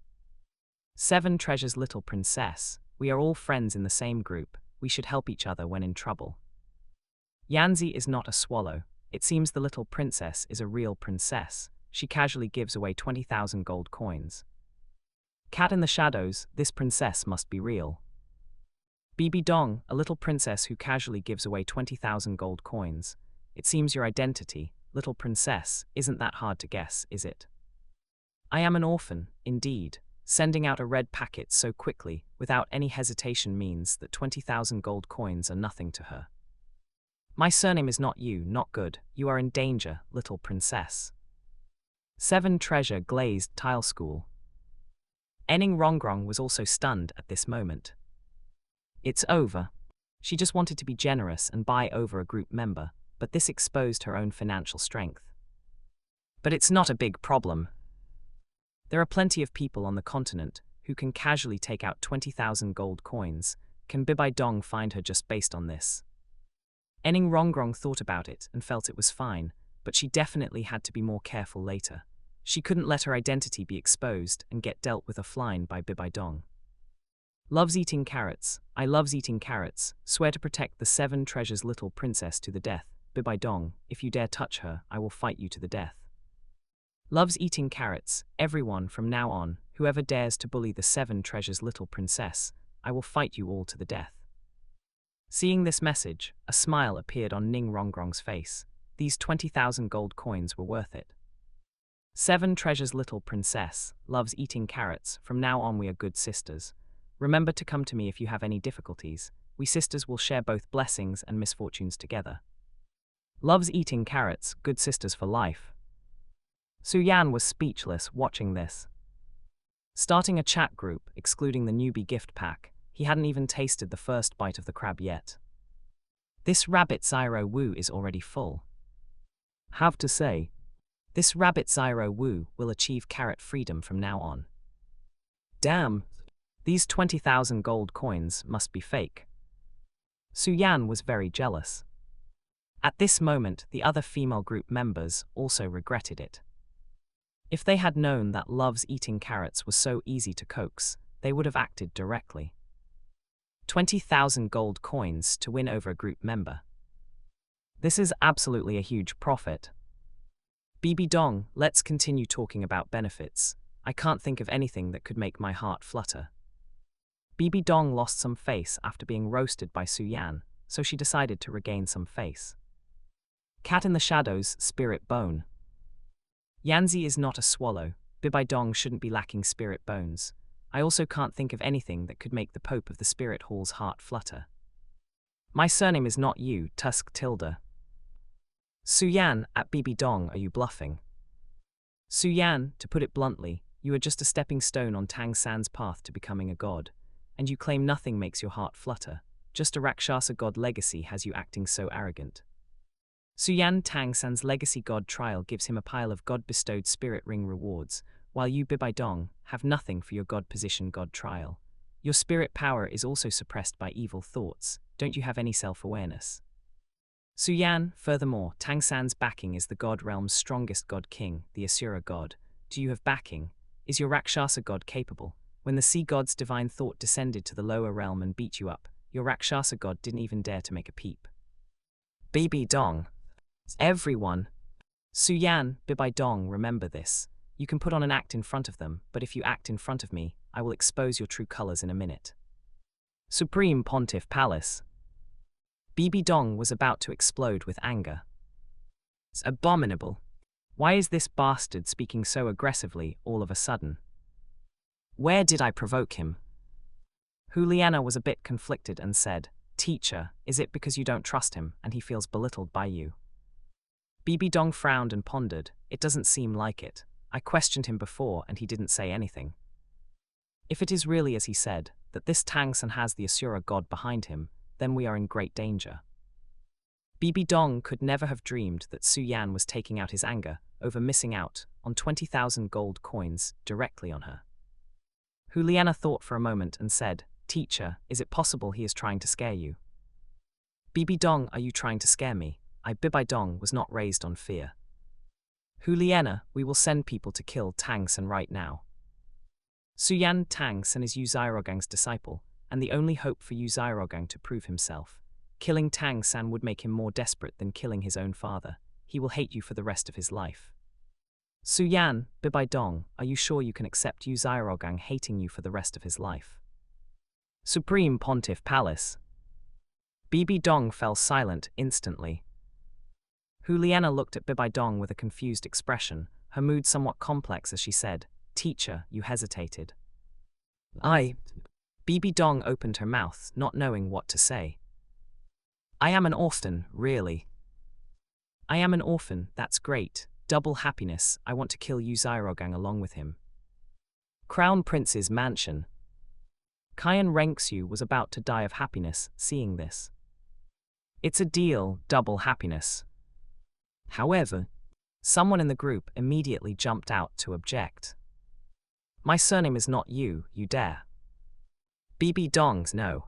7 treasures, little princess, we are all friends in the same group, we should help each other when in trouble. Yanzi is not a swallow, it seems the little princess is a real princess, she casually gives away 20,000 gold coins. Cat in the shadows, this princess must be real. Bibi Dong, a little princess who casually gives away 20,000 gold coins. It seems your identity, little princess, isn't that hard to guess, is it? I am an orphan, indeed. Sending out a red packet so quickly, without any hesitation, means that 20,000 gold coins are nothing to her. My surname is not you, not good, you are in danger, little princess. 7 treasure, glazed tile school. Ning Rongrong was also stunned at this moment. It's over. She just wanted to be generous and buy over a group member, but this exposed her own financial strength. But it's not a big problem. There are plenty of people on the continent who can casually take out 20,000 gold coins. Can Bibi Dong find her just based on this? Ning Rongrong thought about it and felt it was fine, but she definitely had to be more careful later. She couldn't let her identity be exposed and get dealt with offline by Bibi Dong. Loves eating carrots, I loves eating carrots, swear to protect the 7 treasures, little princess to the death. Bibi Dong, if you dare touch her, I will fight you to the death. Loves eating carrots, everyone from now on, whoever dares to bully the 7 treasures, little princess, I will fight you all to the death. Seeing this message, a smile appeared on Ning Rongrong's face. These 20,000 gold coins were worth it. 7 treasures, little princess, loves eating carrots, from now on we are good sisters. Remember to come to me if you have any difficulties, we sisters will share both blessings and misfortunes together. Loves eating carrots, good sisters for life. Su Yan was speechless watching this. Starting a chat group, excluding the newbie gift pack, he hadn't even tasted the first bite of the crab yet. This rabbit Xiao Wu is already full. Have to say, this rabbit Xiao Wu will achieve carrot freedom from now on. Damn, these 20,000 gold coins must be fake. Su Yan was very jealous. At this moment, the other female group members also regretted it. If they had known that Love's eating carrots was so easy to coax, they would have acted directly. 20,000 gold coins to win over a group member. This is absolutely a huge profit. Bibi Dong, let's continue talking about benefits. I can't think of anything that could make my heart flutter. Bibi Dong lost some face after being roasted by Su Yan, so she decided to regain some face. Cat in the shadows, spirit bone. Yanzi is not a swallow. Bibi Dong shouldn't be lacking spirit bones. I also can't think of anything that could make the Pope of the Spirit Hall's heart flutter. My surname is not Yu, Tusk tilde. Su Yan, at Bibi Dong, are you bluffing? Su Yan, to put it bluntly, you are just a stepping stone on Tang San's path to becoming a god, and you claim nothing makes your heart flutter. Just a Rakshasa god legacy has you acting so arrogant. Su Yan, Tang San's legacy god trial gives him a pile of god-bestowed spirit ring rewards, while you, Bibi Dong, have nothing for your god position god trial. Your spirit power is also suppressed by evil thoughts. Don't you have any self-awareness? Su Yan, furthermore, Tang San's backing is the god realm's strongest god king, the Asura god. Do you have backing? Is your Rakshasa god capable? When the sea god's divine thought descended to the lower realm and beat you up, your Rakshasa god didn't even dare to make a peep. Bibi Dong. Everyone. Su Yan, Bibi Dong, remember this. You can put on an act in front of them, but if you act in front of me, I will expose your true colors in a minute. Supreme Pontiff Palace. Bibi Dong was about to explode with anger. It's abominable. Why is this bastard speaking so aggressively all of a sudden? Where did I provoke him? Juliana was a bit conflicted and said, Teacher, is it because you don't trust him and he feels belittled by you? Bibi Dong frowned and pondered. It doesn't seem like it. I questioned him before and he didn't say anything. If it is really as he said, that this Tang San has the Asura god behind him, then we are in great danger. Bibi Dong could never have dreamed that Su Yan was taking out his anger over missing out on 20,000 gold coins directly on her. Juliana thought for a moment and said, Teacher, is it possible he is trying to scare you? Bibi Dong, are you trying to scare me? Bibi Dong was not raised on fear. Juliana, we will send people to kill Tang San right now. Su Yan, Tang San is Yu Zhairogang's disciple, and the only hope for Yu Zhairogang to prove himself. Killing Tang San would make him more desperate than killing his own father. He will hate you for the rest of his life. Su Yan, Bibi Dong, are you sure you can accept Yu Zhairogang hating you for the rest of his life? Supreme Pontiff Palace. Bibi Dong fell silent instantly. Juliana looked at Bibi Dong with a confused expression, her mood somewhat complex as she said, Teacher, you hesitated. Bibi Dong opened her mouth, not knowing what to say. I am an orphan, really. I am an orphan, that's great. Double happiness, I want to kill Yu Zhairogang along with him. Crown Prince's mansion. Qian Renxue was about to die of happiness, seeing this. It's a deal, double happiness. However, someone in the group immediately jumped out to object. My surname is not Yu, you dare. Bibi Dong's no.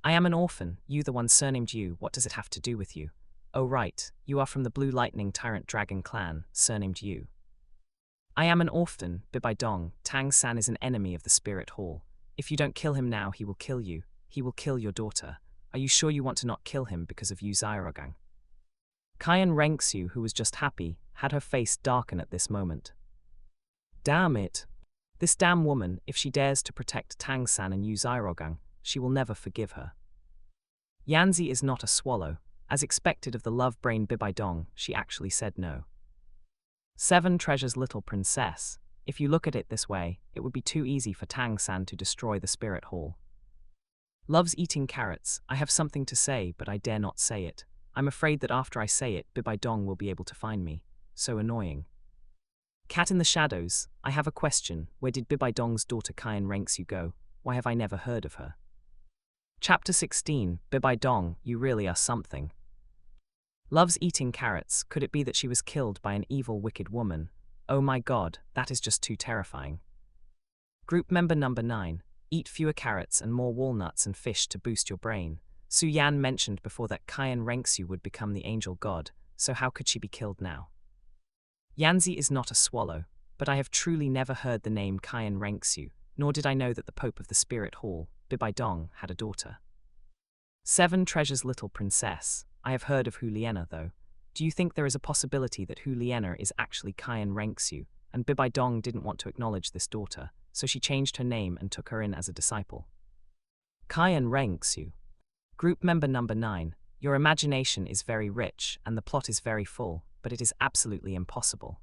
I am an orphan, you the one surnamed Yu, what does it have to do with you? Oh right, you are from the Blue Lightning Tyrant Dragon clan, surnamed Yu. I am an orphan, Bibi Dong, Tang San is an enemy of the Spirit Hall. If you don't kill him now he will kill you, he will kill your daughter. Are you sure you want to not kill him because of Yu Zhairogang? Qian Renxue, who was just happy, had her face darken at this moment. Damn it. This damn woman, if she dares to protect Tang San and Yu Zhairogang, she will never forgive her. Yanzi is not a swallow. As expected of the love-brain Bibi Dong, she actually said no. 7 Treasures Little Princess. If you look at it this way, it would be too easy for Tang San to destroy the Spirit Hall. Loves eating carrots. I have something to say, but I dare not say it. I'm afraid that after I say it, Bibi Dong will be able to find me. So annoying. Cat in the Shadows. I have a question. Where did Bibi Dong's daughter Qian Renxue go? Why have I never heard of her? Chapter 16. Bibi Dong, you really are something. Loves eating carrots. Could it be that she was killed by an evil, wicked woman? Oh my god, that is just too terrifying. Group member number 9. Eat fewer carrots and more walnuts and fish to boost your brain. Su Yan mentioned before that Qian Renxue would become the angel god, so how could she be killed now? Yanzi is not a swallow, but I have truly never heard the name Qian Renxue, nor did I know that the Pope of the Spirit Hall, Bibi Dong, had a daughter. 7 Treasures Little Princess. I have heard of Juliana though. Do you think there is a possibility that Juliana is actually Qian Renxue, and Bibi Dong didn't want to acknowledge this daughter, so she changed her name and took her in as a disciple? Qian Renxue. Group member number 9. Your imagination is very rich and the plot is very full, but it is absolutely impossible.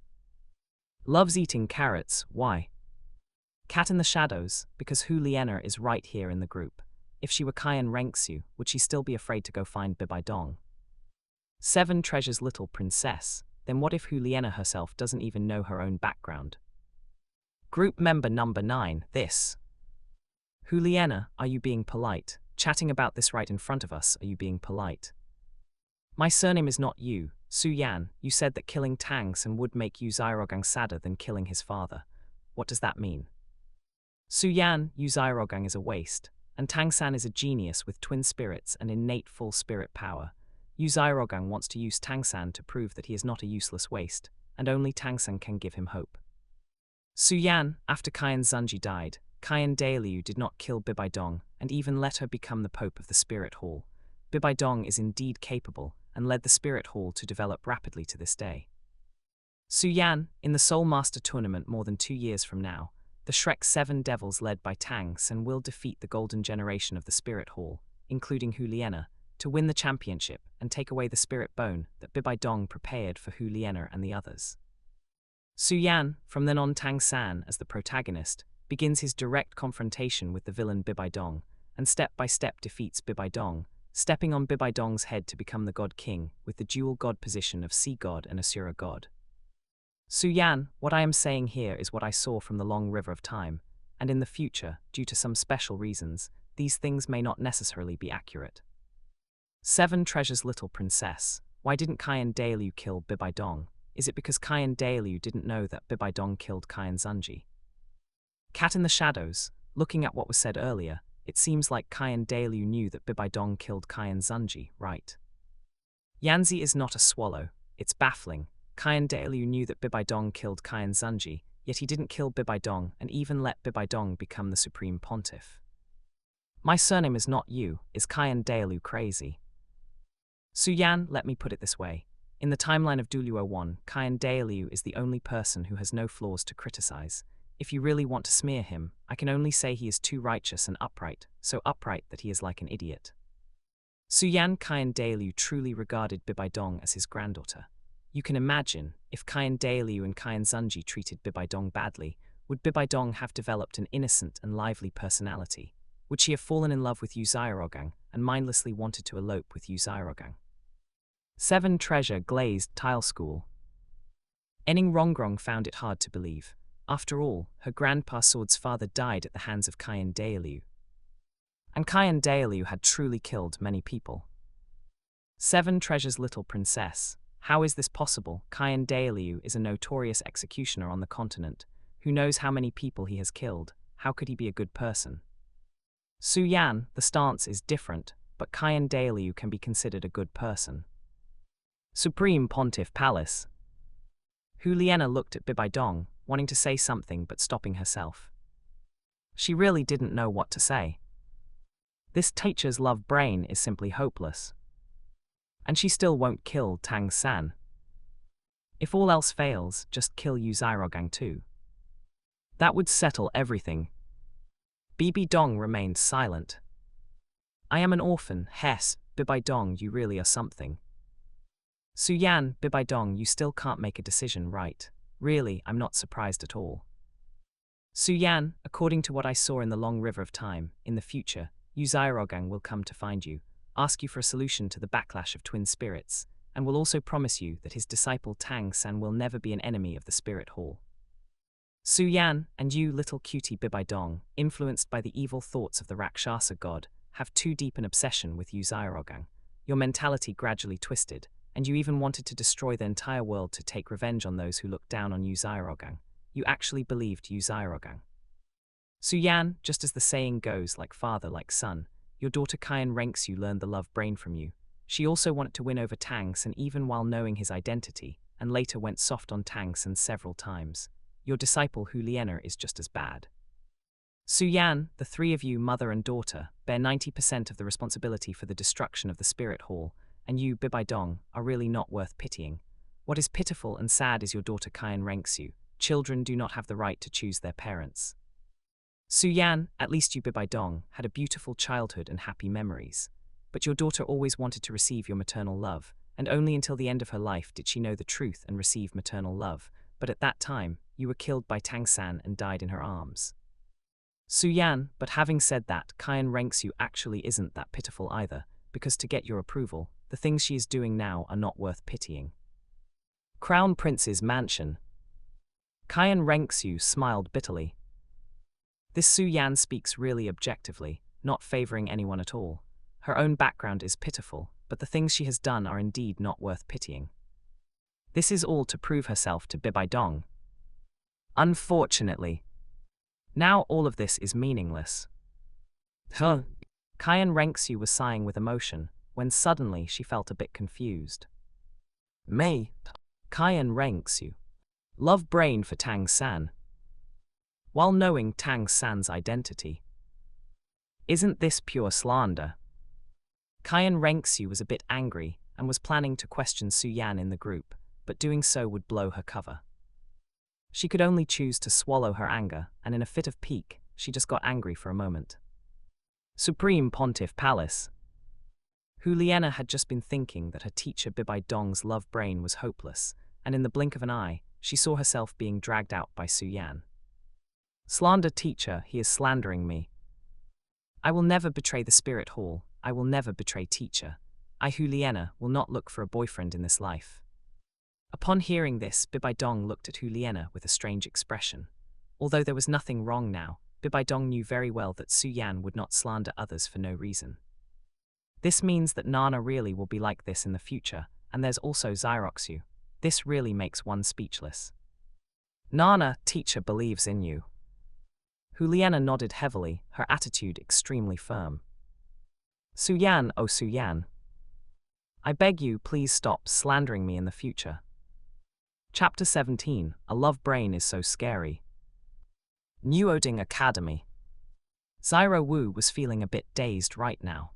Loves eating carrots. Why? Cat in the Shadows, because Juliana is right here in the group. if she were Qian Renxue, would she still be afraid to go find Bibi Dong? 7 Treasure's little princess. Then what if Hu Liena herself doesn't even know her own background? Group member number 9, this. Hu Liena, are you being polite? Chatting about this right in front of us, are you being polite? My surname is not Yu, Su Yan. You said that killing Tang San would make Yu Zairogang sadder than killing his father. What does that mean? Su Yan, Yu Zairogang is a waste, and Tang San is a genius with twin spirits and innate full spirit power. Yu Zairogang wants to use Tang San to prove that he is not a useless waste, and only Tang San can give him hope. Su Yan, after Qian Zunji died, Qian Dalu did not kill Bibi Dong and even let her become the Pope of the Spirit Hall. Bibi Dong is indeed capable and led the Spirit Hall to develop rapidly to this day. Su Yan, in the Soul Master Tournament more than 2 years from now, the Shrek 7 Devils led by Tang San will defeat the Golden Generation of the Spirit Hall, including Hu Liena, to win the championship and take away the Spirit Bone that Bibi Dong prepared for Hu Liena and the others. Su Yan, from then on Tang San as the protagonist, begins his direct confrontation with the villain Bibi Dong, and step by step defeats Bibi Dong, stepping on Bibi Dong's head to become the God King with the dual God position of Sea God and Asura God. Su Yan, what I am saying here is what I saw from the long river of time, and in the future, due to some special reasons, these things may not necessarily be accurate. 7 Treasure's little princess. Why didn't Qian Dalu kill Bibi Dong? Is it because Qian Dalu didn't know that Bibi Dong killed Qian Zunji? Cat in the shadows, looking at what was said earlier, it seems like Qian Dalu knew that Bibi Dong killed Qian Zunji, right? Yanzi is not a swallow, it's baffling. Qian Dalu knew that Bibi Dong killed Qian Zunji, yet he didn't kill Bibi Dong and even let Bibi Dong become the Supreme Pontiff. My surname is not Yu, is Qian Dalu crazy? Su Yan, let me put it this way. In the timeline of Douluo 1, Qian Dalu is the only person who has no flaws to criticize. If you really want to smear him, I can only say he is too righteous and upright, so upright that he is like an idiot. Su Yan, Qian Dalu truly regarded Bibi Dong as his granddaughter. You can imagine, if Qian Dalu and Qian Zunji treated Bibi Dong badly, would Bibi Dong have developed an innocent and lively personality? Would she have fallen in love with Yu Zairogang and mindlessly wanted to elope with Yu Zairogang? 7 Treasure Glazed Tile School. Ning Rongrong found it hard to believe. After all, her grandpa Sword's father died at the hands of Qian Dalu. And Qian Dalu had truly killed many people. 7 Treasure's little princess. How is this possible? Qian Dalu is a notorious executioner on the continent. Who knows how many people he has killed? How could he be a good person? Su Yan, the stance is different, but Qian Dalu can be considered a good person. Supreme Pontiff Palace. Hu Liena looked at Bibi Dong, wanting to say something but stopping herself. She really didn't know what to say. This teacher's love brain is simply hopeless. And she still won't kill Tang San. If all else fails, just kill Yu Zairogang too. That would settle everything. Bibi Dong remained silent. I am an orphan, Hess, Bibi Dong, you really are something. Su Yan, Bibi Dong, you still can't make a decision, right? Really, I'm not surprised at all. Su Yan, according to what I saw in the long river of time, in the future, Yu Zairogang will come to find you, ask you for a solution to the backlash of twin spirits, and will also promise you that his disciple Tang San will never be an enemy of the Spirit Hall. Su Yan, and you, little cutie Bibi Dong, influenced by the evil thoughts of the Rakshasa god, have too deep an obsession with Yu Zairogang. Your mentality gradually twisted, and you even wanted to destroy the entire world to take revenge on those who looked down on Yu Zairogang. You actually believed Yu Zairogang. Su Yan, just as the saying goes, like father, like son, your daughter Qian Renxue learned the love brain from you. She also wanted to win over Tang San even while knowing his identity, and later went soft on Tang San several times. Your disciple Hu Liena is just as bad. Su Yan, the 3 of you, mother and daughter, bear 90% of the responsibility for the destruction of the Spirit Hall, and you, Bibi Dong, are really not worth pitying. What is pitiful and sad is your daughter Qian Renxue. Children do not have the right to choose their parents. Su Yan, at least you, Bibi Dong, had a beautiful childhood and happy memories. But your daughter always wanted to receive your maternal love, and only until the end of her life did she know the truth and receive maternal love. But at that time, you were killed by Tang San and died in her arms. Su Yan, but having said that, Qian Renxue actually isn't that pitiful either, because to get your approval, the things she is doing now are not worth pitying. Crown Prince's mansion. Qian Renxue smiled bitterly. This Su Yan speaks really objectively, not favoring anyone at all. Her own background is pitiful, but the things she has done are indeed not worth pitying. This is all to prove herself to Bibi Dong. Unfortunately, now all of this is meaningless. Qian Renxue was sighing with emotion, when suddenly she felt a bit confused. Qian Renxue. Love brain for Tang San. While knowing Tang San's identity. Isn't this pure slander? Qian Renxue was a bit angry and was planning to question Su Yan in the group, but doing so would blow her cover. She could only choose to swallow her anger, and in a fit of pique, she just got angry for a moment. Supreme Pontiff Palace. Liana had just been thinking that her teacher Bibi Dong's love brain was hopeless, and in the blink of an eye, she saw herself being dragged out by Su Yan. Slander teacher, he is slandering me. I will never betray the spirit hall, I will never betray teacher. I, Liana, will not look for a boyfriend in this life. Upon hearing this, Bibi Dong looked at Liana with a strange expression. Although there was nothing wrong now, Bibi Dong knew very well that Su Yan would not slander others for no reason. This means that Nana really will be like this in the future, and there's also Xiroxu. This really makes one speechless. Nana, teacher believes in you. Liana nodded heavily, her attitude extremely firm. Su Yan, oh Su Yan. I beg you, please stop slandering me in the future. Chapter 17, A Love Brain is So Scary. Nuoding Academy. Xiao Wu was feeling a bit dazed right now.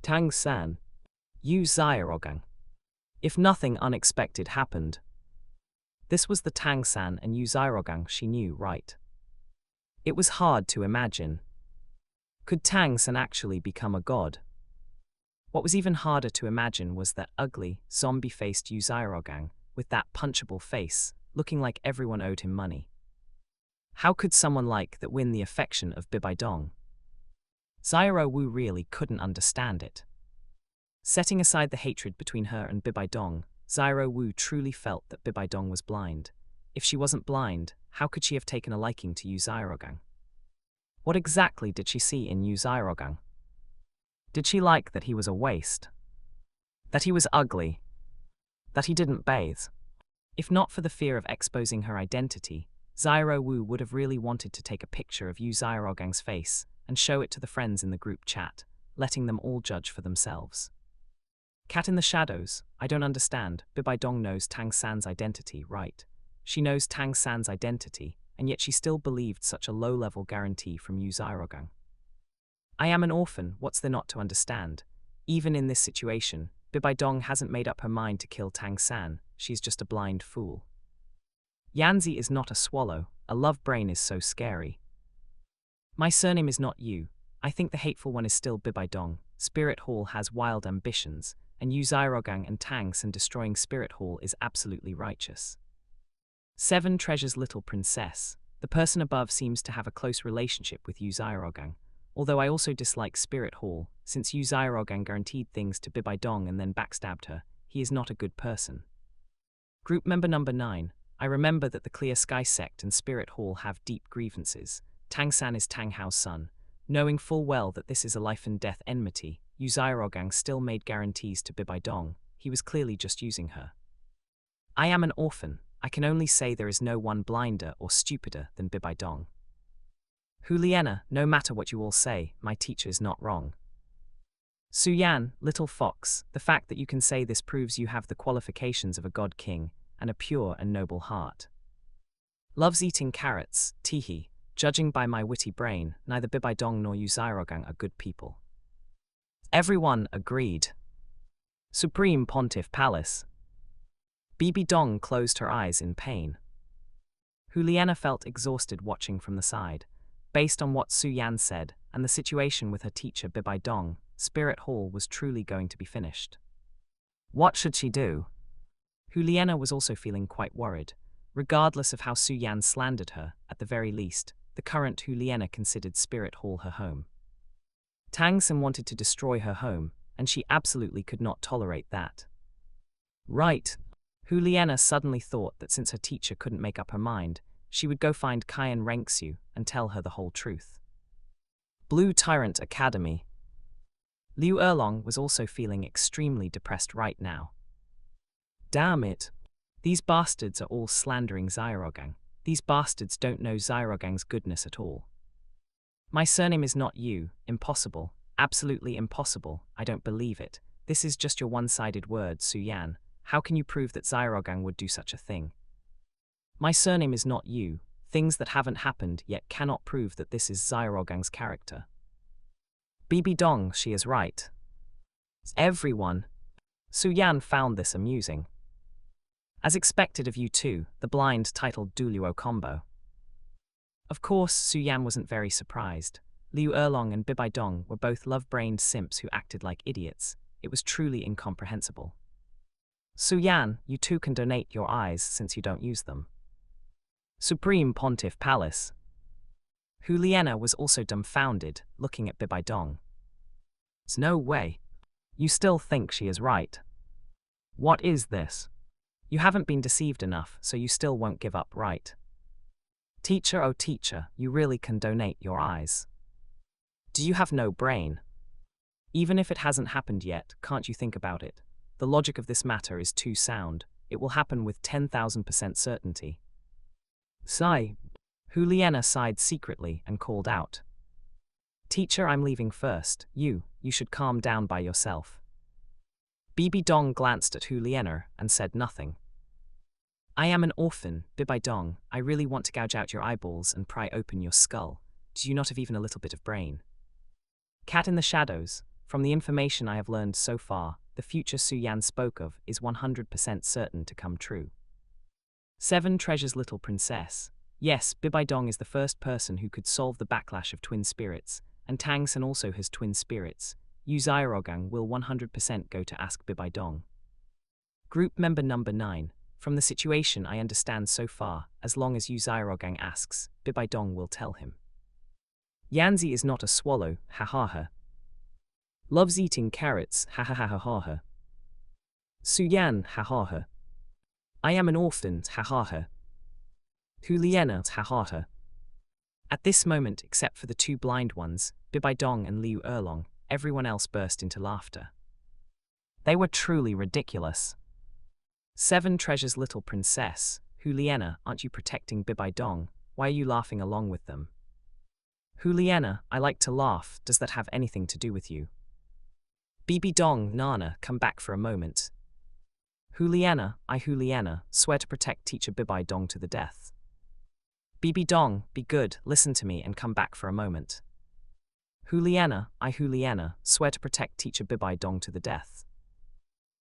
Tang San. Yu Xiaogang. If nothing unexpected happened. This was the Tang San and Yu Xiaogang she knew, right? It was hard to imagine. Could Tang San actually become a god? What was even harder to imagine was that ugly, zombie-faced Yu Xiaogang, with that punchable face, looking like everyone owed him money. How could someone like that win the affection of Bibi Dong? Xiao Wu really couldn't understand it. Setting aside the hatred between her and Bibi Dong, Xiao Wu truly felt that Bibi Dong was blind. If she wasn't blind, how could she have taken a liking to Yu Xiaogang? What exactly did she see in Yu Xiaogang? Did she like that he was a waste? That he was ugly? That he didn't bathe? If not for the fear of exposing her identity, Xiao Wu would have really wanted to take a picture of Yu Xiaogang's face and show it to the friends in the group chat, letting them all judge for themselves. Cat in the shadows, I don't understand. Bibi Dong knows Tang San's identity, right? She knows Tang San's identity, and yet she still believed such a low-level guarantee from Yu Xiaogang. I am an orphan, what's there not to understand? Even in this situation, Bibi Dong hasn't made up her mind to kill Tang San, she's just a blind fool. Yanzi is not a swallow, a love brain is so scary. My surname is not Yu, I think the hateful one is still Bibi Dong. Spirit Hall has wild ambitions, and Yu Xiaogang and Tang San destroying Spirit Hall is absolutely righteous. 7 Treasures Little Princess. The person above seems to have a close relationship with Yu Xiaogang, although I also dislike Spirit Hall, since Yu Xiaogang guaranteed things to Bibi Dong and then backstabbed her, he is not a good person. Group member number 9. I remember that the Clear Sky sect and Spirit Hall have deep grievances. Tang San is Tang Hao's son. Knowing full well that this is a life-and-death enmity, Yu Xiaogang still made guarantees to Bibi Dong. He was clearly just using her. I am an orphan. I can only say there is no one blinder or stupider than Bibi Dong. Liana, no matter what you all say, my teacher is not wrong. Su Yan, little fox, the fact that you can say this proves you have the qualifications of a god king and a pure and noble heart. Loves eating carrots, teehee. Judging by my witty brain, neither Bibi Dong nor Yu Xiaogang are good people. Everyone agreed. Supreme Pontiff Palace. Bibi Dong closed her eyes in pain. Liana felt exhausted watching from the side. Based on what Su Yan said, and the situation with her teacher Bibi Dong, Spirit Hall was truly going to be finished. What should she do? Liana was also feeling quite worried. Regardless of how Su Yan slandered her, at the very least, the current Hu Liena considered spirit hall her home. Tang Xin wanted to destroy her home, and she absolutely could not tolerate that. Right. Hu Liena suddenly thought that since her teacher couldn't make up her mind, she would go find Qian Renxue and tell her the whole truth. Blue Tyrant Academy. Liu Erlong was also feeling extremely depressed right now. Damn it. These bastards are all slandering Xiaogang. These bastards don't know Xiaogang's goodness at all. My surname is not you. Impossible. Absolutely impossible. I don't believe it. This is just your one-sided word, Su Yan. How can you prove that Xiaogang would do such a thing? My surname is not you. Things that haven't happened yet cannot prove that this is Xiaogang's character. Bibi Dong, she is right. Everyone. Su Yan found this amusing. As expected of you two, the blind titled Douluo combo. Of course, Su Yan wasn't very surprised. Liu Erlong and Bibi Dong were both love-brained simps who acted like idiots. It was truly incomprehensible. Su Yan, you too can donate your eyes since you don't use them. Supreme Pontiff Palace. Hu Liena was also dumbfounded, looking at Bibi Dong. There's no way. You still think she is right. What is this? You haven't been deceived enough, so you still won't give up, right? Teacher, oh teacher, you really can donate your eyes. Do you have no brain? Even if it hasn't happened yet, can't you think about it? The logic of this matter is too sound. It will happen with 10,000% certainty. Sigh. Hu Liena sighed secretly and called out. Teacher, I'm leaving first. You should calm down by yourself. Bibi Dong glanced at Hu Liena and said nothing. I am an orphan, Bibi Dong. I really want to gouge out your eyeballs and pry open your skull. Do you not have even a little bit of brain? Cat in the shadows. From the information I have learned so far, the future Su Yan spoke of is 100% certain to come true. 7 Treasures Little Princess. Yes, Bibi Dong is the first person who could solve the backlash of twin spirits, and Tang Xin also has twin spirits. Yu Xiaogang will 100% go to ask Bibi Dong. Group member number 9. From the situation I understand so far, as long as Yu Xiaogang asks, Bibi Dong will tell him. Yanzi is not a swallow, ha ha ha. Loves eating carrots, ha ha ha ha ha ha. Su Yan, ha ha ha. I am an orphan, ha ha ha. Hu Liena, ha ha ha. At this moment, except for the 2 blind ones, Bibi Dong and Liu Erlong, everyone else burst into laughter. They were truly ridiculous. 7 Treasures Little Princess. Hu Liena, aren't you protecting Bibi Dong? Why are you laughing along with them? Hu Liena, I like to laugh. Does that have anything to do with you? Bibi Dong, Nana, come back for a moment. Hu Liena, Hu Liena, swear to protect teacher Bibi Dong to the death. Bibi Dong, be good, listen to me and come back for a moment. Hu Liena, Hu Liena, swear to protect teacher Bibi Dong to the death.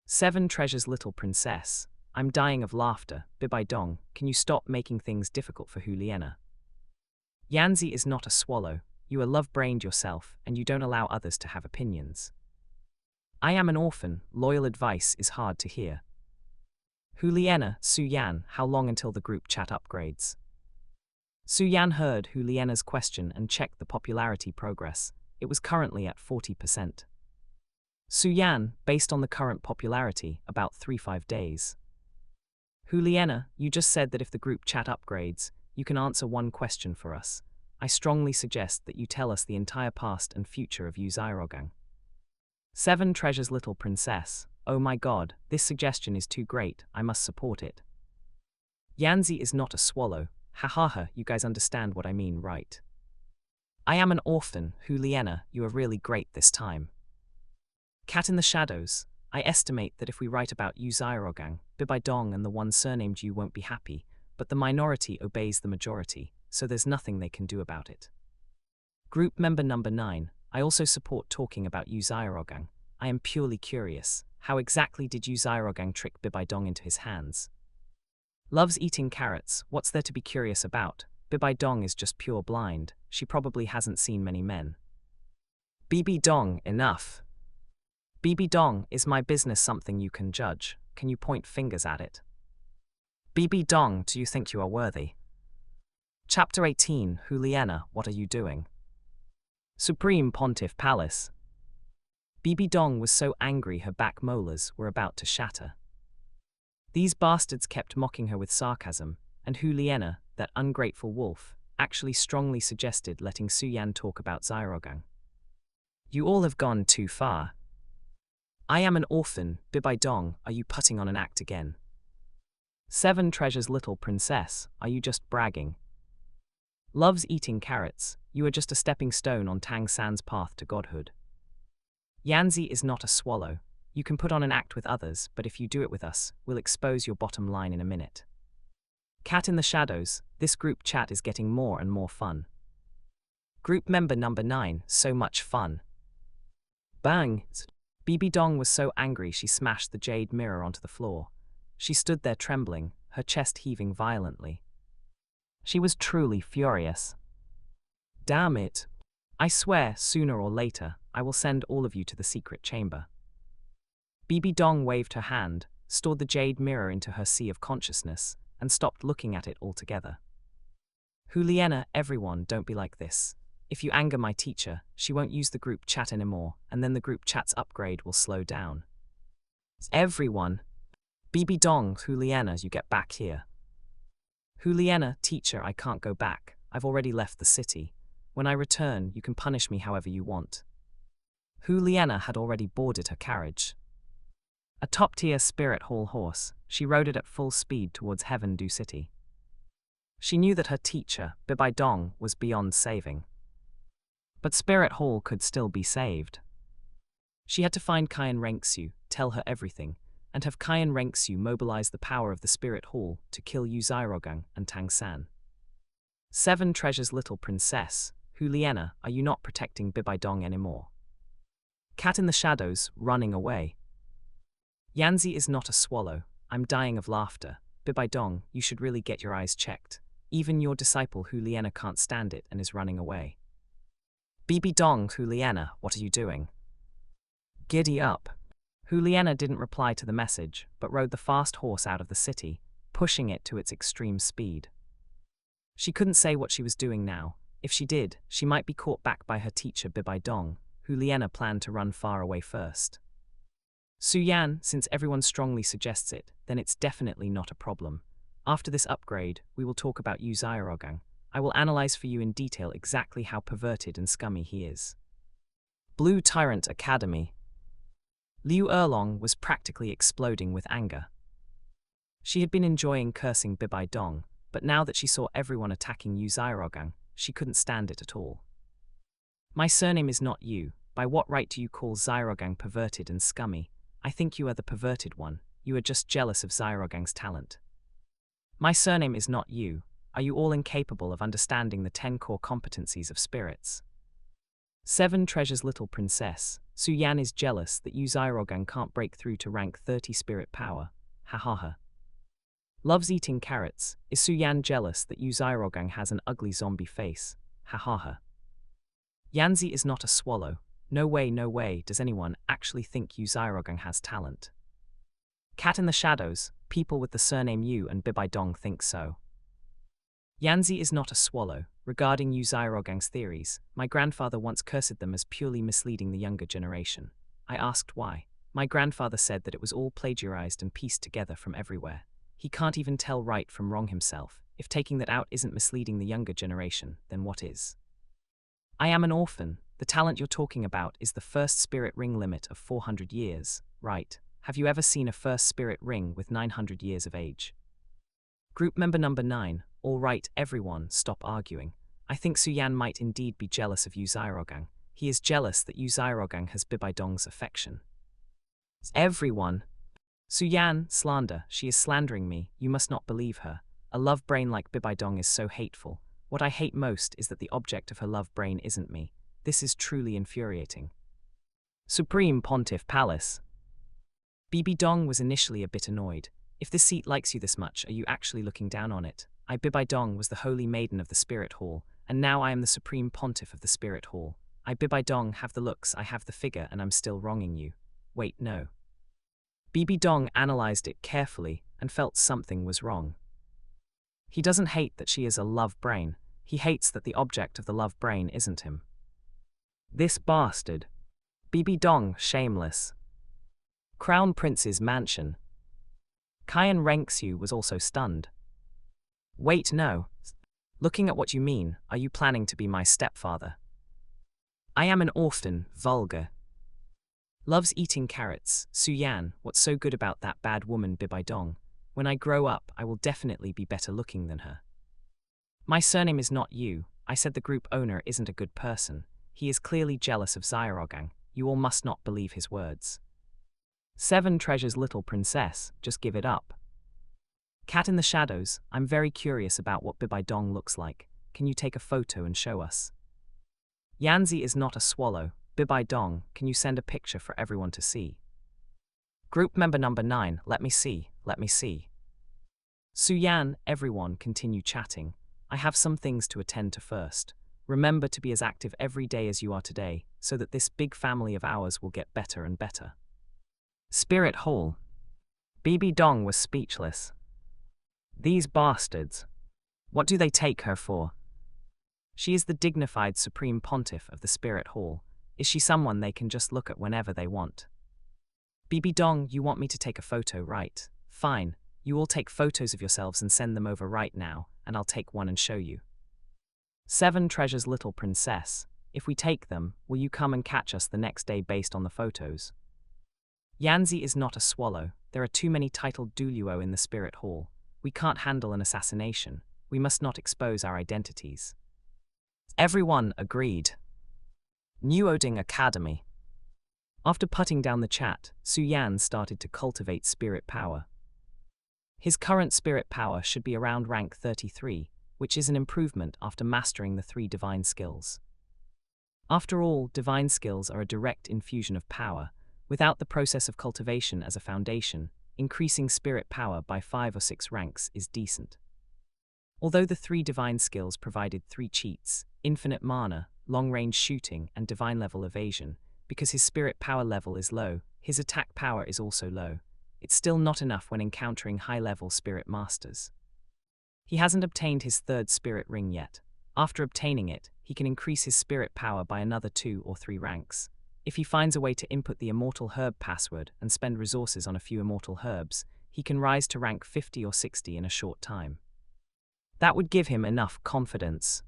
7 Treasures Little Princess. I'm dying of laughter. Bibi Dong, can you stop making things difficult for Hu Liena? Yanzi is not a swallow. You are love-brained yourself, and you don't allow others to have opinions. I am an orphan. Loyal advice is hard to hear. Hu Liena, Su Yan, how long until the group chat upgrades? Su Yan heard Hu Liena's question and checked the popularity progress. It was currently at 40%. Su Yan, based on the current popularity, about 3-5 days. Hu Liena, you just said that if the group chat upgrades, you can answer one question for us. I strongly suggest that you tell us the entire past and future of Yu Xiaogang. 7 Treasures Little Princess. Oh my god, this suggestion is too great, I must support it. Yanzi is not a swallow. Ha ha ha, you guys understand what I mean, right? I am an orphan. Hu Liena, you are really great this time. Cat in the shadows. I estimate that if we write about Yu Xiaogang, Bibi Dong and the one surnamed Yu won't be happy, but the minority obeys the majority, so there's nothing they can do about it. Group member number 9. I also support talking about Yu Xiaogang. I am purely curious. How exactly did Yu Xiaogang trick Bibi Dong into his hands? Loves eating carrots. What's there to be curious about? Bibi Dong is just pure blind. She probably hasn't seen many men. Bibi Dong, enough. Bibi Dong, is my business something you can judge? Can you point fingers at it? Bibi Dong, do you think you are worthy? Chapter 18, Juliana, what are you doing? Supreme Pontiff Palace. Bibi Dong was so angry her back molars were about to shatter. These bastards kept mocking her with sarcasm, and Juliana, that ungrateful wolf, actually strongly suggested letting Su Yan talk about Xiaogang. You all have gone too far. I am an orphan, Bibi Dong, are you putting on an act again? 7 treasures little princess, are you just bragging? Loves eating carrots, you are just a stepping stone on Tang San's path to godhood. Yanzi is not a swallow. You can put on an act with others, but if you do it with us, we'll expose your bottom line in a minute. Cat in the shadows, this group chat is getting more and more fun. Group member number 9, so much fun. Bang! Bibi Dong was so angry she smashed the jade mirror onto the floor. She stood there trembling, her chest heaving violently. She was truly furious. Damn it! I swear, sooner or later, I will send all of you to the secret chamber. Bibi Dong waved her hand, stored the jade mirror into her sea of consciousness, and stopped looking at it altogether. Juliana, everyone, don't be like this. If you anger my teacher, she won't use the group chat anymore, and then the group chat's upgrade will slow down. Everyone! Bibi Dong, Juliana, you get back here. Juliana, teacher, I can't go back. I've already left the city. When I return, you can punish me however you want. Juliana had already boarded her carriage. A top-tier spirit hall horse, she rode it at full speed towards Heaven Du City. She knew that her teacher, Bibi Dong, was beyond saving. But Spirit Hall could still be saved. She had to find Qian Renxue, tell her everything, and have Qian Renxue mobilize the power of the Spirit Hall to kill Yu Xiaogang and Tang San. 7 treasures little princess, Juliana, are you not protecting Bibi Dong anymore? Cat in the shadows, running away. Yanzi is not a swallow, I'm dying of laughter. Bibi Dong, you should really get your eyes checked. Even your disciple Juliana can't stand it and is running away. Bibi Dong, Juliana, what are you doing? Giddy up. Juliana didn't reply to the message, but rode the fast horse out of the city, pushing it to its extreme speed. She couldn't say what she was doing now. If she did, she might be caught back by her teacher Bibi Dong. Juliana planned to run far away first. Su Yan, since everyone strongly suggests it, then it's definitely not a problem. After this upgrade, we will talk about Yu Xiaogang. I will analyze for you in detail exactly how perverted and scummy he is. Blue Tyrant Academy. Liu Erlong was practically exploding with anger. She had been enjoying cursing Bibi Dong, but now that she saw everyone attacking Yu Xiaogang, she couldn't stand it at all. My surname is not you. By what right do you call Xiaogang perverted and scummy? I think you are the perverted one. You are just jealous of Xiaogang's talent. My surname is not you. Are you all incapable of understanding the 10 core competencies of spirits? 7 treasures little princess. Su Yan is jealous that Yu Xiaogang can't break through to rank 30 spirit power. Ha ha ha. Loves eating carrots. Is Su Yan jealous that Yu Xiaogang has an ugly zombie face? Ha ha ha. Yanzi is not a swallow. No way does anyone actually think Yu Xiaogang has talent. Cat in the shadows, people with the surname Yu and Bibi Dong think so. Yanzi is not a swallow. Regarding Yu Xiaogang's theories, my grandfather once cursed them as purely misleading the younger generation. I asked why. My grandfather said that it was all plagiarized and pieced together from everywhere. He can't even tell right from wrong himself. If taking that out isn't misleading the younger generation, then what is? I am an orphan. The talent you're talking about is the first spirit ring limit of 400 years, right? Have you ever seen a first spirit ring with 900 years of age? Group member number 9, all right everyone, stop arguing. I think Su Yan might indeed be jealous of Yu Xiaogang. He is jealous that Yu Xiaogang has Bibi Dong's affection. Everyone. Su Yan, slander, she is slandering me, you must not believe her. A love brain like Bibi Dong is so hateful. What I hate most is that the object of her love brain isn't me. This is truly infuriating. Supreme Pontiff Palace. Bibi Dong was initially a bit annoyed. If this seat likes you this much, are you actually looking down on it? I, Bibi Dong, was the holy maiden of the Spirit Hall, and now I am the Supreme Pontiff of the Spirit Hall. I, Bibi Dong, have the looks, I have the figure, and I'm still wronging you. Wait, no. Bibi Dong analyzed it carefully and felt something was wrong. He doesn't hate that she is a love brain, He hates that the object of the love brain isn't him. This bastard. Bibi Dong, shameless. Crown Prince's mansion. Qian Renxue was also stunned. Wait, no. Looking at what you mean, are you planning to be my stepfather? I am an orphan, vulgar. Loves eating carrots. Su Yan, what's so good about that bad woman Bibi Dong? When I grow up, I will definitely be better looking than her. My surname is not Yu. I said the group owner isn't a good person. He is clearly jealous of Xiaogang. You all must not believe his words. 7 treasures little princess, just give it up. Cat in the shadows, I'm very curious about what Bibi Dong looks like. Can you take a photo and show us? Yanzi is not a swallow. Bibi Dong, can you send a picture for everyone to see? Group member number 9, let me see. Su Yan, everyone continue chatting. I have some things to attend to first. Remember to be as active every day as you are today, so that this big family of ours will get better and better. Spirit Hall. Bibi Dong was speechless. These bastards. What do they take her for? She is the dignified supreme pontiff of the Spirit Hall. Is she someone they can just look at whenever they want? Bibi Dong, you want me to take a photo, right? Fine. You all take photos of yourselves and send them over right now, and I'll take one and show you. 7 treasures little princess. If we take them, will you come and catch us the next day based on the photos? Yanzi is not a swallow. There are too many titled Douluo in the Spirit Hall. We can't handle an assassination. We must not expose our identities. Everyone agreed. New Oding Academy. After putting down the chat, Su Yan started to cultivate spirit power. His current spirit power should be around rank 33, which is an improvement after mastering the 3 divine skills. After all, divine skills are a direct infusion of power. Without the process of cultivation as a foundation, increasing spirit power by 5 or 6 ranks is decent. Although the 3 divine skills provided 3 cheats, infinite mana, long-range shooting, and divine-level evasion, because his spirit power level is low, his attack power is also low. It's still not enough when encountering high-level spirit masters. He hasn't obtained his 3rd spirit ring yet. After obtaining it, he can increase his spirit power by another 2 or 3 ranks. If he finds a way to input the immortal herb password and spend resources on a few immortal herbs, he can rise to rank 50 or 60 in a short time. That would give him enough confidence.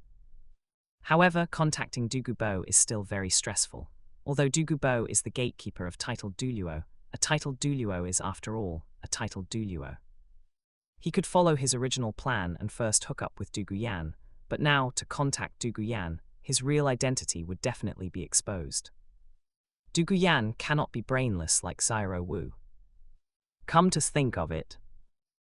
However, contacting Dugu Bo is still very stressful. Although Dugu Bo is the gatekeeper of titled Douluo, a titled Douluo is, after all, a titled Douluo. He could follow his original plan and first hook up with Dugu Yan, but now, to contact Dugu Yan, his real identity would definitely be exposed. Dugu Yan cannot be brainless like Xiao Wu. Come to think of it,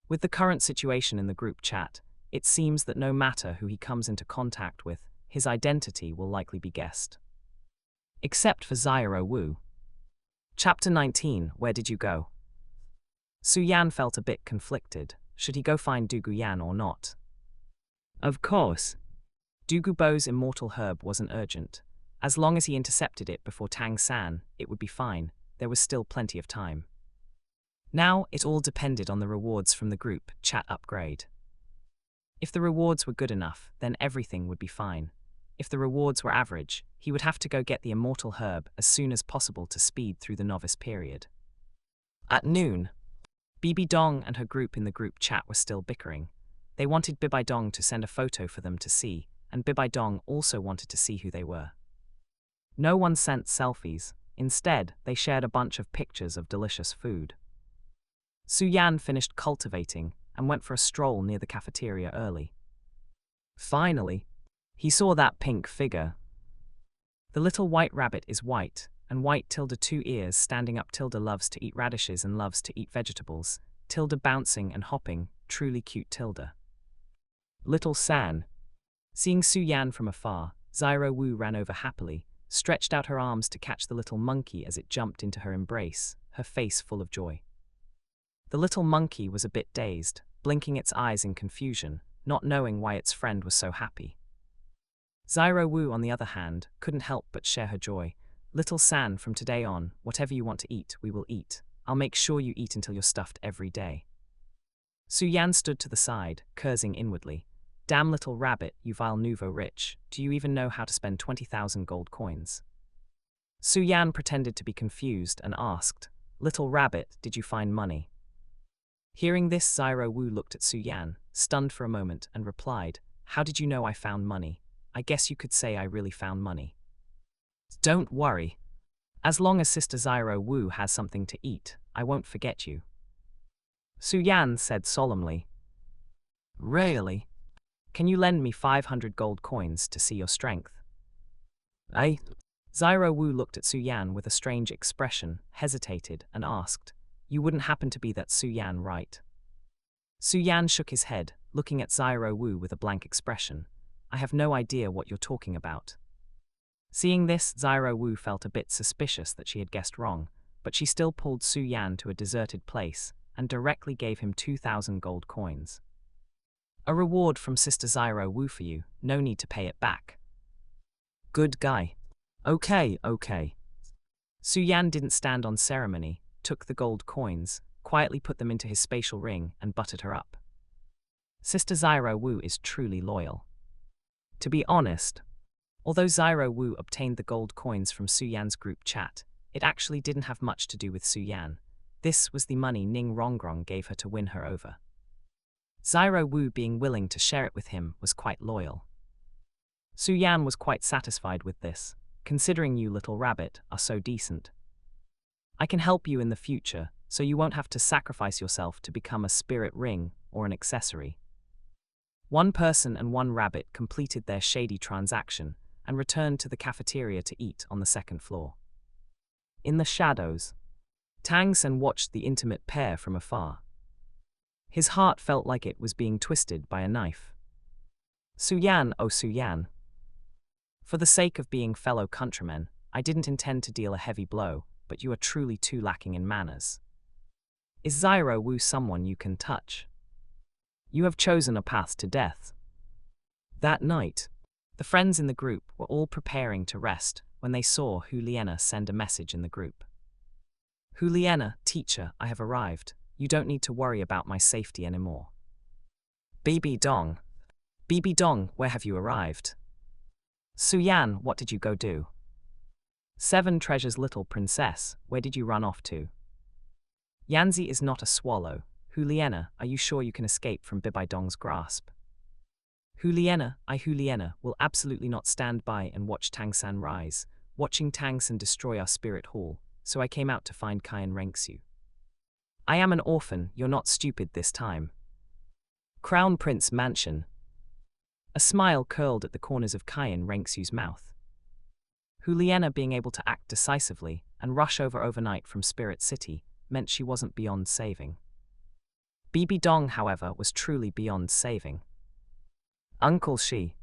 with the current situation in the group chat, it seems that no matter who he comes into contact with, his identity will likely be guessed. Except for Xiao Wu. Chapter 19, Where did you go? Su Yan felt a bit conflicted. Should he go find Dugu Yan or not? Of course. Dugu Bo's immortal herb wasn't urgent. As long as he intercepted it before Tang San, it would be fine. There was still plenty of time. Now, it all depended on the rewards from the group chat upgrade. If the rewards were good enough, then everything would be fine. If the rewards were average, he would have to go get the immortal herb as soon as possible to speed through the novice period. At noon, Bibi Dong and her group in the group chat were still bickering. They wanted Bibi Dong to send a photo for them to see, and Bibi Dong also wanted to see who they were. No one sent selfies. Instead, they shared a bunch of pictures of delicious food. Su Yan finished cultivating and went for a stroll near the cafeteria early. Finally, he saw that pink figure. The little white rabbit is white, and white tilde 2 ears standing up tilde loves to eat radishes and loves to eat vegetables, tilde bouncing and hopping, truly cute tilde. Little San. Seeing Su Yan from afar, Xiao Wu ran over happily, stretched out her arms to catch the little monkey as it jumped into her embrace, her face full of joy. The little monkey was a bit dazed, blinking its eyes in confusion, not knowing why its friend was so happy. Xiao Wu, on the other hand, couldn't help but share her joy. Little San, from today on, whatever you want to eat, we will eat. I'll make sure you eat until you're stuffed every day. Su Yan stood to the side, cursing inwardly. Damn little rabbit, you vile nouveau rich, do you even know how to spend 20,000 gold coins? Su Yan pretended to be confused and asked, Little rabbit, did you find money? Hearing this, Xiao Wu looked at Su Yan, stunned for a moment, and replied, How did you know I found money? I guess you could say I really found money. Don't worry. As long as Sister Xiao Wu has something to eat, I won't forget you. Su Yan said solemnly. Really? Can you lend me 500 gold coins to see your strength? Eh? Xiao Wu looked at Su Yan with a strange expression, hesitated, and asked, You wouldn't happen to be that Su Yan, right? Su Yan shook his head, looking at Xiao Wu with a blank expression. I have no idea what you're talking about. Seeing this, Xiao Wu felt a bit suspicious that she had guessed wrong, but she still pulled Su Yan to a deserted place and directly gave him 2,000 gold coins. A reward from Sister Xiao Wu for you, no need to pay it back. Good guy. Okay. Su Yan didn't stand on ceremony, took the gold coins, quietly put them into his spatial ring, and buttered her up. Sister Xiao Wu is truly loyal. To be honest, although Xiao Wu obtained the gold coins from Su Yan's group chat, it actually didn't have much to do with Su Yan. This was the money Ning Rongrong gave her to win her over. Xiao Wu being willing to share it with him was quite loyal. Su Yan was quite satisfied with this, considering you little rabbit are so decent. I can help you in the future, so you won't have to sacrifice yourself to become a spirit ring or an accessory. One person and one rabbit completed their shady transaction and returned to the cafeteria to eat on the second floor. In the shadows, Tang Sen watched the intimate pair from afar. His heart felt like it was being twisted by a knife. Su Yan, oh Su Yan. For the sake of being fellow countrymen, I didn't intend to deal a heavy blow, but you are truly too lacking in manners. Is Xiao Wu someone you can touch? You have chosen a path to death. That night, the friends in the group were all preparing to rest when they saw Hu Liena send a message in the group. Hu Liena, teacher, I have arrived. You don't need to worry about my safety anymore. Bibi Dong. Bibi Dong, where have you arrived? Su Yan, what did you go do? 7 Treasures little princess, where did you run off to? Yanzi is not a swallow. Hu Liena, are you sure you can escape from Bibi Dong's grasp? Hu Liena, will absolutely not stand by and watch Tang San rise, watching Tang San destroy our spirit hall, so I came out to find Qian Renxue. I am an orphan, you're not stupid this time. Crown Prince Mansion. A smile curled at the corners of Qian Renxue's mouth. Hu Liena being able to act decisively and rush over overnight from Spirit City meant she wasn't beyond saving. Bibi Dong, however, was truly beyond saving. Uncle Shi.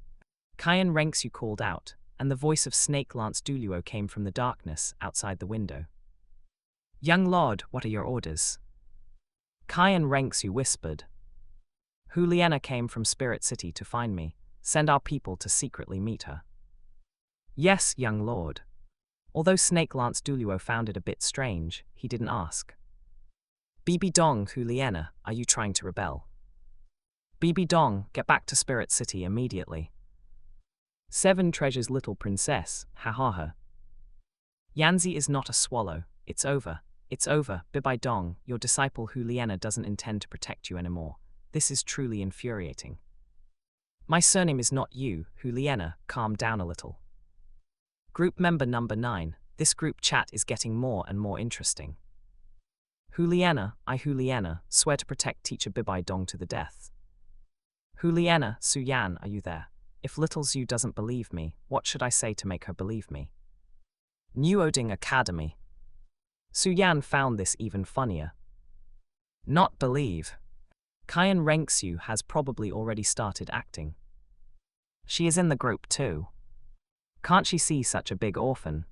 Qian Renxue called out, and the voice of Snake Lance Douluo came from the darkness outside the window. Young Lord, what are your orders? Qian Renxue whispered. Hu Liena came from Spirit City to find me. Send our people to secretly meet her. Yes, young lord. Although Snake Lance Douluo found it a bit strange, he didn't ask. Bibi Dong, Hu Liena, are you trying to rebel? Bibi Dong, get back to Spirit City immediately. 7 Treasures little princess, ha. Yanzi is not a swallow, it's over, Bibi Dong, your disciple Hu Liena doesn't intend to protect you anymore. This is truly infuriating. My surname is not you, Hu Liena, calm down a little. Group member number 9, this group chat is getting more and more interesting. Hu Liena, swear to protect teacher Bibi Dong to the death. Hu Liena, Su Yan, are you there? If little Zhu doesn't believe me, what should I say to make her believe me? New Oding Academy. Su Yan found this even funnier. Not believe. Qian Renxue has probably already started acting. She is in the group too. Can't she see such a big orphan?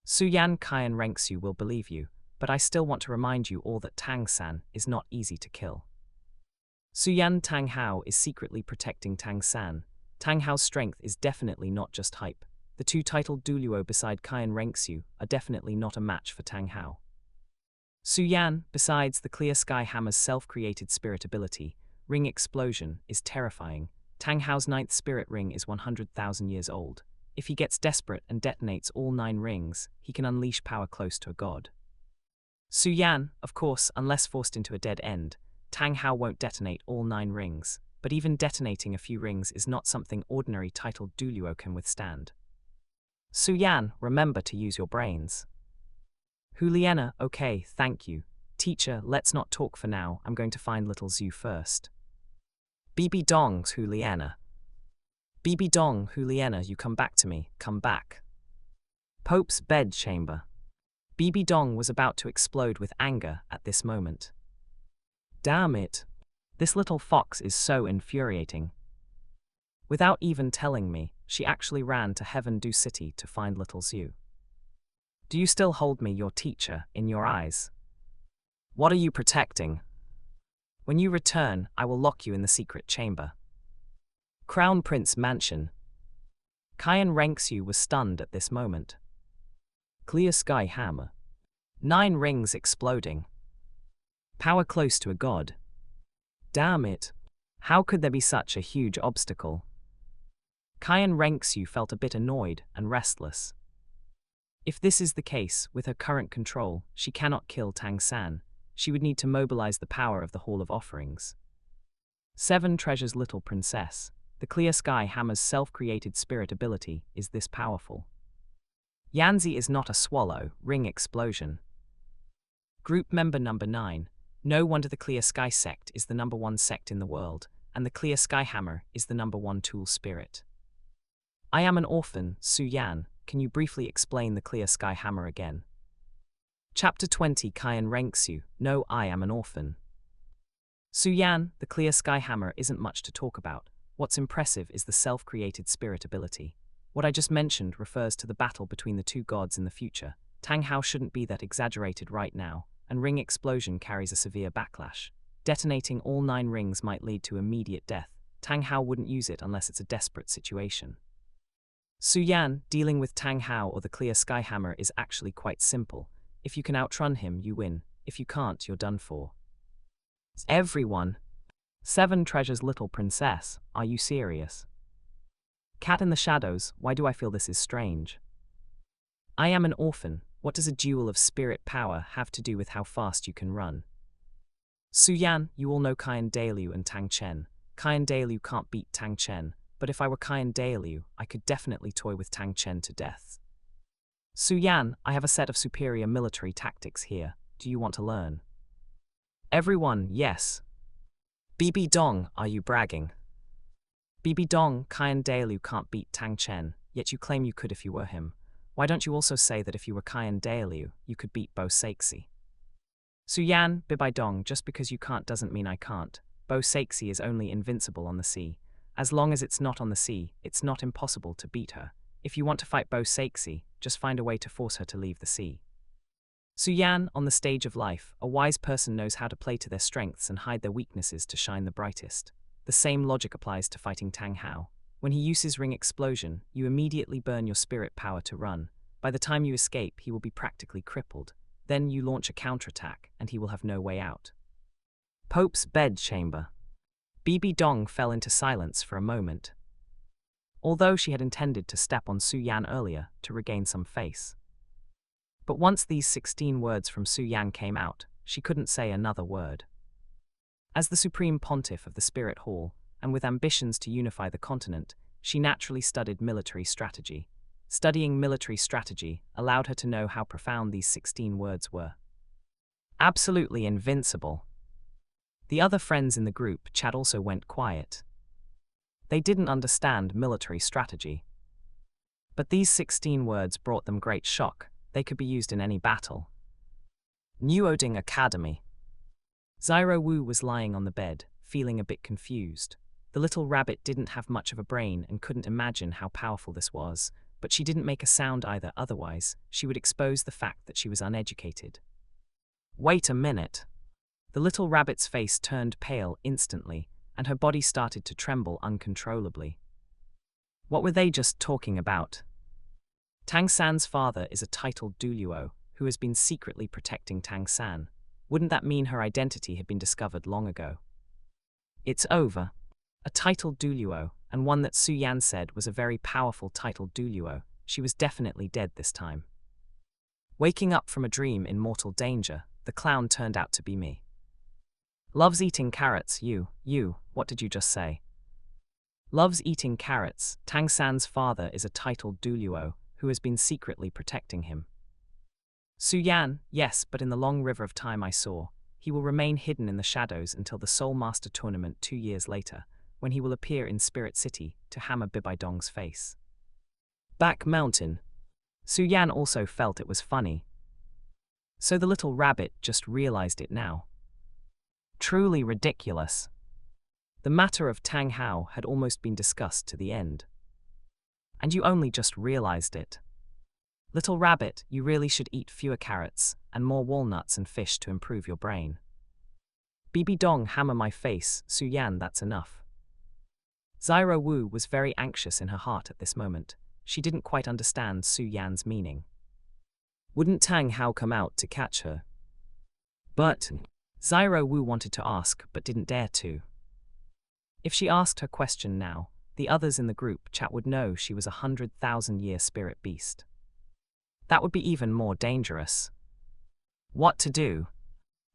Su Yan, Qian Renxue will believe you, but I still want to remind you all that Tang San is not easy to kill. Su Yan Tang Hao is secretly protecting Tang San. Tang Hao's strength is definitely not just hype. The 2 titled Douluo beside Qian Renxue are definitely not a match for Tang Hao. Su Yan, besides the Clear Sky Hammer's self-created spirit ability, Ring Explosion, is terrifying, Tang Hao's 9th spirit ring is 100,000 years old. If he gets desperate and detonates all 9 rings, he can unleash power close to a god. Su Yan, of course, unless forced into a dead end, Tang Hao won't detonate all 9 rings, but even detonating a few rings is not something ordinary titled Douluo can withstand. Su Yan, remember to use your brains. Huliena, okay, thank you. Teacher, let's not talk for now, I'm going to find little Zhu first. Bibi Dong's Huliena. Bibi Dong, Huliena, you come back to me, come back. Pope's bedchamber. Bibi Dong was about to explode with anger at this moment. Damn it. This little fox is so infuriating. Without even telling me, she actually ran to Heaven Do City to find little Zhu. Do you still hold me, your teacher, in your eyes? What are you protecting? When you return, I will lock you in the secret chamber. Crown Prince Mansion. Qian Renxue was stunned at this moment. Clear sky hammer. 9 rings exploding. Power close to a god. Damn it. How could there be such a huge obstacle? Qian Renxue felt a bit annoyed and restless. If this is the case, with her current control, she cannot kill Tang San. She would need to mobilize the power of the Hall of Offerings. 7 treasures little princess. The clear sky hammer's self-created spirit ability is this powerful. Yanzi is not a swallow, ring explosion. Group member number 9. No wonder the Clear Sky sect is the #1 sect in the world, and the Clear Sky Hammer is the #1 tool spirit. I am an orphan, Su Yan, can you briefly explain the Clear Sky Hammer again? Chapter 20 Qian Renxue, No, I am an orphan. Su Yan, the Clear Sky Hammer isn't much to talk about. What's impressive is the self-created spirit ability. What I just mentioned refers to the battle between the 2 gods in the future. Tang Hao shouldn't be that exaggerated right now, and ring explosion carries a severe backlash. Detonating all 9 rings might lead to immediate death. Tang Hao wouldn't use it unless it's a desperate situation. Su Yan, dealing with Tang Hao or the Clear Sky Hammer is actually quite simple. If you can outrun him, you win. If you can't, you're done for. Everyone. 7 treasures little princess, are you serious? Cat in the shadows, why do I feel this is strange? I am an orphan, what does a duel of spirit power have to do with how fast you can run? Su Yan, you all know Qian Dalu and Tang Chen. Qian Dalu can't beat Tang Chen, but if I were Qian Dalu, I could definitely toy with Tang Chen to death. Su Yan, I have a set of superior military tactics here, do you want to learn? Everyone, yes. Bibi Dong, are you bragging? Bibi Dong, Qian Dalu can't beat Tang Chen, yet you claim you could if you were him. Why don't you also say that if you were Qian Dalu, you could beat Bo Saixi? Su Yan, Bibi Dong, just because you can't doesn't mean I can't. Bo Saixi is only invincible on the sea. As long as it's not on the sea, it's not impossible to beat her. If you want to fight Bo Saixi, just find a way to force her to leave the sea. Su Yan, on the stage of life, a wise person knows how to play to their strengths and hide their weaknesses to shine the brightest. The same logic applies to fighting Tang Hao. When he uses ring explosion, you immediately burn your spirit power to run. By the time you escape, he will be practically crippled. Then you launch a counterattack, and he will have no way out. Pope's bedchamber. Bibi Dong fell into silence for a moment. Although she had intended to step on Su Yan earlier to regain some face. But once these 16 words from Su Yan came out, she couldn't say another word. As the Supreme Pontiff of the Spirit Hall, and with ambitions to unify the continent, she naturally studied military strategy. Studying military strategy allowed her to know how profound these 16 words were. Absolutely invincible. The other friends in the group chat also went quiet. They didn't understand military strategy. But these 16 words brought them great shock. They could be used in any battle. New Oding Academy. Xiao Wu was lying on the bed, feeling a bit confused. The little rabbit didn't have much of a brain and couldn't imagine how powerful this was, but she didn't make a sound either, otherwise she would expose the fact that she was uneducated. Wait a minute. The little rabbit's face turned pale instantly, and her body started to tremble uncontrollably. What were they just talking about? Tang San's father is a titled Douluo, who has been secretly protecting Tang San. Wouldn't that mean her identity had been discovered long ago? It's over. A titled Douluo, and one that Su Yan said was a very powerful titled Douluo. She was definitely dead this time. Waking up from a dream in mortal danger, the clown turned out to be me. Loves eating carrots, you, what did you just say? Loves eating carrots. Tang San's father is a titled Douluo who has been secretly protecting him. Su Yan, yes, but in the long river of time I saw, he will remain hidden in the shadows until the Soul Master tournament 2 years later, when he will appear in Spirit City to hammer Bibi Dong's face. Back mountain. Su Yan also felt it was funny. So the little rabbit just realized it now. Truly ridiculous. The matter of Tang Hao had almost been discussed to the end. And you only just realized it. Little rabbit, you really should eat fewer carrots and more walnuts and fish to improve your brain. Bibi Dong, hammer my face. Su Yan, that's enough. Xiao Wu was very anxious in her heart at this moment. She didn't quite understand Su Yan's meaning. Wouldn't Tang Hao come out to catch her? But Xiao Wu wanted to ask but didn't dare to. If she asked her question now, the others in the group chat would know she was 100,000-year spirit beast. That would be even more dangerous. What to do?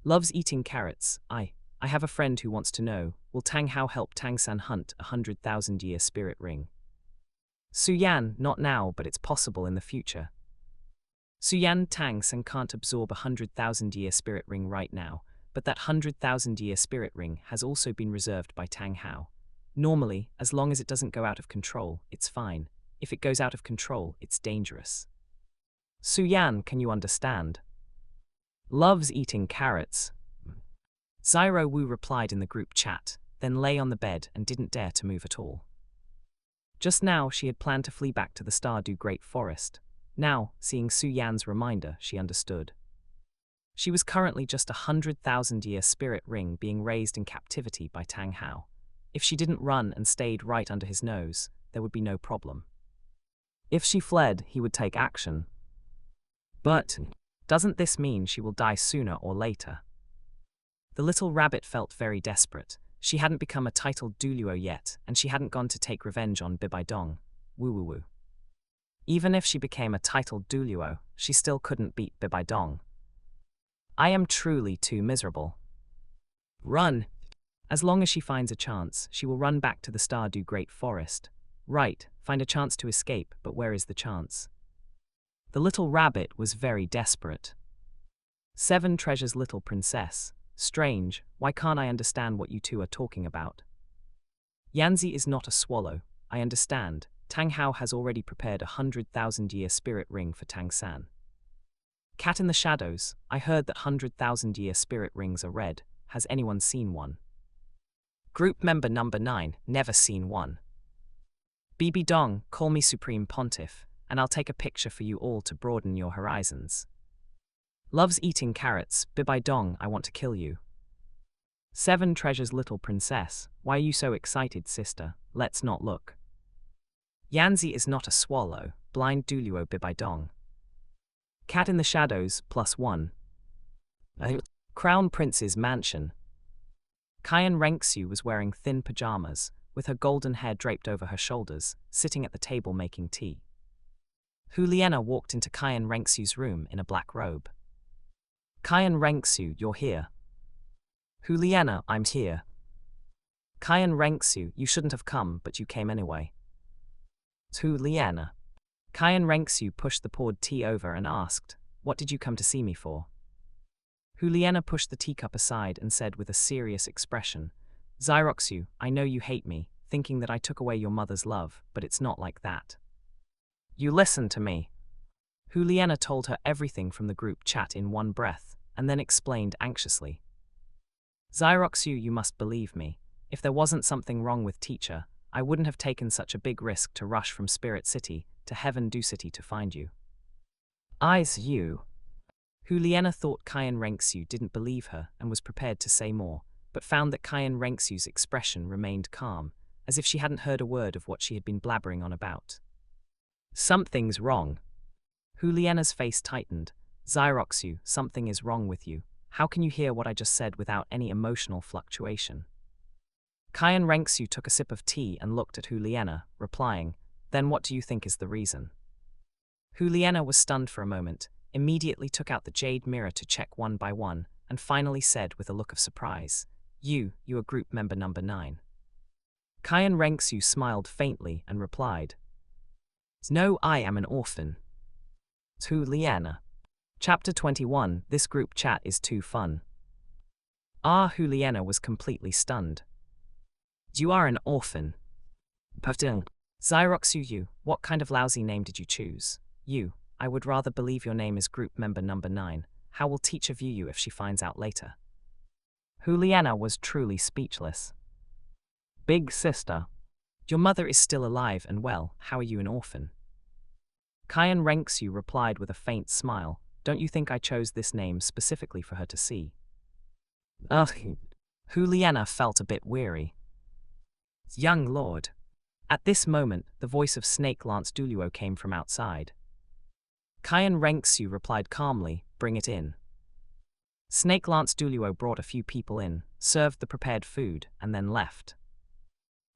Loves eating carrots. I have a friend who wants to know, will Tang Hao help Tang San hunt a 100,000-year spirit ring? Su Yan, not now, but it's possible in the future. Su Yan, Tang San can't absorb a 100,000-year spirit ring right now, but that 100,000-year spirit ring has also been reserved by Tang Hao. Normally, as long as it doesn't go out of control, it's fine. If it goes out of control, it's dangerous. Su Yan, can you understand? Loves eating carrots. Xiao Wu replied in the group chat, then lay on the bed and didn't dare to move at all. Just now, she had planned to flee back to the Stardew Great Forest. Now, seeing Su Yan's reminder, she understood. She was currently just a 100,000-year spirit ring being raised in captivity by Tang Hao. If she didn't run and stayed right under his nose, there would be no problem. If she fled, he would take action. But doesn't this mean she will die sooner or later? The little rabbit felt very desperate. She hadn't become a titled Douluo yet, and she hadn't gone to take revenge on Bibi Dong. Woo. Even if she became a titled Douluo, she still couldn't beat Bibi Dong. I am truly too miserable. Run! As long as she finds a chance, she will run back to the Stardew Great Forest. Right, find a chance to escape, but where is the chance? The little rabbit was very desperate. 7 treasures, little princess. Strange, why can't I understand what you two are talking about? Yanzi is not a swallow, I understand. Tang Hao has already prepared a 100,000-year spirit ring for Tang San. Cat in the shadows, I heard that 100,000-year spirit rings are red. Has anyone seen one? Group member number 9, never seen one. Bibi Dong, call me Supreme Pontiff, and I'll take a picture for you all to broaden your horizons. Loves eating carrots. Bibi Dong, I want to kill you. 7 treasures, little princess. Why are you so excited, sister? Let's not look. Yanzi is not a swallow. Blind Douluo Bibi Dong. Cat in the shadows, +1. Crown Prince's mansion. Qian Renxue was wearing thin pajamas, with her golden hair draped over her shoulders, sitting at the table making tea. Huliena walked into Qian Renxue's room in a black robe. Qian Renxue, you're here. Huliena, I'm here. Qian Renxue, you shouldn't have come, but you came anyway. Huliena. Qian Renxue pushed the poured tea over and asked, what did you come to see me for? Huliena pushed the teacup aside and said with a serious expression, Xiroxu, I know you hate me, thinking that I took away your mother's love, but it's not like that. You listen to me. Huliena told her everything from the group chat in one breath, and then explained anxiously. Xiroxu, you must believe me. If there wasn't something wrong with teacher, I wouldn't have taken such a big risk to rush from Spirit City to Heaven Do City to find you. Eyes you. Huliena thought Qian Renxue didn't believe her and was prepared to say more, but found that Qian Renxue's expression remained calm, as if she hadn't heard a word of what she had been blabbering on about. Something's wrong. Huliena's face tightened. Xiroxu, something is wrong with you. How can you hear what I just said without any emotional fluctuation? Qian Renxue took a sip of tea and looked at Hu Liena, replying, "Then what do you think is the reason?" Hu Liena was stunned for a moment, immediately took out the jade mirror to check one by one, and finally said with a look of surprise, You are group member number 9. Qian Renxue smiled faintly and replied, "No, I am an orphan." Hu Liena. Chapter 21. This group chat is too fun. Hu Liena was completely stunned. "You are an orphan." Pardon. Xyroxu you, what kind of lousy name did you choose? You, I would rather believe your name is group member number 9. How will teacher view you if she finds out later? Hu Liena was truly speechless. Big sister. Your mother is still alive and well, how are you an orphan? Qian Renxue replied with a faint smile, Don't you think I chose this name specifically for her to see? Ugh. Hu Liena felt a bit weary. Young lord. At this moment, the voice of Snake Lance Douluo came from outside. Qian Renxue replied calmly, Bring it in. Snake Lance Douluo brought a few people in, served the prepared food, and then left.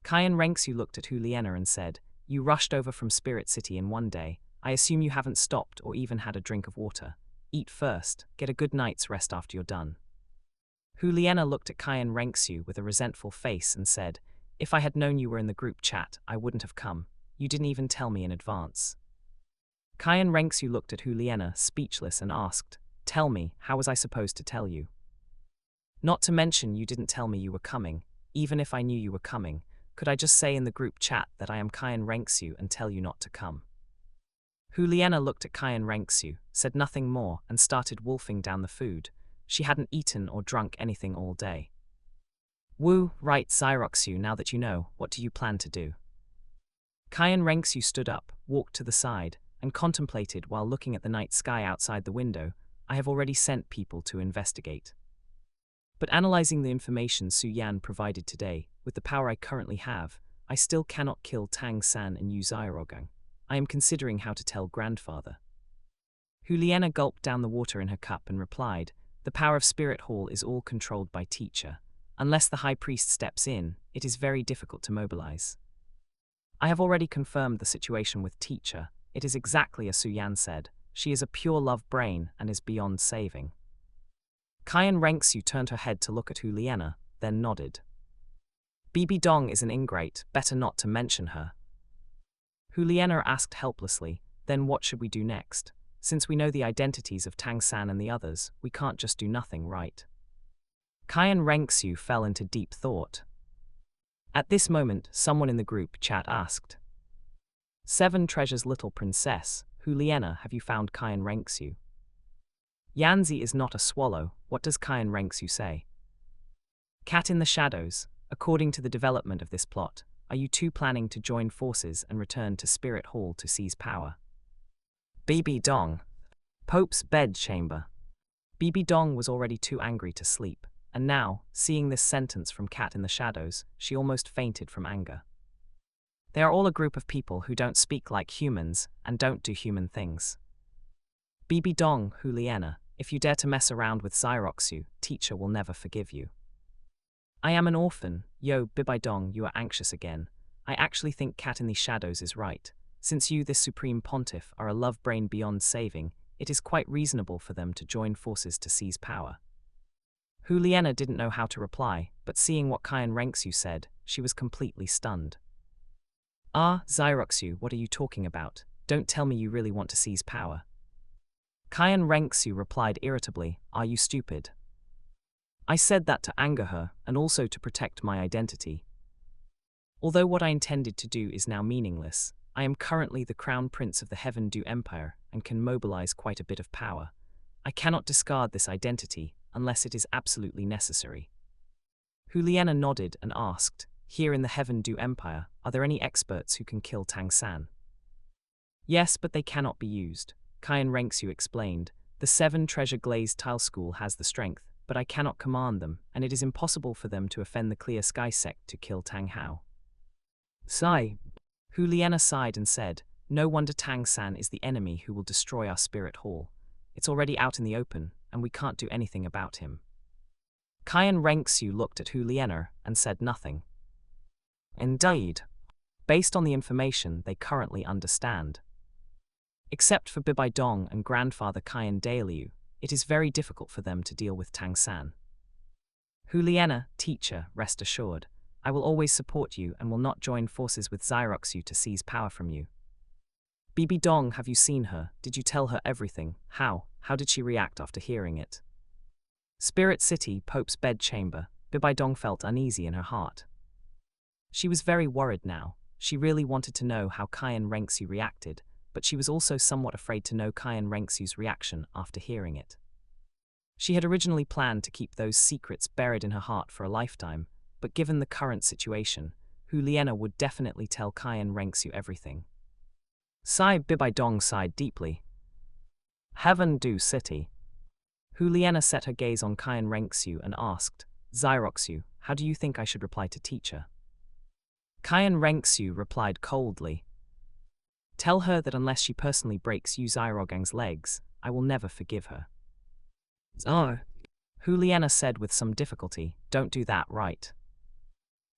Qian Renxue looked at Hu Liena and said, You rushed over from Spirit City in one day. I assume you haven't stopped or even had a drink of water. Eat first, get a good night's rest after you're done. Hu Liena looked at Qian Renxue with a resentful face and said, If I had known you were in the group chat, I wouldn't have come. You didn't even tell me in advance. Qian Renxue looked at Hu Liena, speechless, and asked, Tell me, how was I supposed to tell you? Not to mention you didn't tell me you were coming. Even if I knew you were coming, could I just say in the group chat that I am Qian Renxue and tell you not to come? Hu Liena looked at Qian Renxue, said nothing more, and started wolfing down the food. She hadn't eaten or drunk anything all day. Wu, right, Xyroxu, now that you know, what do you plan to do? Qian Renxue stood up, walked to the side, and contemplated while looking at the night sky outside the window. I have already sent people to investigate. But analyzing the information Su Yan provided today, with the power I currently have, I still cannot kill Tang San and Yu Xiaorong. I am considering how to tell grandfather. Hu Liena gulped down the water in her cup and replied, The power of Spirit Hall is all controlled by teacher. Unless the High Priest steps in, it is very difficult to mobilize. I have already confirmed the situation with teacher. It is exactly as Su Yan said. She is a pure love brain and is beyond saving. Qian Renxue turned her head to look at Hu Liena, then nodded. Bibi Dong is an ingrate, better not to mention her. Hu Liena asked helplessly, Then what should we do next? Since we know the identities of Tang San and the others, we can't just do nothing, right? Qian Renxue fell into deep thought. At this moment, someone in the group chat asked, 7 Treasures Little Princess, Hu Liena, have you found Qian Renxue? Yanzi is not a swallow, what does Qian Renxue say? Cat in the Shadows, according to the development of this plot, are you two planning to join forces and return to Spirit Hall to seize power? Bibi Dong. Pope's bed chamber. Bibi Dong was already too angry to sleep, and now, seeing this sentence from Cat in the Shadows, she almost fainted from anger. They are all a group of people who don't speak like humans and don't do human things. Bibi Dong, Hu Liena, if you dare to mess around with Xyroxu, teacher will never forgive you. I am an orphan. Yo, Bibi Dong, you are anxious again. I actually think Cat in the Shadows is right. Since you, this supreme pontiff, are a love brain beyond saving, it is quite reasonable for them to join forces to seize power. Hu Liena didn't know how to reply, but seeing what Qian Renxue said, she was completely stunned. Xyroxu, what are you talking about? Don't tell me you really want to seize power. Qian Renxue replied irritably, Are you stupid? I said that to anger her, and also to protect my identity. Although what I intended to do is now meaningless, I am currently the Crown Prince of the Heaven Du Empire and can mobilize quite a bit of power. I cannot discard this identity unless it is absolutely necessary. Hu Liena nodded and asked, Here in the Heaven Du Empire, are there any experts who can kill Tang San? Yes, but they cannot be used. Qian Renxue explained, The 7 Treasure Glazed Tile School has the strength, but I cannot command them, and it is impossible for them to offend the Clear Sky sect to kill Tang Hao. Sigh. Hu Liena sighed and said, No wonder Tang San is the enemy who will destroy our Spirit Hall. It's already out in the open, and we can't do anything about him. Qian Renxue looked at Hu Liena and said nothing. Indeed, based on the information they currently understand. Except for Bibi Dong and grandfather Qian Dalu, it is very difficult for them to deal with Tang San. Huliena, teacher, rest assured, I will always support you and will not join forces with Xyroxu to seize power from you. Bibi Dong, have you seen her? Did you tell her everything? How did she react after hearing it? Spirit City, Pope's bedchamber, Bibi Dong felt uneasy in her heart. She was very worried now. She really wanted to know how Qian Renxue reacted, but she was also somewhat afraid to know Qian Renxue's reaction after hearing it. She had originally planned to keep those secrets buried in her heart for a lifetime, but given the current situation, Huliena would definitely tell Qian Renxue everything. Bibi Dong sighed deeply. Heaven Do City. Huliena set her gaze on Qian Renxue and asked, Xyroxu, how do you think I should reply to teacher? Qian Renxue replied coldly. Tell her that unless she personally breaks Yu Xyrogang's legs, I will never forgive her. Huliena said with some difficulty, don't do that, right?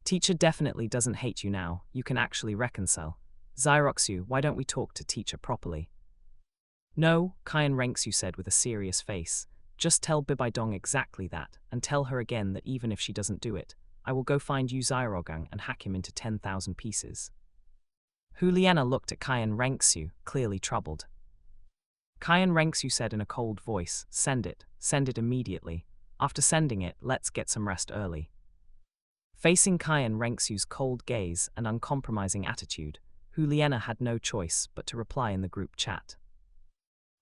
Teacher definitely doesn't hate you now, you can actually reconcile. Xyroxu, why don't we talk to teacher properly? No, Qian Renxue said with a serious face, just tell Bibi Dong exactly that, and tell her again that even if she doesn't do it, I will go find Yu Xyrogang and hack him into 10,000 pieces. Huliena looked at Qian Renxue, clearly troubled. Qian Renxue said in a cold voice, send it immediately. After sending it, let's get some rest early. Facing Qian Renxue's cold gaze and uncompromising attitude, Huliena had no choice but to reply in the group chat.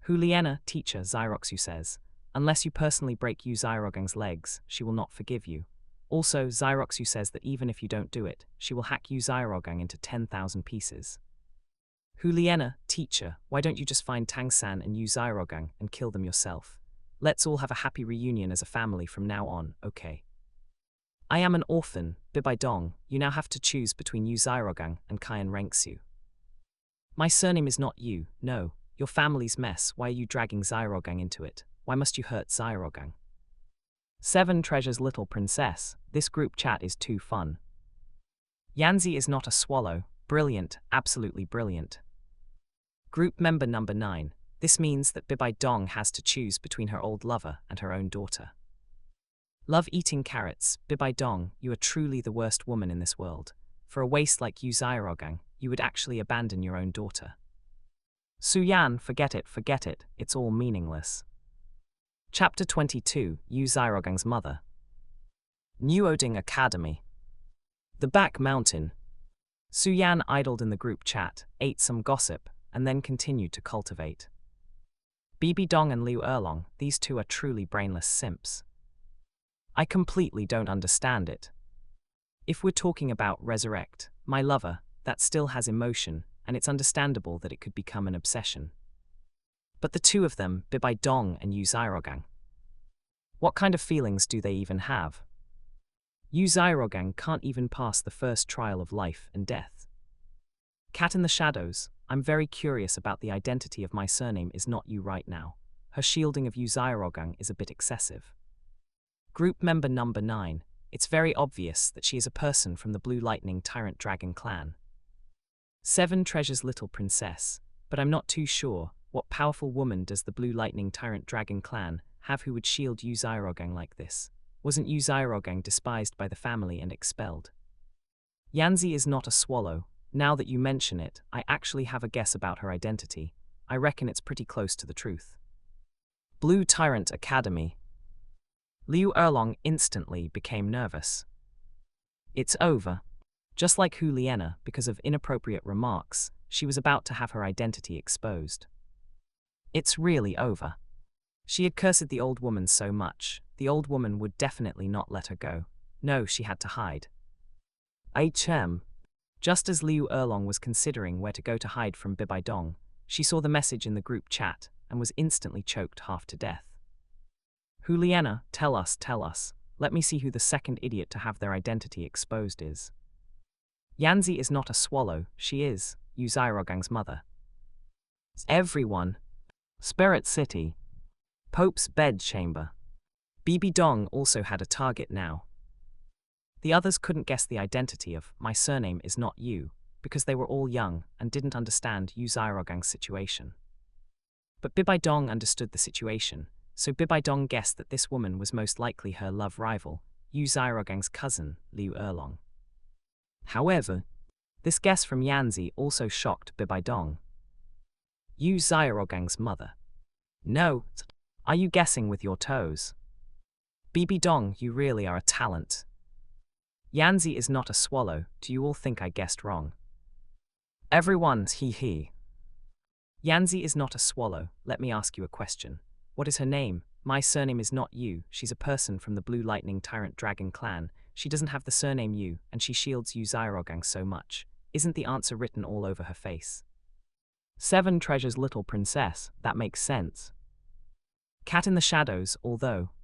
Huliena, teacher, Xyroxu says, unless you personally break Yu Xyrogang's legs, she will not forgive you. Also, Xyroxu says that even if you don't do it, she will hack Yu Xyrogang into 10,000 pieces. Huliena, teacher, why don't you just find Tang San and Yu Xyrogang and kill them yourself? Let's all have a happy reunion as a family from now on, okay? I am an orphan, Bibi Dong, you now have to choose between Yu Xyrogang and Qian Renxue. My surname is not Yu, no, your family's mess, why are you dragging Xyrogang into it? Why must you hurt Xyrogang? 7 Treasures Little Princess, this group chat is too fun. Yanzi is not a swallow, brilliant, absolutely brilliant. Group member number 9, this means that Bibi Dong has to choose between her old lover and her own daughter. Love eating carrots, Bibi Dong, you are truly the worst woman in this world. For a waste like Yu Xyrogang, you would actually abandon your own daughter. Su Yan, forget it, it's all meaningless. Chapter 22, Yu Xyrogang's Mother. New Oding Academy. The Back Mountain. Su Yan idled in the group chat, ate some gossip, and then continued to cultivate. Bibi Dong and Liu Erlong, these two are truly brainless simps. I completely don't understand it. If we're talking about resurrect, my lover, that still has emotion, and it's understandable that it could become an obsession. But the two of them, Bibi Dong and Yu Xyrogang. What kind of feelings do they even have? Yu Xyrogang can't even pass the first trial of life and death. Cat in the shadows, I'm very curious about the identity of my surname is not Yu right now. Her shielding of Yu Xyrogang is a bit excessive. Group member number 9, it's very obvious that she is a person from the Blue Lightning Tyrant Dragon clan. 7 Treasures Little Princess, but I'm not too sure, what powerful woman does the Blue Lightning Tyrant Dragon clan have who would shield Yu Xyrogang like this? Wasn't Yu Xyrogang despised by the family and expelled? Yanzi is not a swallow. Now that you mention it, I actually have a guess about her identity. I reckon it's pretty close to the truth. Blue Tyrant Academy. Liu Erlong instantly became nervous. It's over. Just like Huliena, because of inappropriate remarks, she was about to have her identity exposed. It's really over. She had cursed the old woman so much, the old woman would definitely not let her go. No, she had to hide. Just as Liu Erlong was considering where to go to hide from Bibi Dong, she saw the message in the group chat and was instantly choked half to death. Huliena, tell us, let me see who the second idiot to have their identity exposed is. Yanzi is not a swallow, she is Yu Xyrogang's mother. Everyone. Spirit City. Pope's bedchamber. Bibi Dong also had a target now. The others couldn't guess the identity of "my surname is not you" because they were all young and didn't understand Yu Zhaorogang's situation. But Bibi Dong understood the situation, so Bibi Dong guessed that this woman was most likely her love rival, Yu Zhaorogang's cousin, Liu Erlong. However, this guess from Yanzi also shocked Bibi Dong. Yu Zhaorogang's mother. No, are you guessing with your toes? Bibi Dong, you really are a talent. Yanzi is not a swallow, do you all think I guessed wrong? Everyone's he. Yanzi is not a swallow, let me ask you a question. What is her name? My surname is not Yu, she's a person from the Blue Lightning Tyrant Dragon clan. She doesn't have the surname Yu, and she shields Yu Zhaorogang so much. Isn't the answer written all over her face? 7 Treasures Little Princess, that makes sense. Cat in the shadows,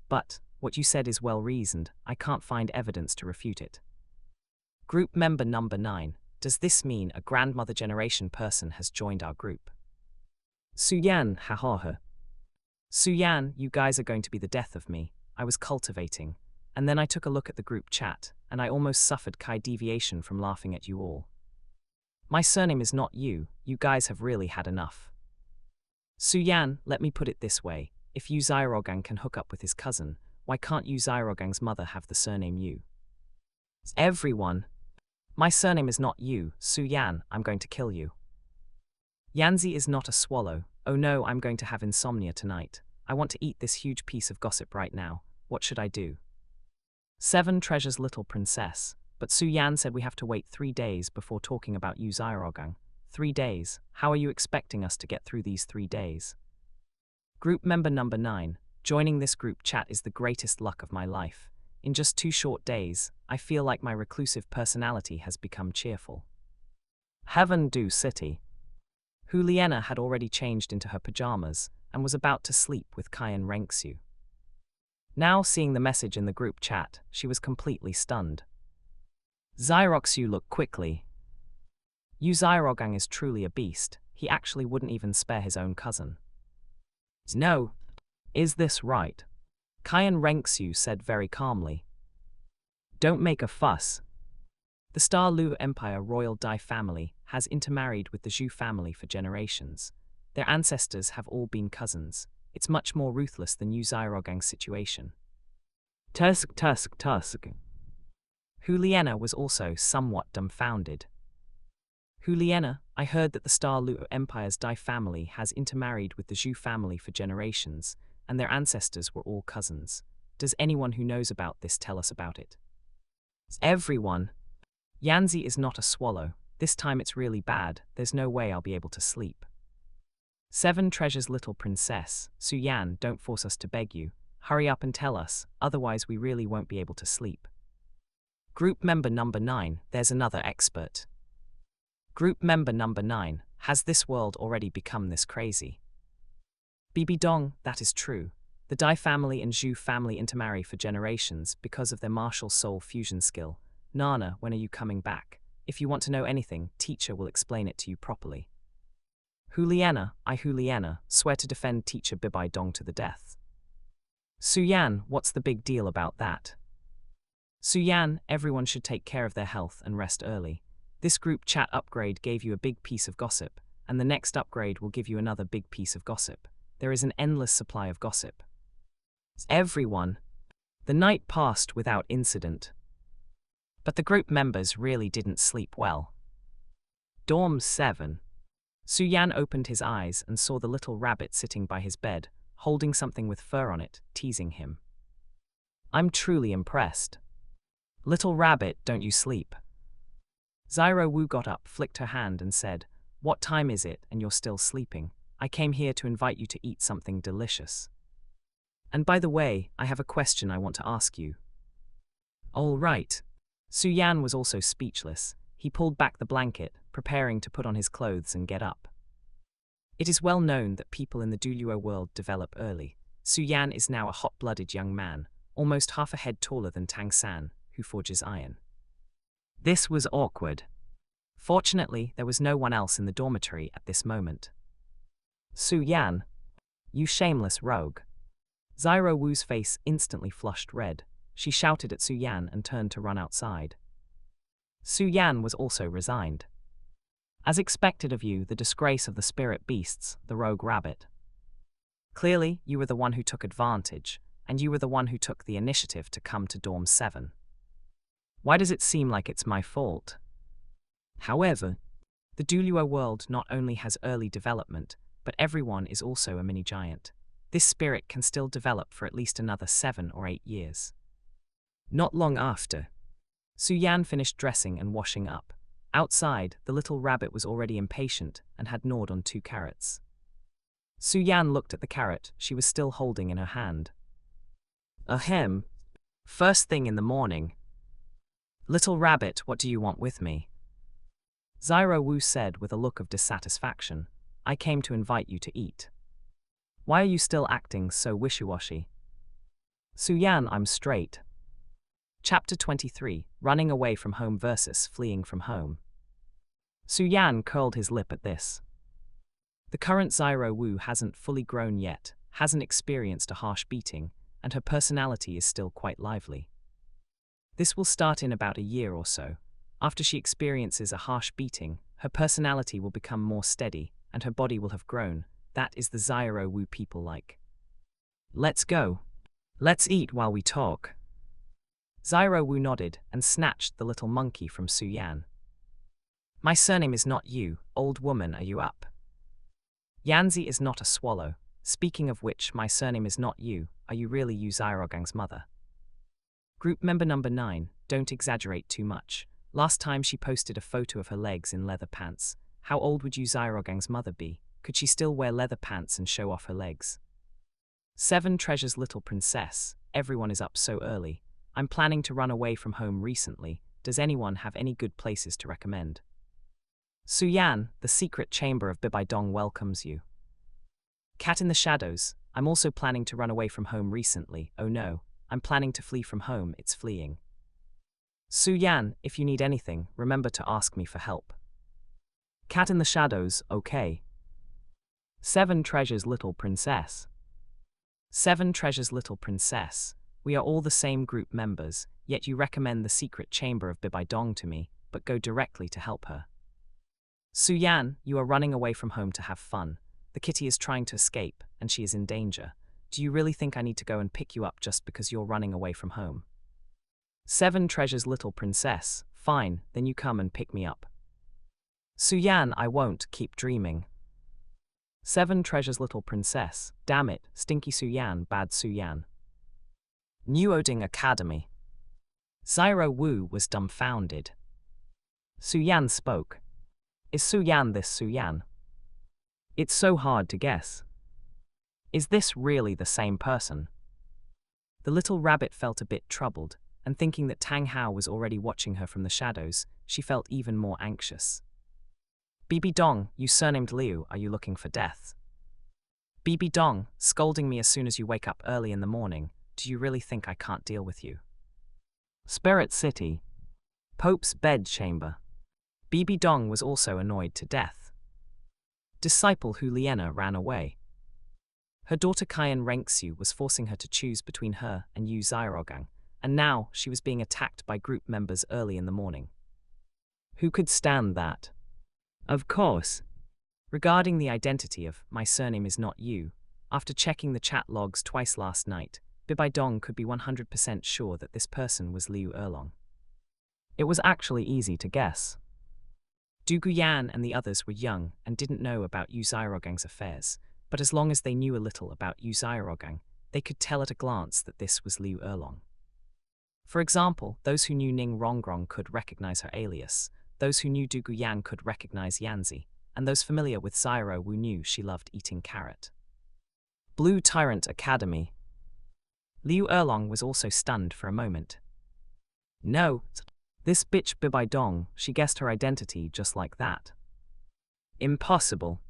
but what you said is well reasoned, I can't find evidence to refute it. Group member number 9, does this mean a grandmother generation person has joined our group? Suyan, ha. Suyan, you guys are going to be the death of me. I was cultivating, and then I took a look at the group chat, and I almost suffered Kai deviation from laughing at you all. My surname is not you guys have really had enough. Suyan, let me put it this way, if Yu Zhaorogang can hook up with his cousin, why can't Yu Zhaorogang's mother have the surname Yu? Everyone. My surname is not Yu, Suyan, I'm going to kill you. Yanzi is not a swallow, oh no, I'm going to have insomnia tonight. I want to eat this huge piece of gossip right now, what should I do? 7 Treasures Little Princess, but Suyan said we have to wait 3 days before talking about Yu Zhaorogang. 3 days, how are you expecting us to get through these 3 days? Group member number 9, joining this group chat is the greatest luck of my life. In just 2 short days, I feel like my reclusive personality has become cheerful. Heaven Do City. Huliena had already changed into her pajamas and was about to sleep with Qian Renxue. Now seeing the message in the group chat, she was completely stunned. Zhaoroxue looked quickly. Yu Zhaorogang is truly a beast, he actually wouldn't even spare his own cousin. No. Is this right? Qian Renxue said very calmly. Don't make a fuss. The Star Lu Empire royal Dai family has intermarried with the Zhu family for generations. Their ancestors have all been cousins. It's much more ruthless than Yu Zhaorogang's situation. Tusk. Huliena was also somewhat dumbfounded. Huliena, I heard that the Star Lu Empire's Dai family has intermarried with the Zhu family for generations, and their ancestors were all cousins. Does anyone who knows about this tell us about it? Everyone. Yanzi is not a swallow. This time it's really bad, there's no way I'll be able to sleep. 7 Treasures Little Princess, Suyan, don't force us to beg you. Hurry up and tell us, otherwise we really won't be able to sleep. Group member number 9, there's another expert. Group member number 9, has this world already become this crazy? Bibi Dong, that is true. The Dai family and Zhu family intermarry for generations because of their martial soul fusion skill. Nana, when are you coming back? If you want to know anything, teacher will explain it to you properly. Huliena, Huliena, swear to defend teacher Bibi Dong to the death. Suyan, what's the big deal about that? Suyan, everyone should take care of their health and rest early. This group chat upgrade gave you a big piece of gossip, and the next upgrade will give you another big piece of gossip. There is an endless supply of gossip. Everyone. The night passed without incident. But the group members really didn't sleep well. Dorm 7. Suyan opened his eyes and saw the little rabbit sitting by his bed, holding something with fur on it, teasing him. I'm truly impressed. Little rabbit, don't you sleep? Xiao Wu got up, flicked her hand and said, what time is it and you're still sleeping? I came here to invite you to eat something delicious. And by the way, I have a question I want to ask you. All right. Suyan was also speechless. He pulled back the blanket, preparing to put on his clothes and get up. It is well known that people in the Douluo world develop early. Suyan is now a hot-blooded young man, almost half a head taller than Tang San, who forges iron. This was awkward. Fortunately, there was no one else in the dormitory at this moment. Suyan, you shameless rogue. Xiao Wu's face instantly flushed red. she shouted at Su Yan and turned to run outside. Su Yan was also resigned. As expected of you, the disgrace of the spirit beasts, the rogue rabbit. Clearly, you were the one who took advantage, and you were the one who took the initiative to come to Dorm 7. Why does it seem like it's my fault? However, the Douluo world not only has early development, but everyone is also a mini-giant. This spirit can still develop for at least another 7 or 8 years. Not long after, Su Yan finished dressing and washing up. Outside, the little rabbit was already impatient and had gnawed on 2 carrots. Su Yan looked at the carrot she was still holding in her hand. Ahem. First thing in the morning. Little rabbit, what do you want with me? Xiao Wu said with a look of dissatisfaction. I came to invite you to eat. Why are you still acting so wishy-washy? Su Yan, I'm straight. Chapter 23, Running Away from Home versus Fleeing from Home. Su Yan curled his lip at this. The current Xiao Wu hasn't fully grown yet, hasn't experienced a harsh beating, and her personality is still quite lively. This will start in about a year or so. After she experiences a harsh beating, her personality will become more steady, and her body will have grown. That is the Xiao Wu people like. Let's go. Let's eat while we talk. Xiao Wu nodded and snatched the little monkey from Su Yan. My surname is not you, old woman, are you up? Yanzi is not a swallow. Speaking of which, my surname is not you, are you really Yu Xiaorogang's mother? Group member number 9, don't exaggerate too much. Last time she posted a photo of her legs in leather pants. How old would Yu Xiaorogang's mother be? Could she still wear leather pants and show off her legs? 7 Treasure's little princess, everyone is up so early. I'm planning to run away from home recently. Does anyone have any good places to recommend? Su Yan, the secret chamber of Bibi Dong welcomes you. Cat in the shadows, I'm also planning to run away from home recently. Oh no, I'm planning to flee from home, it's fleeing. Su Yan, if you need anything, remember to ask me for help. Cat in the shadows, okay. 7 Treasure's little princess. 7 Treasure's little princess, we are all the same group members, yet you recommend the secret chamber of Bibi Dong to me, but go directly to help her. Su Yan, you are running away from home to have fun. The kitty is trying to escape, and she is in danger. Do you really think I need to go and pick you up just because you're running away from home? 7 Treasure's little princess, fine, then you come and pick me up. Su Yan, I won't, keep dreaming. 7 Treasure's little princess, damn it, stinky Su Yan, bad Su Yan. New Oding Academy. Xiao Wu was dumbfounded. Su Yan spoke. Is Su Yan this Su Yan? It's so hard to guess. Is this really the same person? The little rabbit felt a bit troubled, and thinking that Tang Hao was already watching her from the shadows, she felt even more anxious. Bibi Dong, you surnamed Liu, are you looking for death? Bibi Dong, scolding me as soon as you wake up early in the morning, do you really think I can't deal with you? Spirit City. Pope's bed chamber. Bibi Dong was also annoyed to death. Disciple Hu Liena ran away. Her daughter Qian Renxue was forcing her to choose between her and Yu Xiaorogang, and now she was being attacked by group members early in the morning. Who could stand that? Of course. Regarding the identity of my surname is not you, after checking the chat logs twice last night, Bibi Dong could be 100% sure that this person was Liu Erlong. It was actually easy to guess. Dugu Yan and the others were young and didn't know about Yu Xiaorogang's affairs, but as long as they knew a little about Yu Xiaorogang, they could tell at a glance that this was Liu Erlong. For example, those who knew Ning Rongrong could recognize her alias, those who knew Dugu Yan could recognize Yanzi, and those familiar with Xiao Wu knew she loved eating carrot. Blue Tyrant Academy. Liu Erlong was also stunned for a moment. No, this bitch Bibi Dong, she guessed her identity just like that. Impossible.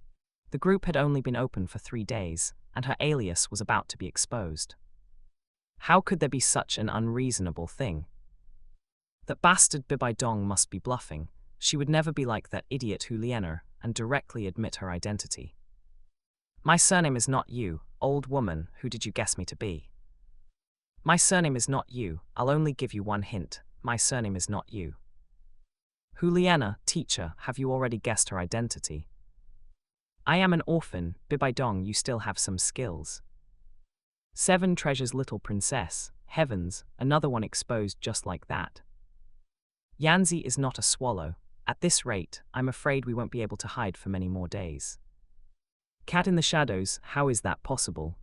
The group had only been open for 3 days, and her alias was about to be exposed. How could there be such an unreasonable thing? That bastard Bibi Dong must be bluffing. She would never be like that idiot Hu Liena and directly admit her identity. My surname is not you, old woman, who did you guess me to be? My surname is not Yu. I'll only give you one hint. My surname is not Yu. Juliana, teacher, have you already guessed her identity? I am an orphan. Bibi Dong, you still have some skills. 7 treasures, little princess. Heavens, another one exposed just like that. Yanzi is not a swallow. At this rate, I'm afraid we won't be able to hide for many more days. Cat in the shadows, how is that possible?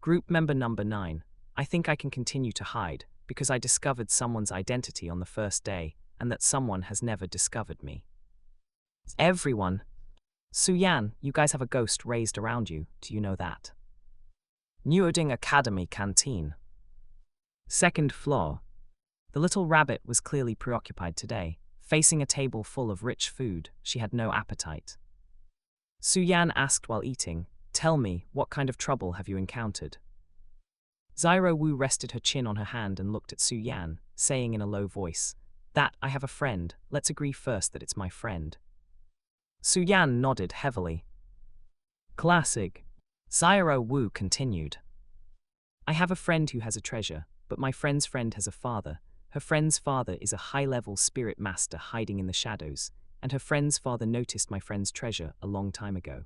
Group member number 9. I think I can continue to hide, because I discovered someone's identity on the first day, and that someone has never discovered me. Everyone. Suyan, you guys have a ghost raised around you, do you know that? Nuoding Academy Canteen. 2nd floor. The little rabbit was clearly preoccupied today. Facing a table full of rich food, she had no appetite. Suyan asked while eating, "Tell me, what kind of trouble have you encountered?" Xiao Wu rested her chin on her hand and looked at Suyan, saying in a low voice, "That, I have a friend, let's agree first that it's my friend." Suyan nodded heavily. Classic. Xiao Wu continued. I have a friend who has a treasure, but my friend's friend has a father. Her friend's father is a high-level spirit master hiding in the shadows, and her friend's father noticed my friend's treasure a long time ago.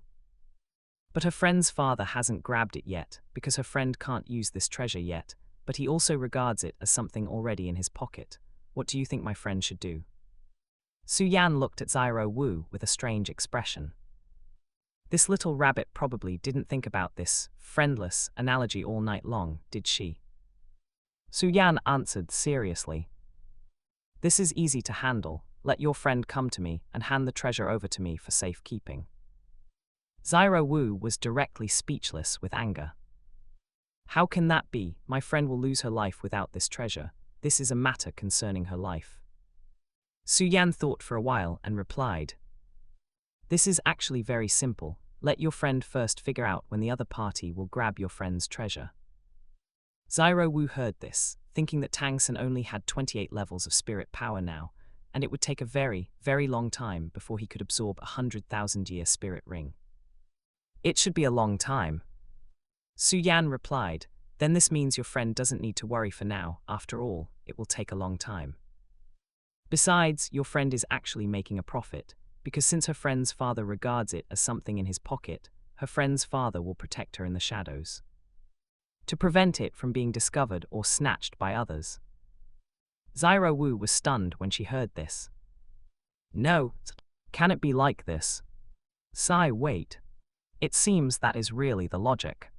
But her friend's father hasn't grabbed it yet, because her friend can't use this treasure yet, but he also regards it as something already in his pocket. What do you think my friend should do? Suyan looked at Xiao Wu with a strange expression. This little rabbit probably didn't think about this friendless analogy all night long, did she? Suyan answered seriously. This is easy to handle. Let your friend come to me and hand the treasure over to me for safekeeping. Xiao Wu was directly speechless with anger. How can that be? My friend will lose her life without this treasure. This is a matter concerning her life. Suyan thought for a while and replied, This is actually very simple. Let your friend first figure out when the other party will grab your friend's treasure. Xiao Wu heard this, thinking that Tang San only had 28 levels of spirit power now, and it would take a very, very long time before he could absorb a 100,000-year spirit ring. It should be a long time. Suyan replied, Then this means your friend doesn't need to worry for now. After all, it will take a long time. Besides, your friend is actually making a profit, because since her friend's father regards it as something in his pocket, her friend's father will protect her in the shadows, to prevent it from being discovered or snatched by others. Xiao Wu was stunned when she heard this. No, can it be like this? Wait. It seems that is really the logic.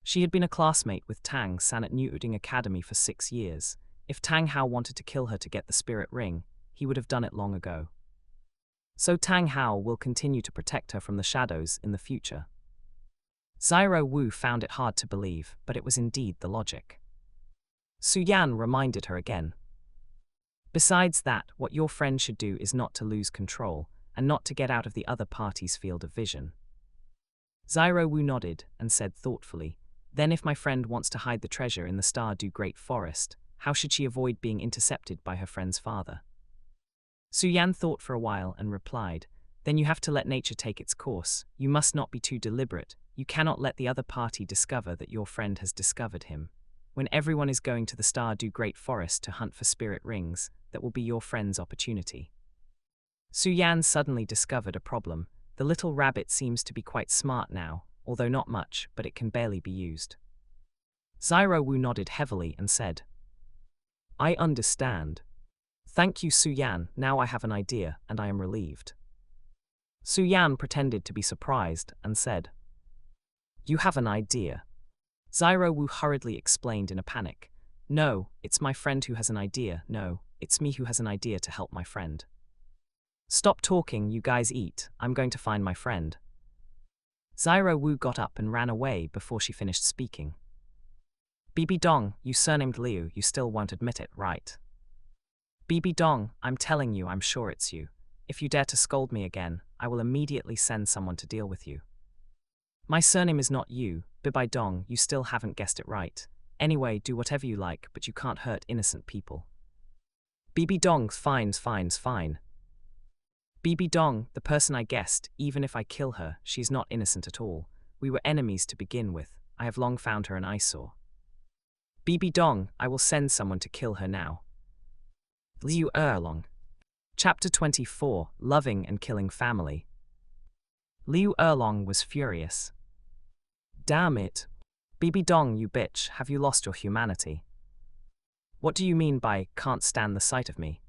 She had been a classmate with Tang San at Nuoding Academy for 6 years. If Tang Hao wanted to kill her to get the spirit ring, he would have done it long ago. So Tang Hao will continue to protect her from the shadows in the future. Xiao Wu found it hard to believe, but it was indeed the logic. Suyan reminded her again. Besides that, what your friend should do is not to lose control, and not to get out of the other party's field of vision. Xiao Wu nodded and said thoughtfully, Then if my friend wants to hide the treasure in the Stardew Great Forest, how should she avoid being intercepted by her friend's father? Suyan thought for a while and replied, Then you have to let nature take its course. You must not be too deliberate. You cannot let the other party discover that your friend has discovered him. When everyone is going to the Stardew Great Forest to hunt for spirit rings, that will be your friend's opportunity. Suyan suddenly discovered a problem. The little rabbit seems to be quite smart now, although not much, but it can barely be used. Xiao Wu nodded heavily and said, I understand. Thank you, Suyan. Now I have an idea, and I am relieved. Suyan pretended to be surprised and said, You have an idea? Xiao Wu hurriedly explained in a panic. No, it's my friend who has an idea. No, it's me who has an idea to help my friend. Stop talking, you guys eat. I'm going to find my friend. Xiao Wu got up and ran away before she finished speaking. Bibi Dong, you surnamed Liu, you still won't admit it, right? Bibi Dong, I'm telling you, I'm sure it's you. If you dare to scold me again, I will immediately send someone to deal with you. My surname is not you, Bibi Dong, you still haven't guessed it right. Anyway, do whatever you like, but you can't hurt innocent people. Bibi Dong, fine. Bibi Dong, the person I guessed, even if I kill her, she's not innocent at all. We were enemies to begin with. I have long found her an eyesore. Bibi Dong, I will send someone to kill her now. Liu Erlong. Chapter 24, Loving and Killing Family. Liu Erlong was furious. Damn it. Bibi Dong, you bitch, have you lost your humanity? What do you mean by, can't stand the sight of me?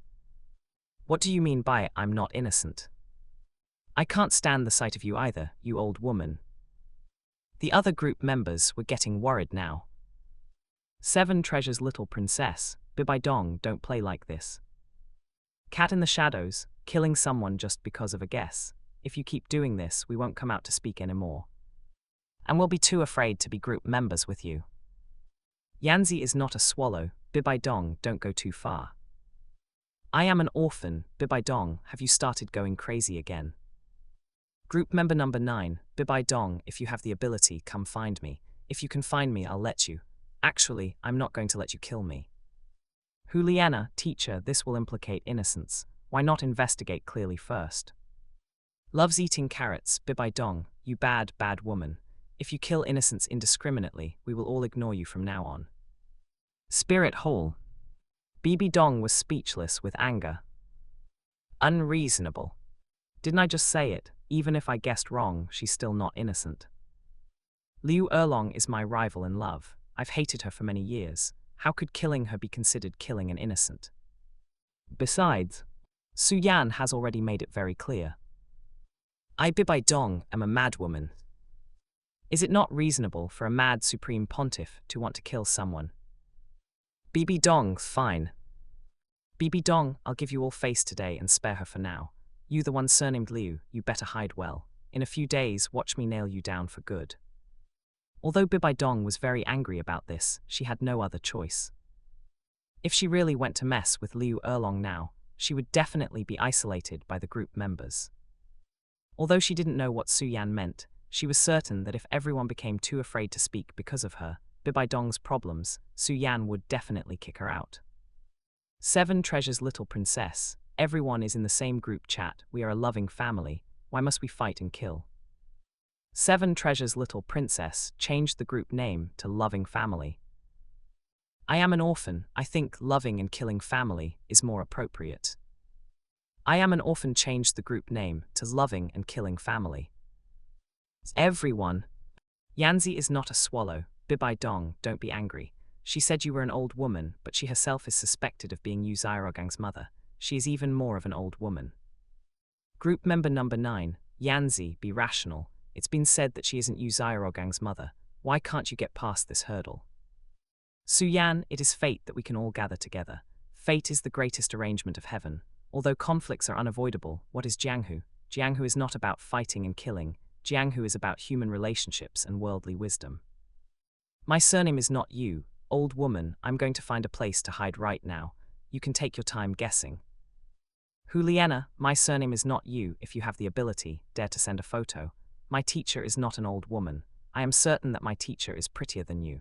What do you mean by, I'm not innocent? I can't stand the sight of you either, you old woman. The other group members were getting worried now. 7 Treasure's little princess, Bibi Dong, don't play like this. Cat in the shadows, killing someone just because of a guess. If you keep doing this, we won't come out to speak anymore. And we'll be too afraid to be group members with you. Yanzi is not a swallow, Bibi Dong, don't go too far. I am an orphan, Bibi Dong, have you started going crazy again? Group member number 9, Bibi Dong, if you have the ability, come find me. If you can find me, I'll let you. Actually, I'm not going to let you kill me. Juliana, teacher, this will implicate innocence. Why not investigate clearly first? Loves eating carrots, Bibi Dong, you bad, bad woman. If you kill innocents indiscriminately, we will all ignore you from now on. Spirit Hall. Bibi Dong was speechless with anger. Unreasonable. Didn't I just say it? Even if I guessed wrong, she's still not innocent. Liu Erlong is my rival in love. I've hated her for many years. How could killing her be considered killing an innocent? Besides, Su Yan has already made it very clear. I, Bibi Dong, am a madwoman. Is it not reasonable for a mad supreme pontiff to want to kill someone? Bibi Dong, fine. Bibi Dong, I'll give you all face today and spare her for now. You the one surnamed Liu, you better hide well. In a few days, watch me nail you down for good. Although Bibi Dong was very angry about this, she had no other choice. If she really went to mess with Liu Erlong now, she would definitely be isolated by the group members. Although she didn't know what Su Yan meant, she was certain that if everyone became too afraid to speak because of her, Bibi Dong's problems, Su Yan would definitely kick her out. 7 Treasure's little princess, everyone is in the same group chat, we are a loving family, why must we fight and kill? 7 Treasure's little princess changed the group name to Loving Family. I am an orphan, I think loving and killing family is more appropriate. I am an orphan changed the group name to Loving and Killing Family. Everyone. Yanzi is not a swallow, Bibi Dong, don't be angry. She said you were an old woman, but she herself is suspected of being Yu Zhaorogang's mother. She is even more of an old woman. Group member number 9, Yanzi, be rational. It's been said that she isn't Yu Zhaorogang's mother. Why can't you get past this hurdle? Su Yan, it is fate that we can all gather together. Fate is the greatest arrangement of heaven. Although conflicts are unavoidable, what is Jianghu? Jianghu is not about fighting and killing. Jianghu is about human relationships and worldly wisdom. My surname is not you, old woman. I'm going to find a place to hide right now. You can take your time guessing. Juliana, my surname is not you. If you have the ability, dare to send a photo. My teacher is not an old woman. I am certain that my teacher is prettier than you.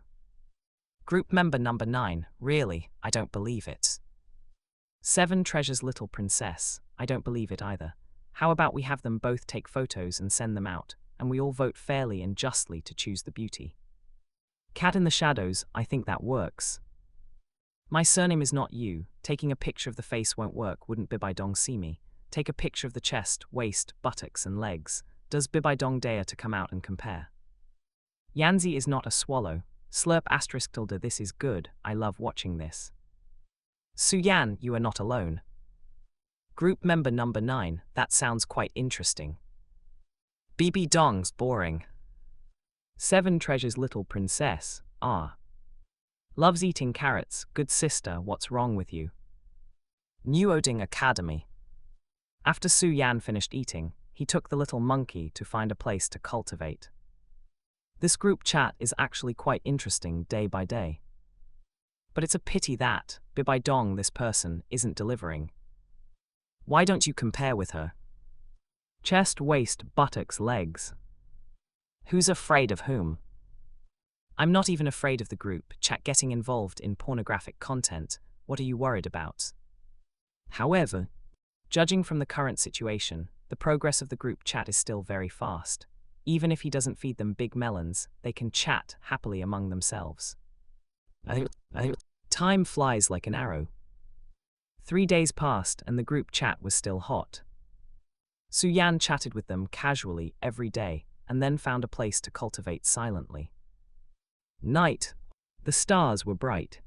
Group member number 9, really, I don't believe it. 7 Treasure's little princess, I don't believe it either. How about we have them both take photos and send them out, and we all vote fairly and justly to choose the beauty. Cat in the shadows, I think that works. My surname is not you. Taking a picture of the face won't work, wouldn't Bibi Dong see me? Take a picture of the chest, waist, buttocks and legs. Does Bibi Dong dare to come out and compare? Yanzi is not a swallow. Slurp asterisk tilde, this is good, I love watching this. Su Yan, you are not alone. Group member number 9, that sounds quite interesting. Bibi Dong's boring. 7 Treasure's little princess, loves eating carrots, good sister, what's wrong with you? New Oding Academy. After Su Yan finished eating, he took the little monkey to find a place to cultivate. This group chat is actually quite interesting day by day. But it's a pity that, Bibi Dong, this person, isn't delivering. Why don't you compare with her? Chest, waist, buttocks, legs. Who's afraid of whom? I'm not even afraid of the group chat getting involved in pornographic content. What are you worried about? However, judging from the current situation, the progress of the group chat is still very fast. Even if he doesn't feed them big melons, they can chat happily among themselves. Time flies like an arrow. 3 days passed and the group chat was still hot. Su Yan chatted with them casually every day and then found a place to cultivate silently. Night. The stars were bright.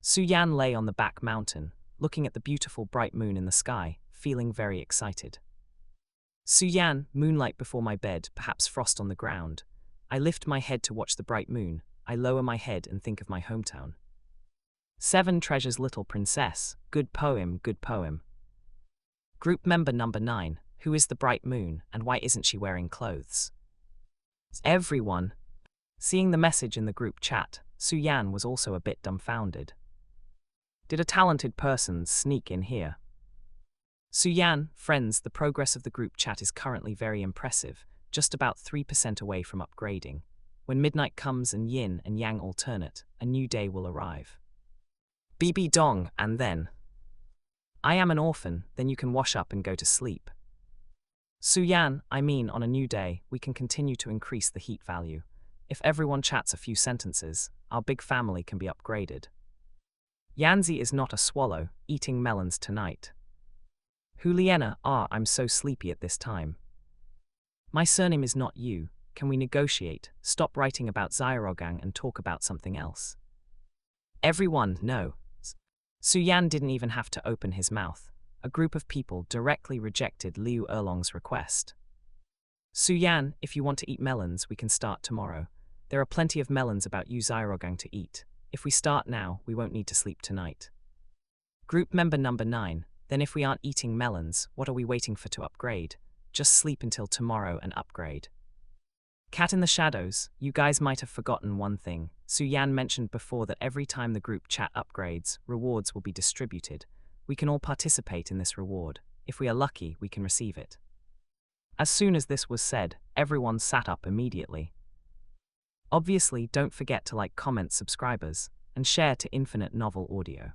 Su Yan lay on the back mountain, looking at the beautiful bright moon in the sky, feeling very excited. Su Yan, moonlight before my bed, perhaps frost on the ground. I lift my head to watch the bright moon. I lower my head and think of my hometown. 7 treasures little princess. Good poem, good poem. Group member number 9. Who is the bright moon and why isn't she wearing clothes? Everyone. Seeing the message in the group chat, Su Yan was also a bit dumbfounded. Did a talented person sneak in here? Su Yan, friends, the progress of the group chat is currently very impressive, just about 3% away from upgrading. When midnight comes and yin and yang alternate, a new day will arrive. Bibi Dong, and then. I am an orphan, then you can wash up and go to sleep. Su Yan, I mean on a new day, we can continue to increase the heat value. If everyone chats a few sentences, our big family can be upgraded. Yanzi is not a swallow, eating melons tonight. Huliena, I'm so sleepy at this time. My surname is not you, can we negotiate, stop writing about Xiaogang and talk about something else? Everyone, no. Su Yan didn't even have to open his mouth. A group of people directly rejected Liu Erlong's request. Su Yan, if you want to eat melons, we can start tomorrow. There are plenty of melons about you Xiaogang to eat. If we start now, we won't need to sleep tonight. Group member number 9, then if we aren't eating melons, what are we waiting for to upgrade? Just sleep until tomorrow and upgrade. Cat in the shadows, you guys might have forgotten one thing. Su Yan mentioned before that every time the group chat upgrades, rewards will be distributed. We can all participate in this reward. If we are lucky, we can receive it. As soon as this was said, everyone sat up immediately. Obviously, don't forget to like, comment, subscribers, and share to Infinite Novel Audio.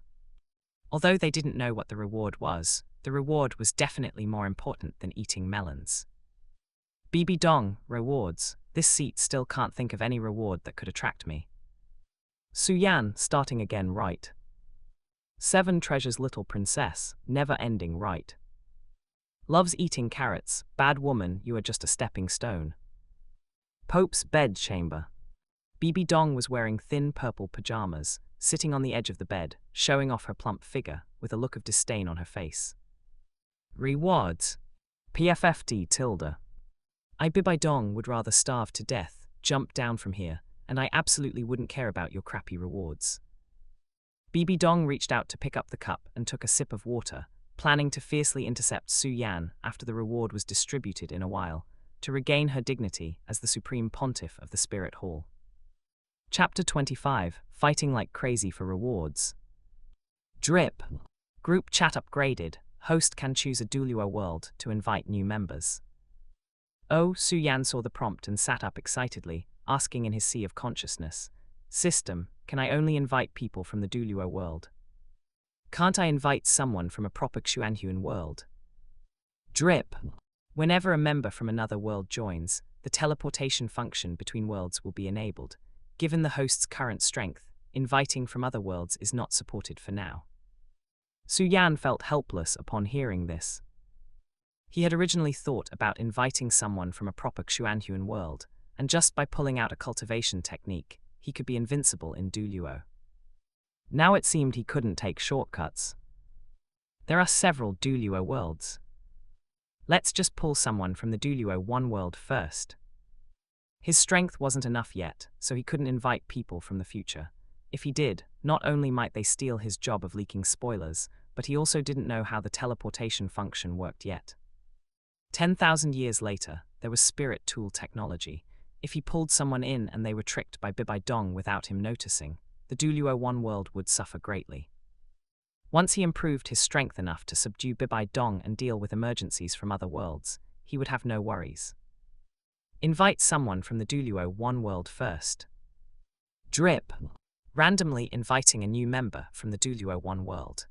Although they didn't know what the reward was definitely more important than eating melons. Bibi Dong, rewards. This seat still can't think of any reward that could attract me. Su Yan, starting again right. 7 treasures little princess, never ending right. Loves eating carrots, bad woman, you are just a stepping stone. Pope's bed chamber. Bibi Dong was wearing thin purple pajamas, sitting on the edge of the bed, showing off her plump figure, with a look of disdain on her face. Rewards. PFFD tilde. I Bibi Dong would rather starve to death, jump down from here, and I absolutely wouldn't care about your crappy rewards. Bibi Dong reached out to pick up the cup and took a sip of water, planning to fiercely intercept Su Yan after the reward was distributed in a while, to regain her dignity as the Supreme Pontiff of the Spirit Hall. Chapter 25, Fighting Like Crazy for Rewards. Drip. Group chat upgraded. Host can choose a Douluo world to invite new members. Su Yan saw the prompt and sat up excitedly, asking in his sea of consciousness, System, can I only invite people from the Douluo world? Can't I invite someone from a proper Xuanhuan world? Drip. Whenever a member from another world joins, the teleportation function between worlds will be enabled. Given the host's current strength, inviting from other worlds is not supported for now. Su Yan felt helpless upon hearing this. He had originally thought about inviting someone from a proper Xuanhuan world, and just by pulling out a cultivation technique, he could be invincible in Douluo. Now it seemed he couldn't take shortcuts. There are several Douluo worlds. Let's just pull someone from the Douluo 1 world first. His strength wasn't enough yet, so he couldn't invite people from the future. If he did, not only might they steal his job of leaking spoilers, but he also didn't know how the teleportation function worked yet. 10,000 years later, there was spirit tool technology. If he pulled someone in and they were tricked by Bibi Dong without him noticing, the Douluo 1 world would suffer greatly. Once he improved his strength enough to subdue Bibi Dong and deal with emergencies from other worlds, he would have no worries. Invite someone from the Douluo 1 world first. Drip. Randomly inviting a new member from the Douluo 1 world.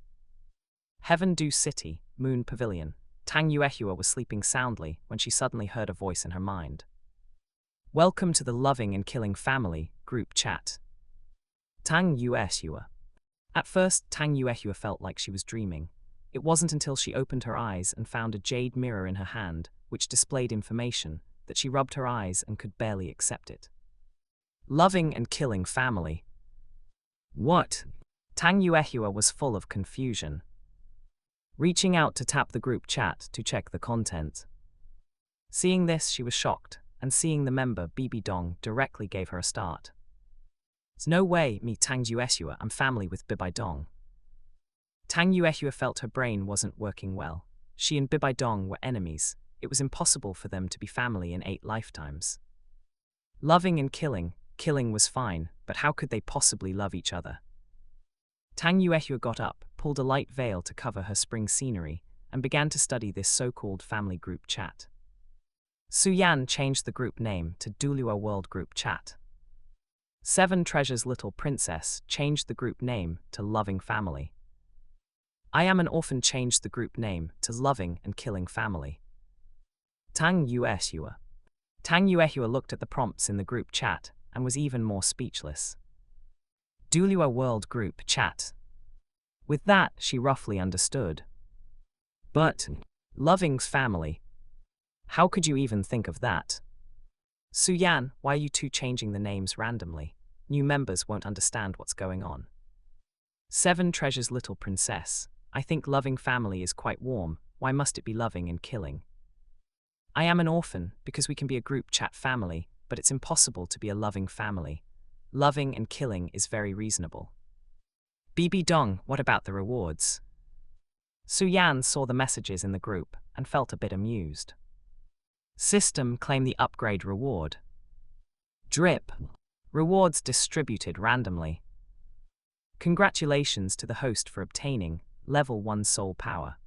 Heaven Do City, Moon Pavilion. Tang Yuehua was sleeping soundly when she suddenly heard a voice in her mind. Welcome to the Loving and Killing Family group chat. Tang Yueshua. At first, Tang Yueshua felt like she was dreaming. It wasn't until she opened her eyes and found a jade mirror in her hand, which displayed information, that she rubbed her eyes and could barely accept it. Loving and killing family. What? Tang Yueshua was full of confusion. Reaching out to tap the group chat to check the content. Seeing this, she was shocked, and seeing the member Bibi Dong directly gave her a start. There's no way me Tang Yueshua am family with Bibi Dong. Tang Yueshua felt her brain wasn't working well. She and Bibi Dong were enemies. It was impossible for them to be family in 8 lifetimes. Loving and killing was fine, but how could they possibly love each other? Tang Yueshua got up, pulled a light veil to cover her spring scenery, and began to study this so-called family group chat. Su Yan changed the group name to Douluo World Group Chat. 7 Treasures Little Princess changed the group name to Loving Family. I Am an Orphan changed the group name to Loving and Killing Family. Tang Yueshua. Tang Yueshua looked at the prompts in the group chat and was even more speechless. Douluo World Group Chat. With that, she roughly understood. But, Loving's family. How could you even think of that? Su Yan, why are you two changing the names randomly? New members won't understand what's going on. 7 Treasures Little Princess. I think Loving Family is quite warm. Why must it be loving and killing? I Am an Orphan, because we can be a group chat family, but it's impossible to be a loving family. Loving and killing is very reasonable. Bibi Dong, what about the rewards? Su Yan saw the messages in the group and felt a bit amused. System claim the upgrade reward. Drip. Rewards distributed randomly. Congratulations to the host for obtaining Level 1 Soul Power.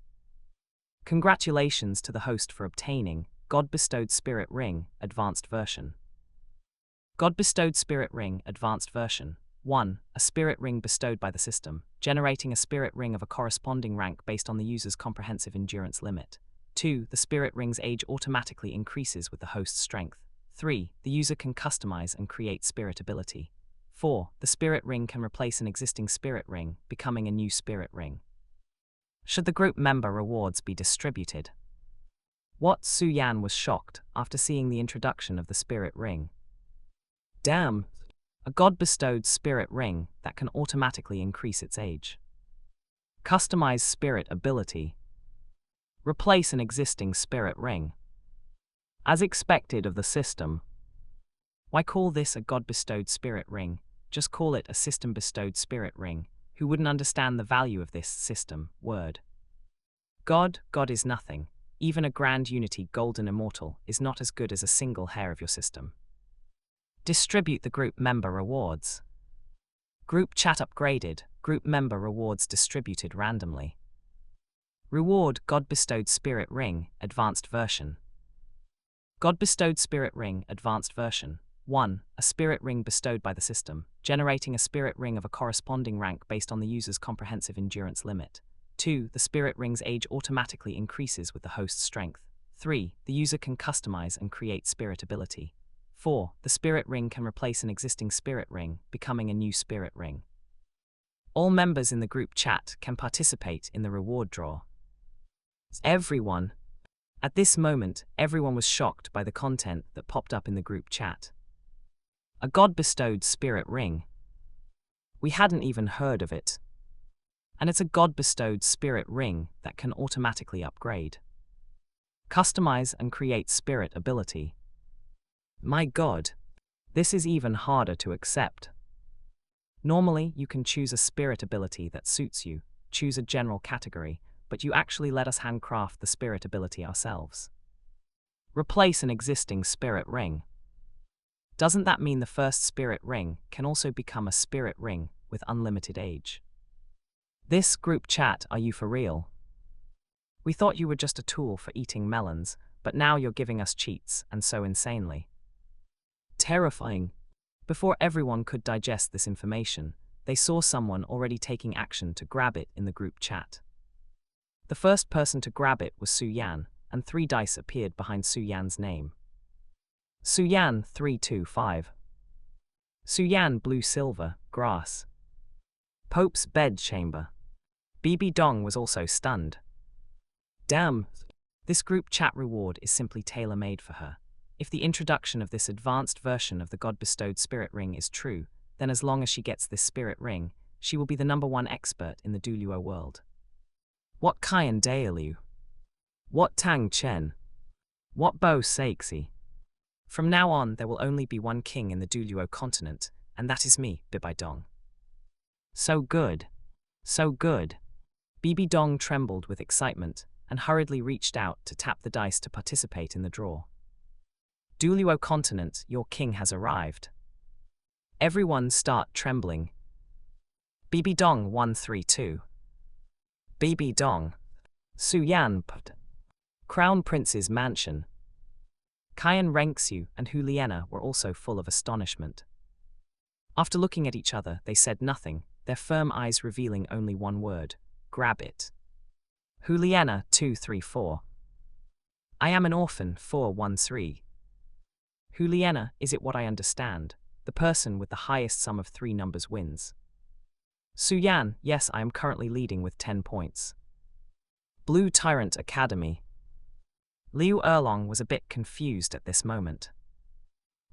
Congratulations to the host for obtaining God-Bestowed Spirit Ring, Advanced Version. God-Bestowed Spirit Ring, Advanced Version. 1. A spirit ring bestowed by the system, generating a spirit ring of a corresponding rank based on the user's comprehensive endurance limit. 2. The spirit ring's age automatically increases with the host's strength. 3. The user can customize and create spirit ability. 4. The spirit ring can replace an existing spirit ring, becoming a new spirit ring. Should the group member rewards be distributed? What? Su Yan was shocked after seeing the introduction of the spirit ring. Damn! A God-bestowed spirit ring that can automatically increase its age. Customize spirit ability. Replace an existing spirit ring. As expected of the system. Why call this a God-bestowed spirit ring? Just call it a system-bestowed spirit ring. Who wouldn't understand the value of this system word? God is nothing. Even a grand unity golden immortal is not as good as a single hair of your system. Distribute the group member rewards. Group chat upgraded, group member rewards distributed randomly. Reward God-Bestowed Spirit Ring, Advanced Version. God-Bestowed Spirit Ring, Advanced Version. 1. A spirit ring bestowed by the system, generating a spirit ring of a corresponding rank based on the user's comprehensive endurance limit. 2. The spirit ring's age automatically increases with the host's strength. 3. The user can customize and create spirit ability. 4. The spirit ring can replace an existing spirit ring, becoming a new spirit ring. All members in the group chat can participate in the reward draw. Everyone. At this moment, everyone was shocked by the content that popped up in the group chat. A God-bestowed spirit ring. We hadn't even heard of it. And it's a God-bestowed spirit ring that can automatically upgrade. Customize and create spirit ability. My God, this is even harder to accept. Normally, you can choose a spirit ability that suits you, choose a general category, but you actually let us handcraft the spirit ability ourselves. Replace an existing spirit ring. Doesn't that mean the first spirit ring can also become a spirit ring with unlimited age? This group chat, are you for real? We thought you were just a tool for eating melons, but now you're giving us cheats, and so insanely. Terrifying. Before everyone could digest this information, they saw someone already taking action to grab it in the group chat. The first person to grab it was Su Yan, and 3 dice appeared behind Su Yan's name. Su Yan 325. Su Yan blue silver, grass, Pope's bedchamber. Bibi Dong was also stunned. Damn, this group chat reward is simply tailor-made for her. If the introduction of this advanced version of the God-bestowed spirit ring is true, then as long as she gets this spirit ring, she will be the #1 expert in the Douluo world. What Qian Dalu? What Tang Chen? What Bo Saixi? From now on, there will only be one king in the Douluo Continent, and that is me, Bibi Dong. So good. So good. Bibi Dong trembled with excitement and hurriedly reached out to tap the dice to participate in the draw. Douluo Continent, your king has arrived. Everyone start trembling. Bibi Dong 132. Bibi Dong. Su Yan Put. Crown Prince's mansion. Qian Renxue and Hu Liena were also full of astonishment. After looking at each other, they said nothing, their firm eyes revealing only one word: grab it. Hu Liena 234. I am an orphan 413. Hu Liena, is it what I understand? The person with the highest sum of 3 numbers wins. Su Yan, yes, I am currently leading with 10 points. Blue Tyrant Academy. Liu Erlong was a bit confused at this moment.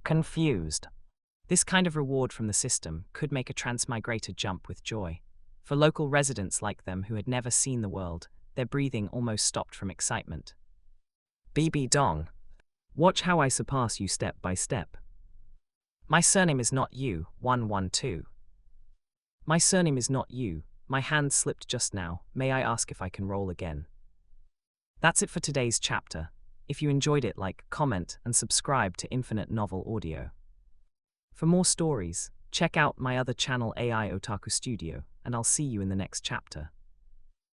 Confused. This kind of reward from the system could make a transmigrator jump with joy. For local residents like them who had never seen the world, their breathing almost stopped from excitement. Bibi Dong. Watch how I surpass you step by step. My surname is not you, 112. My surname is not you, my hand slipped just now, may I ask if I can roll again? That's it for today's chapter. If you enjoyed it, like, comment, and subscribe to Infinite Novel Audio. For more stories, check out my other channel AI Otaku Studio, and I'll see you in the next chapter.